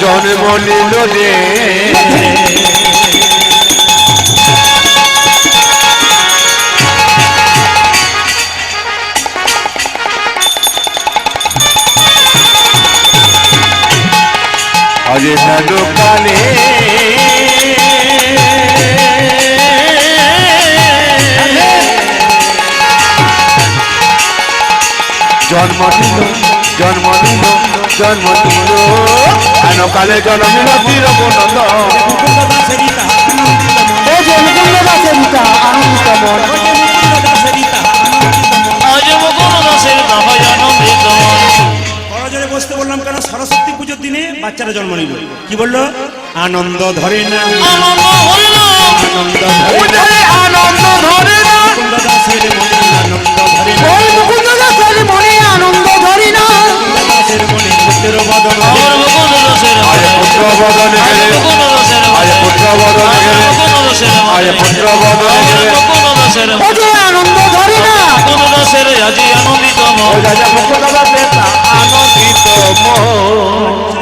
C: জন্ম নিল রে। আরে সাধু কালে জন্ম নিল হেন কালে জন্ম নিল শিরভুনন্দন।
A: মুকুন্দ দাসেরই তাহার নাম দিল মন।
C: ও যে মুকুন্দ দাস
D: সেবিতা আনন্দিত মন
A: ওই যে মুকুন্দ দাসের রীতা, আনন্দিত মন।
B: আজ মুকুন্দ দাসের নাভাই আনন্দিত মন।
A: করজোরে বসতে বললাম কেন? সরস্বতী পুজোর দিনে বাচ্চারা জন্ম নিল। কি বললো? আনন্দ ধরে না,
B: আনন্দ হরিনাম
A: আনন্দ ধরে
D: ওই
A: না,
D: ধরে আনন্দ ধরে না
A: মুকুন্দ দাসের মনে আনন্দ ধরে না,
D: ওই মুকুন্দ দাসের মনে আনন্দ ধরি না
A: মুকুন্দ দাসের মনে পুত্র বদন
B: আমার মুকুন্দ দাসের
C: আজ
B: মনে।
C: পুত্র বদনে
B: আজ
C: গেলে
B: মুকুন্দ দাসের
C: আজ
B: মনে।
C: পুত্র বদনে
B: আজ
C: গেলে
B: মুকুন্দ দাসের
C: আজ
B: মনে।
C: পুত্র বদনে
B: আজ
C: গেলে
B: মুকুন্দ দাসের
D: ও
B: মনে।
D: যে আনন্দ ধরি না
B: মুকুন্দ দাসের আজি আনন্দিত
C: ও
B: মন।
C: রাজা মুকুন্দ দাসের আনন্দিত মন।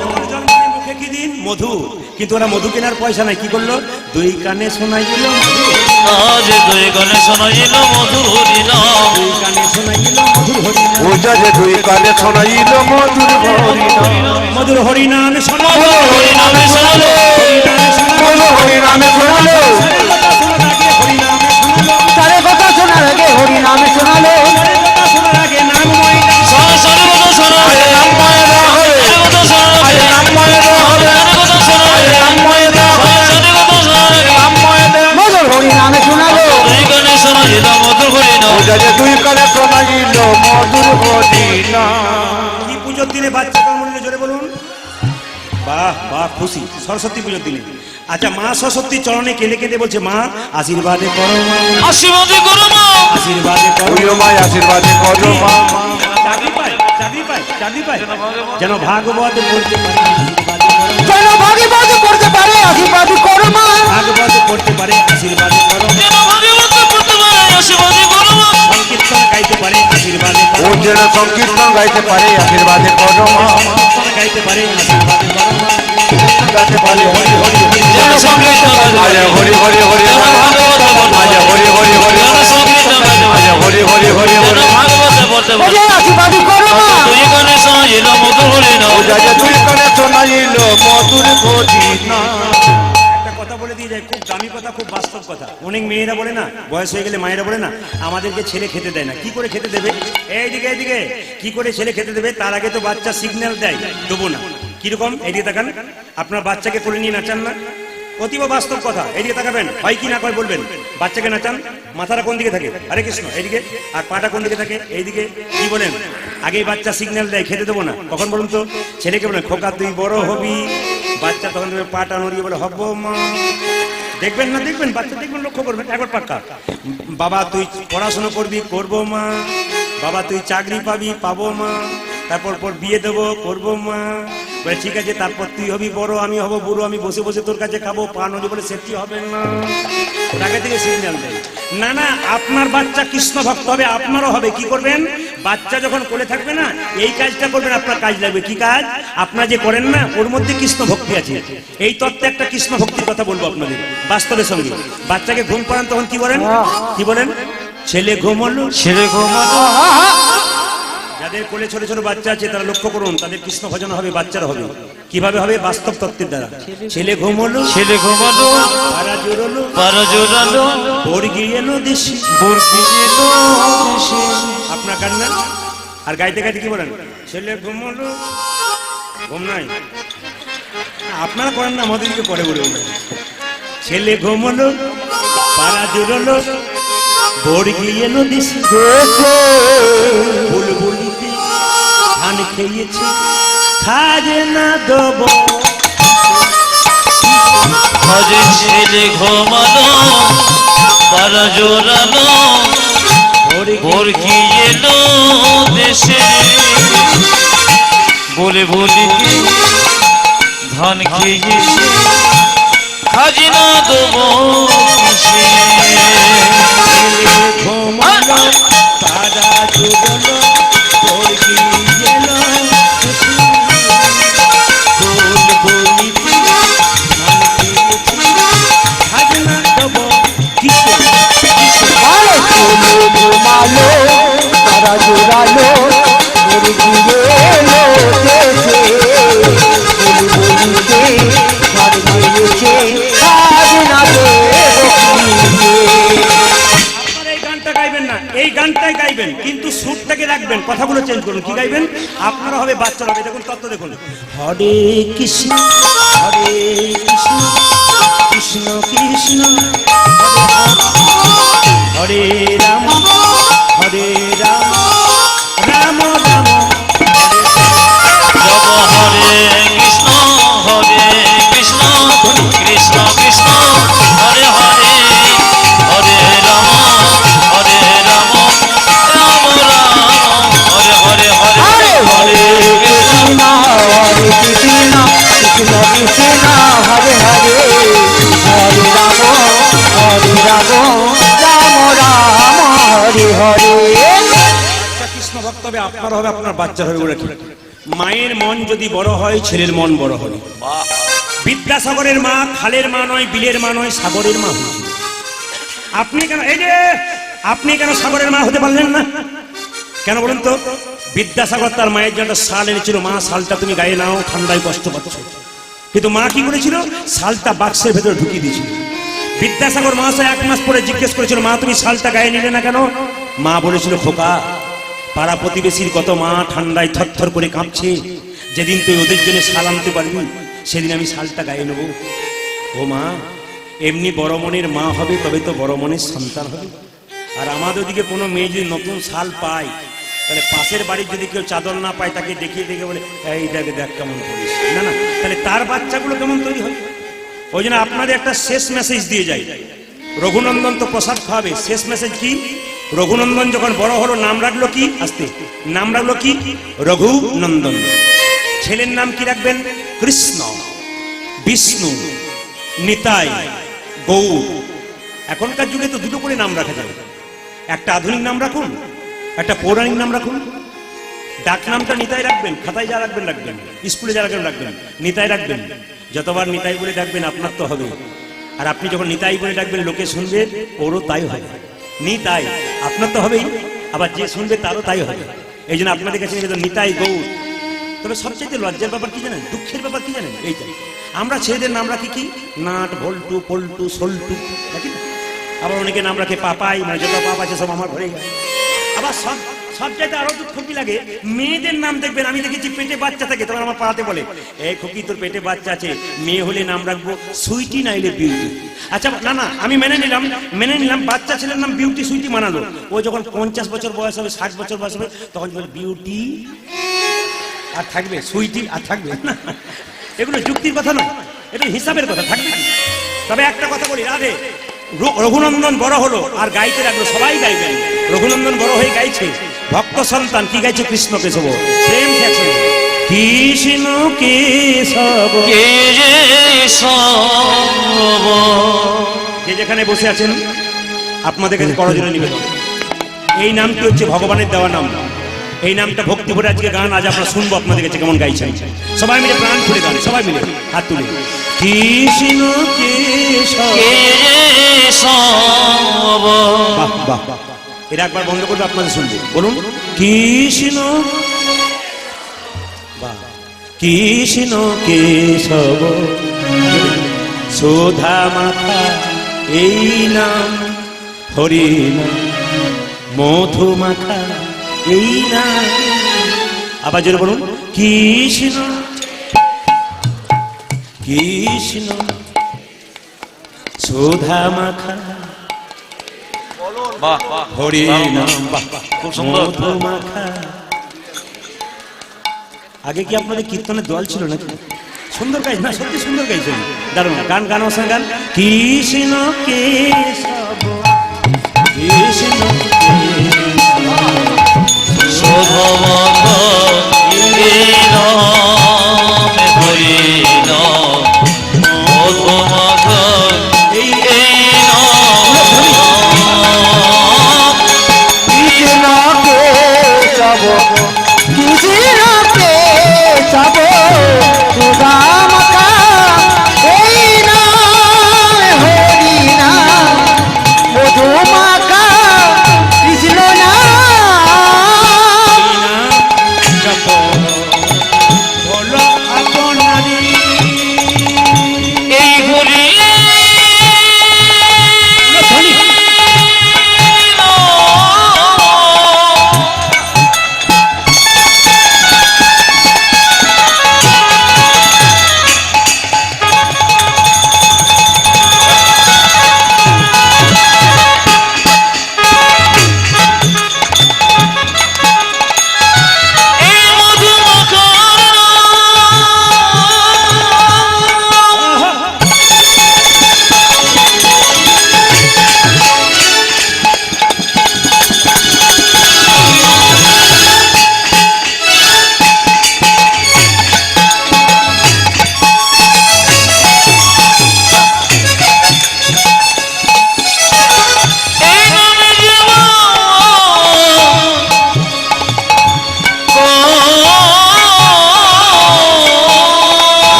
A: যখন জন্ম নেয় মুখে কি দিন? মধু। কিন্তু ওরা মধু কেনার পয়সা নাই। কি করলো? দুই কানে শোনাই দিল মধু,
B: আজ দুই গানে শোনাইল মধুর হরিনাম।
A: দুই কানে শোনাই দিল মধুর হরিনাম,
C: ও যে দুই কানে শোনাইল মধুর হরিনাম।
A: মধুর হরিনাম শোনো,
B: মধুর হরিনামে শোনালো।
C: মধুর হরিনামে শোনালো।
D: তারে কথা শোনার আগে হরি নামে শোনালো
B: সর্বত শোনাবে।
C: নামময় দেওয়া হবে।
B: সর্বত শোনাবে।
C: নামময় দেওয়া হবে।
B: সর্বত শোনাবে।
C: নামময় দেওয়া হবে।
B: সর্বত শোনাবে।
C: নামময় দেওয়া হবে।
D: মধুর হরি নামে শোনালো
B: দুই গানে শোনাইল মধুর হরিনাম।
C: ও যে দুই কানে শোনাইল মধুর হরিনাম।
A: কি পুজোর দিনে বাচ্চা জন্ম নিলে জোরে বলুন? বাহ বাহ, খুশি। সরস্বতী পুজোর দিনে। আচ্ছা, মা সরস্বতী চরণে কেঁদে কেঁদে বলছে, মা আশীর্বাদে করো, মা
B: আশীর্বাদী করো মা।
A: আশীর্বাদে করো।
C: ওই মায় আশীর্বাদে করো মা।
A: চাকরি পায়, চাকরি পায়, চাকরি পায়, যেন ভাগবত পড়তে পারে,
D: যেন ভাগবত করতে পারে আশীর্বাদ করো মা
A: ভাগবত পড়তে পারে, আশীর্বাদে করো,
B: যেন ভাগবত পড়তে পারে আশীর্বাদী করো মা।
A: সংকীর্তন গাইতে পারে, আশীর্বাদে
C: ও
A: করো,
C: যেন সংকীর্তন গাইতে পারে আশীর্বাদে করো মা।
A: সংকীর্তন গাইতে পারে, আশীর্বাদে করো, মা
C: গাইতে পারে হরি হরি হরি।
B: যেন সংকীর্তন গাইতে
C: আজ
B: পারে।
C: হরি হরি হরি
B: যেন
C: হরি।
B: ভাগবত পড়তে
C: আজ
B: পারে।
C: হরি হরি হরি
B: যেন
C: হরি।
B: সংকীর্তন গাইতে
C: আজ
B: পারে।
C: হরি হরি হরি
B: যেন
C: হরি।
B: ভাগবত পড়তে
D: ও
B: পারে।
D: যে আশীর্বাদ করো মা
B: দুই গানে শোনাইল মধুর হরিনাম।
C: ও যা দুই কানে শোনাইল মধুর হরিনাম।
A: একটা কথা বলে দিয়ে যায়, খুব দামি কথা, খুব বাস্তব কথা। অনেক মেয়েরা বলে না, বয়স হয়ে গেলে মায়েরা বলে না, আমাদেরকে ছেলে খেতে দেয় না। কি করে খেতে দেবে? এইদিকে এইদিকে, কি করে ছেলে খেতে দেবে? তার আগে তো বাচ্চা সিগন্যাল দেয়, দেবো না। কিরকম? এইদিকে তাকান। আপনার বাচ্চাকে কোলে নিয়ে নাচান না? অতীব বাস্তব কথা। এইদিকে তাকাবেন, হয় কি না কয় বলবেন। বাচ্চাকে নাচান, মাথাটা কোন দিকে থাকে? হরে কৃষ্ণ, এইদিকে। আর পাটা কোন দিকে থাকে? এইদিকে। কি বলেন? আগেই বাচ্চা সিগন্যাল দেয়, খেতে দেবো না। কখন বলুন তো? ছেলেকে বলেন, খোকা তুই বড় হবি। বাচ্চা তখন দেবে পাটা নড়িয়ে বলে, হব মা। দেখবেন না? দেখবেন, বাচ্চা দেখবেন, লক্ষ্য করবেন, একবার পাক্কা। বাবা তুই পড়াশোনা করবি, করবো মা। বাবা তুই চাকরি পাবি, পাবো মা। তারপর পর বিয়ে দেবো, করবো মা। বলে ঠিক আছে, তারপর তুই হবি বড়, আমি হব বুড়ো, আমি বসে বসে তোর কাছে খাবো, পা নড়ি বলে সেটি হবে না। আগে থেকে সিগন্যাল দেয়। না না, আপনার বাচ্চা কৃষ্ণ ভক্ত হবে, আপনারও হবে। কি করবেন? বাচ্চা যখন কোলে থাকবে না, এই কাজটা করবেন, আপনার কাজ লাগবে। কি কাজ? আপনারা যে করেন না, ওর মধ্যে কৃষ্ণ ভক্তি আছে। এই তত্ত্বে একটা কৃষ্ণ ভক্তির কথা বলবো আপনাদের বাস্তবের সঙ্গে। বাচ্চাকে ঘুম পাড়ান, তখন কি বলেন? কি বলেন? ছেলে ঘুমলো,
B: ছেলে ঘুমালো।
A: যাদের কোলে ছোট ছোট বাচ্চা আছে তারা লক্ষ্য করুন, তাদের কৃষ্ণ ভজন হবে, বাচ্চারা হবে। কিভাবে হবে? বাস্তব তত্ত্বের দ্বারা। ছেলে ঘুমলো,
B: ছেলে ঘুমালো।
A: পাড়া জোরলো,
B: পারা জোরালো।
A: বর্গি এলো দেশি।
B: বর্গি এলো দেশে।
A: আপনার কান্না আর গাইতে গাইতে কি বলেন? ছেলে ঘুমলো, ঘুম নাই। আপনারা করেন না, আমাদেরকে করে বলে বলে। ছেলে ঘুমলো, পাড়া জোরলো, বর্গি এলো দেশি। বুলবুলিতে ধান খেয়েছে, খাজনা দেবো।
B: আজ ছেলে ঘুমালো। পারা জোরালো। বর্গি এলো দেশে। বলে বলিকে ধান খেয়েছে, খাজনা দেবো কিসে?
A: ঘুমালো, পাড়া জুড়লো, বর্গি এলো দেশি। বুলবুলিতে ধান খেয়েছে, খাজনা দেবো কিসে? কিসে?
D: আরে ছেলে ঘুমালো তারা জোরালো মুরগি এলো দেশে বুলবুলিতে ঝাড় দিয়েছে আজ না
A: আপনারা এই গানটা গাইবেন না, এই গানটাই গাইবেন, কিন্তু সুরটাকে রাখবেন, কথাগুলো চেঞ্জ করুন। কি গাইবেন? আপনারা হবে, বাচ্চারা হবে। দেখুন তত্ত্ব দেখুন। হরে কৃষ্ণ, হরে কৃষ্ণ, কৃষ্ণ কৃষ্ণ কৃষ্ণ হরে রাম হরে রাম রাম রাম
B: জপ হরে কৃষ্ণ কৃষ্ণ কৃষ্ণ হরে হরে হরে রাম রাম রাম হরে হরে হরে হরে
D: কৃষ্ণ হরে কৃষ্ণ কৃষ্ণ কৃষ্ণ হরে হরে হরে রাম রাম হরে হরে।
A: বাচ্চা কৃষ্ণ ভক্ত হবে, আপনার হবে, আপনার বাচ্চা হবে। বলে কি মায়ের মন যদি বড় হয় ছেলের মন বড় হবে। বিদ্যাসাগরের মা খালের মা নয়, বিলের মা নয়, সাগরের মা হয়েছিল। আপনি কেন এই যে আপনি কেন সাগরের মা হতে পারলেন না? কেন বলুন তো? বিদ্যাসাগর তার মায়ের জন্য শাল এনেছিল, মা শালটা তুমি গায়ে নাও, ঠান্ডায় কষ্ট পাচ্ছ। কিন্তু মা কি করেছিল? শালটা বাক্সের ভেতরে ঢুকিয়ে দিয়েছিল। বিদ্যাসাগর মহাশয় 1 মাস পরে জিজ্ঞেস করেছিল, মা তুমি শালটা গায়ে নিলে না কেন? মা বলেছিল, খোকা পাড়া প্রতিবেশীর কত মা ঠান্ডায় থরথর করে কাঁপছে, যেদিন তুই ওদের জন্য শাল আনতে পারবি সেদিন আমি শালটা গায়ে নেব। ও মা, এমনি বড় মনের মা হবে তবে তো বড় মনের সন্তান হবে। আর আমাদের ওদিকে কোনো মেয়ে যদি নতুন শাল পায়, তাহলে পাশের বাড়ির যদি কেউ চাদর না পায় তাকে দেখিয়ে দেখে বলে, এই দেখে দেখ কেমন করিস, না না, তাহলে তার বাচ্চাগুলো কেমন তৈরি হবে? ওই জন্য আপনাদের একটা শেষ মেসেজ দিয়ে যাই। রঘুনন্দন তো প্রসাদ খাওয়াবে, শেষ মেসেজ কি? রঘুনন্দন যখন বড় হলো নাম রাখলো কি? আস্তে নাম রাখলো কি? রঘুনন্দন। ছেলের নাম কি রাখবেন? কৃষ্ণ, বিষ্ণু, নিতাই, গৌর। এখনকার যুগে তো দুটো করে নাম রাখা যায়, একটা আধুনিক নাম রাখুন, একটা পৌরাণিক নাম রাখুন। ডাক নামটা নিতাই রাখবেন, খাতায় যা রাখবেন রাখবেন, স্কুলে যা রাখবেন রাখবেন, নিতাই রাখবেন। যতবার নিতাই বলে ডাকবেন আপনার তো হবে। আর আপনি যখন নিতাই বলে ডাকবেন লোকে শুনবে, ওরও তাই হবে। নিতাই আপনার তো হবেই, আবার যে শুনবে তারও তাই হবে। এই জন্য আপনাদের কাছে নিতাই গৌর। তবে সবচেয়ে লজ্জার ব্যাপার কি জানেন, দুঃখের ব্যাপার কি জানেন? এইটাই আমরা ছেলেদের নাম রাখি কি? নাট, ভল্টু, পল্টু, সল্টু, নাকি? আবার অনেকে নাম রাখে পাপাই, মানে যত পাপ আছে সব আমার ঘরে গেছে। আবার সব জায়গায় আরো দুঃখ কি লাগে, মেয়েদের নাম দেখবেন, আমি দেখেছি পেটে বাচ্চা থাকে, তখন আমার পাড়াতে বলে, এই খুকি তোর পেটে বাচ্চা আছে, মেয়ে হলে নাম রাখবো সুইটি নাইলে বিউটি। আচ্ছা না না, আমি মেনে নিলাম বাচ্চা ছেলের নাম বিউটি সুইটি মানালো। ও যখন 50 বছর বয়স হবে, 60 বছর বয়স হবে, তখন বলে বিউটি আর থাকবে, সুইটি আর থাকবে না। এগুলো যুক্তির কথা নয়, এটা হিসাবের কথা, থাকবে। তবে একটা কথা বলি, রাধে রঘুনন্দন বড় হলো আর গাইতে লাগলো, সবাই গাইবেন। রঘুনন্দন বড় হয়ে গাইছে, ভক্ত সন্তান কি গাইছে? কৃষ্ণ কেশব, প্রেম খেয়েছে কৃষ্ণ কেশব। যে যেখানে বসে আছেন আপনাদের কাছে করজোড়ে নিবেদন, এই নামটি হচ্ছে ভগবানের দেওয়া নাম। এই নামটা ভক্তি ভরে আজকে গান আজ আমরা শুনবো আপনাদের কাছে কেমন গাইছেন। সবাই মিলে প্রাণ খুলে গান, সবাই মিলে হাত তুলে কৃষ্ণ কেশব। বাহ বাহ, এরা একবার বন্ধ করবে, আপনাদের শুনবে। বলুন কৃষ্ণ, বাহ, কৃষ্ণ কেশব সোধা মাথা এই নাম, হরি নাম মধু মাখা এই নাম। আবার জোরে বলুন কৃষ্ণ কৃষ্ণ সোধা মাখা হরি নাম,
B: খুব সুন্দর।
A: মধু মাখা। আগে কি আপনাদের কীর্তনের দল ছিল নাকি? সুন্দর গাইছে না, সত্যি সুন্দর গাইছেন, দারুণ গান। গান আমার সঙ্গে গান, কৃষ্ণ কেশব কৃষ্ণ
D: মধুমাখা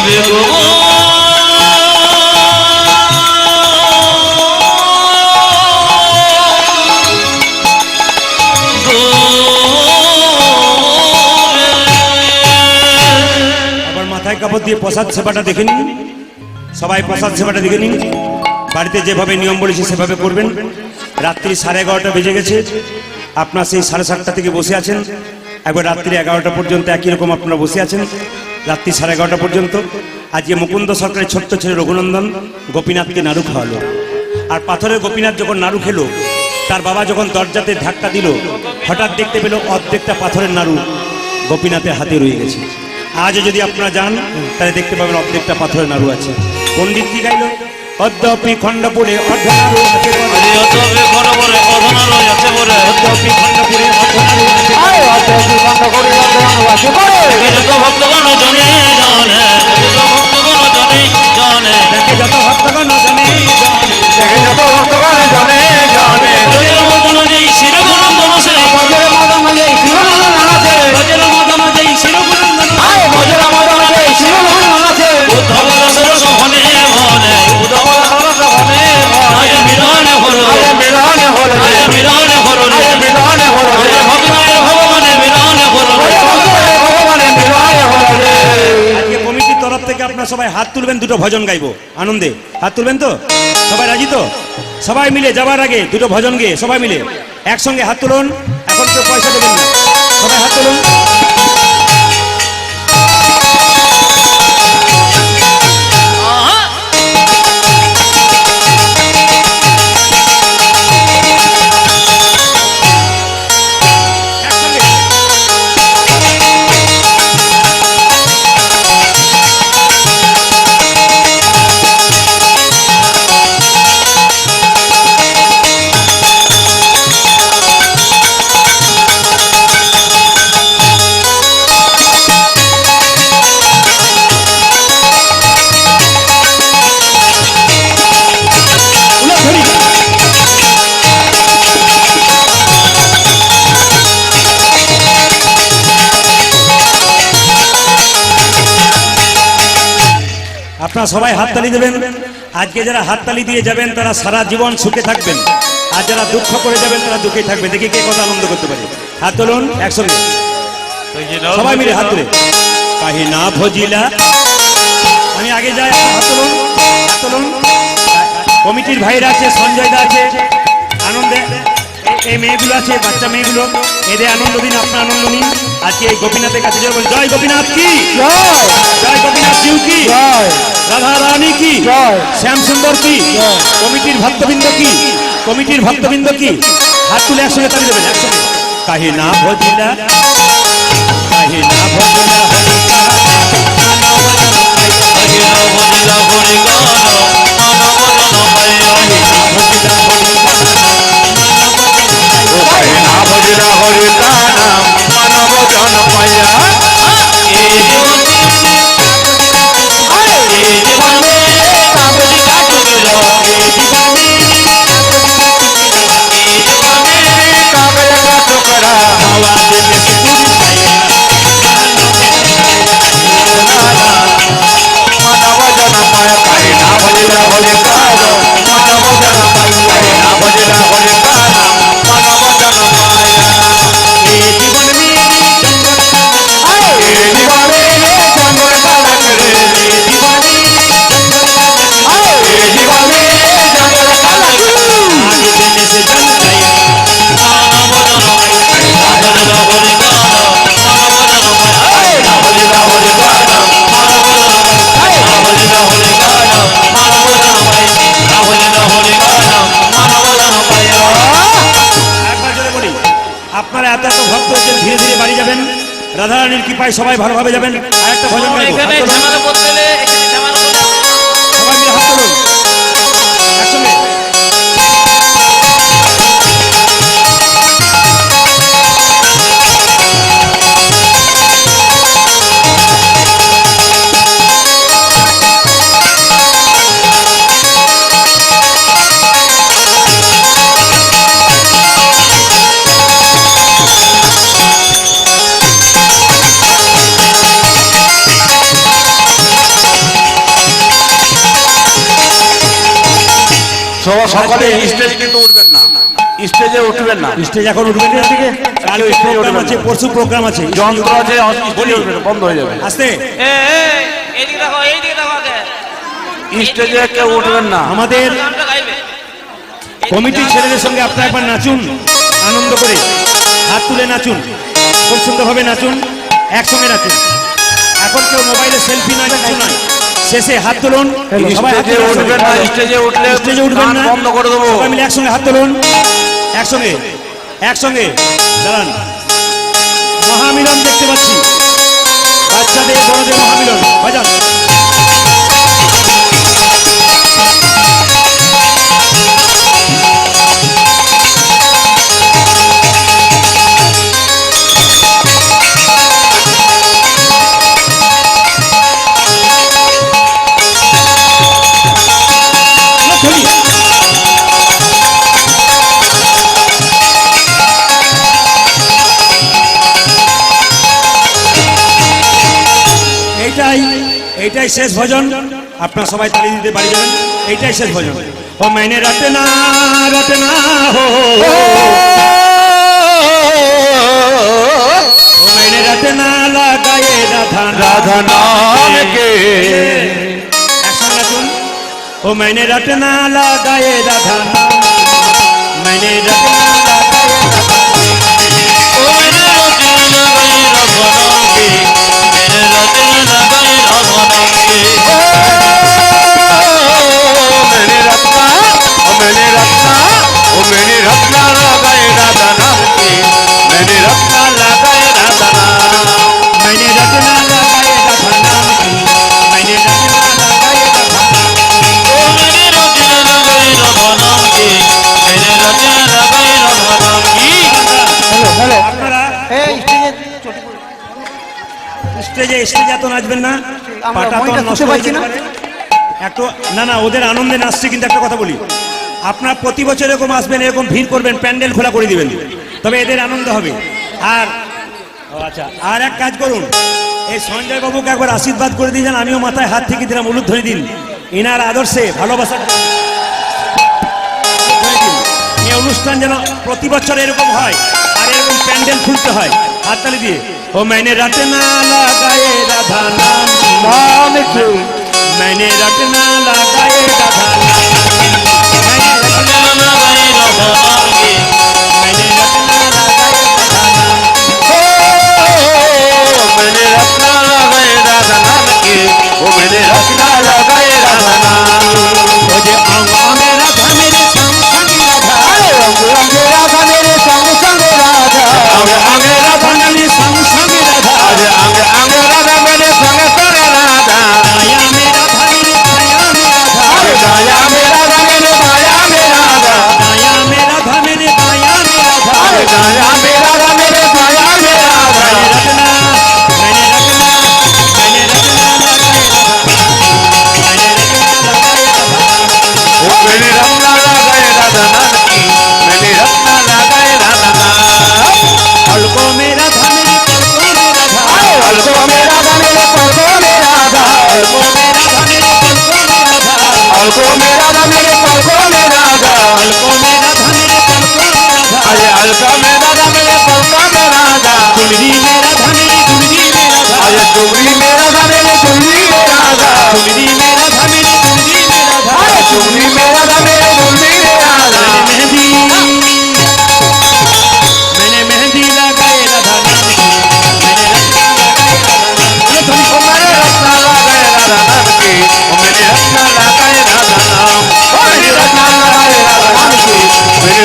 B: হবে গো
A: আবার মাথায় কাপড় দিয়ে প্রসাদ সেবাটা দেখে নিন, সবাই প্রসাদ সেবাটা দেখে নিন। বাড়িতে যেভাবে নিয়ম বলেছি সেভাবে করবেন। রাত্রি 11:30 বেজে গেছে, আপনার সেই 7:30 থেকে বসে আছেন, একবার রাত্রি 11টা পর্যন্ত একই রকম আপনারা বসে আছেন, রাত্রি 11:30 পর্যন্ত। আজকে মুকুন্দ সরকারের ছোট্ট ছেলে রঘুনন্দন গোপীনাথকে নাড়ু খাওয়ালো। আর পাথরের গোপীনাথ যখন নাড়ু খেলো, তার বাবা যখন দরজাতে ধাক্কা দিল, হঠাৎ দেখতে পেল অর্ধেকটা পাথরের নাড়ু গোপীনাথের হাতে রয়ে গেছে। আজও যদি আপনারা যান তাহলে দেখতে পাবেন অর্ধেকটা পাথরের নাড়ু আছে। পণ্ডিত কি গাইল? অদ্যপি খণ্ডপুরে অর্ধনাড়ু আছে বলে,
B: অতবে খরবরে অধনার আছে বলে
A: অদ্যপি খণ্ডপুরে অর্ধনাড়ু আছে বলে।
D: আয় অত বন্ধ করে বাসি করে
B: যত ভক্তগণ জনে জানে যত ভক্তগণ জনে জানে
A: দেখে যত ভক্তগণ জানে জানে,
C: দেখে যত ভক্তগণ জানে জানে
B: বজের মদন যেই শিরগুণন্দন সে
D: বজরে মদন যেই শিরোমন আছে
A: বজের মদন যেই শিরগুণন্দন
D: আয় বজরে মদন যেই শিরোমন আছে
B: উদ্ধব দাসের সহনে মনে উদ্ধব দাসের সহনে আয় মিলনে হলো
C: আরে মিলনে হলো রে,
B: আয় মিলনে হলো
C: আরে মিলনে হলো রে,
B: আয় ভগবানের ভগবানে মিলনে হলো
C: ভগবানের ভগবানে মিলনে হলো রে।
A: আজকে কমিটির তরফ থেকে আপনারা সবাই হাত তুলবেন, দুটো ভজন গাইবো আনন্দে। হাত তুলবেন তো? সবাই রাজি তো? সবাই মিলে যাবার আগে দুটো ভজন গেয়ে সবাই মিলে একসঙ্গে হাত তুলুন। এখন কেউ পয়সা দেবেন না, সবাই হাত তুলুন। একসঙ্গে। উলট ধরি। আপনারা সবাই হাততালি দেবেন। আজকে যারা হাততালি দিয়ে যাবেন তারা সারা জীবন সুখে থাকবেন, আর যারা দুঃখ করে যাবেন তারা দুঃখে থাকবে। দেখি কে কত আনন্দ করতে পারে। হাত তুলুন একসঙ্গে, সবাই মিলে হাত তুলে। কাহি না ভজিলা, আমি আগে যাই, হাত তুলুন, হাত তুলুন। কমিটির ভাইরা আছে, সঞ্জয় দা আছে, আনন্দে এই মেয়েগুলো আছে, বাচ্চা মেয়েগুলো, এদের আনন্দ দিন, আপনার আনন্দ নিন। আজকে এই গোপীনাথের কাছে যাবেন। জয় গোপীনাথ কি
D: জয়
A: জয়, গোপীনাথ জিউ কি
D: জয়
A: রাধা রানী কি
D: জয়
A: শ্যাম সুন্দর কি কমিটির ভক্তবৃন্দ কি কমিটির ভক্তবৃন্দ কি হাত তুলে একসঙ্গে তালি দেবেন একসঙ্গে। কাহি না ভজিলা, কাহি না ভজিলা
B: ভজিলা হরি গান মানব জন পাই
C: কাহে না ভজিলা হরি নাম মানব জন পাইয়া,
B: এই জীবনে এই জীবনে কাবলি কাটুকে এই জীবনে এই জীবনে
C: কাগজ का टुकड़ा
A: हवा देने से दूर पाया।
C: मानव जन पाया। काहे ना भजिला हरि नाम मानव जन पाया, काहे ना भजिला हरि नाम मानव जन पाया।
A: ये जीवन मेरी
C: ए दीवाने जंगल कालक रे,
A: ये दीवानी
C: ए दीवाने जंगल कालक
A: आगे देने से जल गया।
B: মানব জন ভজিলা হরি গান মানব জন পাই
C: ना भजिला हरि नाम
B: মানব জন পাই ভজিলা হরি গান মানব জন পাই ভজিলা হরি গান মানব জন পাই
A: একবার জোরে বলি, আপনারা এত এত ভক্ত হচ্ছেন, ধীরে ধীরে বাড়ি যাবেন। রাধারানীর কৃপায় সবাই ভালোভাবে যাবেন। আর একটা ভজন গাইবো। হাত তুলুন। সবাই মিলে হাত তুলুন একসঙ্গে।
C: সকলে স্টেজ কিন্তু উঠবেন না, স্টেজে উঠবেন না,
A: স্টেজ এখন উঠবেন না, দিকে কালকে
C: স্টেজে
A: প্রোগ্রাম
C: উঠবেন
A: আছে,
C: না।
A: পরশু প্রোগ্রাম আছে,
C: যন্ত্র আছে, স্টেজে উঠবেন না, বন্ধ হয়ে যাবে।
A: আস্তে
B: এইদিকে দেখো, এইদিকে দেখো আগে।
C: স্টেজে কেউ উঠবেন না।
A: আমাদের
B: গানটা গাইবে।
A: কমিটির ছেলেদের সঙ্গে আপনারা একবার নাচুন, আনন্দ করে হাত তুলে নাচুন, খুব সুন্দরভাবে নাচুন, একসঙ্গে নাচুন। এখন কেউ মোবাইলে সেলফি নয়, কিছু নয়, শেষে হাত তুলুন, সবাই হাত
C: স্টেজে
A: তুলুন,
C: উঠবেন না, স্টেজে উঠলে
A: স্টেজে উঠবেন
C: গান
A: না,
C: বন্ধ করে দেবো।
A: সবাই মিলে একসঙ্গে হাত তুলুন, একসঙ্গে একসঙ্গে দাঁড়ান। মহামিলন দেখতে পাচ্ছি, বাচ্চাদের বড়দের মহামিলন, বাজান। এইটাই শেষ ভজন, আপনারা সবাই তালি দিতে পারি যাবেন। এইটাই শেষ ভজন। ও मैंने रटना रटना हो, ও मैंने रटना लगाए राधा
C: राधा नाम के।
A: একসঙ্গে নাচুন। ও मैंने रटना लगाए राधा नाम, मैंने रटना लगाए राधा
B: ओ मैंने रटना लगाई राधा नाम की, मैंने रटना लगाई राधा नाम की।
C: मैंने रत्ना, मैंने रत्ना, मैंने रत्ना लगाए राधा नाम की, मैंने रत्ना लगाए राधा नाम।
A: मैंने रटना लगाए राधा नाम की, मैंने रटना लगाए राधा नाम।
B: ओ मैंने रटना लगाई राधा नाम की, मैंने रटना लगाई राधा नाम की।
D: হ্যালো
A: আপনারা
D: এই স্টেজে
A: স্টেজে এত নাচবেন না,
D: আমরা
A: পাটা তো
D: মইটা
A: নষ্ট
D: খুঁজে
A: হয়ে
D: পাচ্ছি
A: যেতে
D: না।
A: পারে। একটু না না, ওদের আনন্দে নাচছে, কিন্তু একটা কথা বলি, আপনারা প্রতি বছর এরকম আসবেন, এরকম ভিড় করবেন, প্যান্ডেল খোলা করে দিবেন, তবে এদের আনন্দ হবে। আর আচ্ছা, আর এক কাজ করুন, এই সঞ্জয় বাবুকে একবার আশীর্বাদ করে দিয়েছেন, আমিও মাথায় হাত থেকে দিলাম, উলুধ্বনি দিন, এনার আদর্শে ভালোবাসা এই অনুষ্ঠান যেন প্রতি বছর এরকম হয়, আর এরকম প্যান্ডেল খুলতে হয় হাততালি দিয়ে। ও मैंने रटना लगाए राधा नाम,
D: নাম কি
A: मैंने रटना लगाए राधा नाम, मैंने रटना
B: रटना लगाई राधा नाम की,
A: मैंने रटना लगाए राधा नाम।
C: मैंने रत्ना लगाए राधा नाम की, वो मैंने रत्ना लगाए राधा नाम।
A: ओ जे अंग अंगे राधा मेरे संग संग राधा,
D: রঙে রঙে রাধা মেরে সঙ্গে সঙ্গে রাধা
C: आगे आगे राधा,
A: मेरे संग संग राधा,
C: आगे आगे आगे राधा मेरे संग संग राधा।
A: माया में राधा मेरे छाया में राधा,
C: अरे गाया में राधा मेरे माया में राधा,
A: माया में राधा मेरे माया में राधा।
C: अरे गाया में राधा मेरे माया में राधा।
A: मैंने रटना मैंने रटना लगाए राधा, मैंने रटना लगाए राधा।
C: वो मैंने रत्ना लगाए राधा नाम की, मैंने रत्ना लगाए राधा नाम।
A: पलकों में राधा मेरे पलकों में राधा,
C: पलकों में राधा मेरे पलकों में राधा,
A: पलकों में राधा मेरे पलकों में राधा,
C: पलकों में राधा मेरे पलकों में राधा।
A: पलकों में राधा मेरे पलकों में राधा,
C: अरे अलका में राधा मेरे पलकों में राधा।
A: चुनरी में राधा मेरी चुनरी में राधा,
C: अरे चुगली में राधा मेरे चुगली में राधा।
A: चुनरी में राधा मेरी चुनरी में राधा।
C: अरे चुगली में राधा मेरे चुगली में राधा।
A: मैंने मेहंदी लगाए राधा नाम की, मैंने रत्ना लगाए राधा नाम।
C: वो मैंने रत्ना लगाए राधा नाम की, वो मैंने रत्ना लगाए राधा नाम। वो मैंने रत्ना लगाए राधा नाम की, मैंने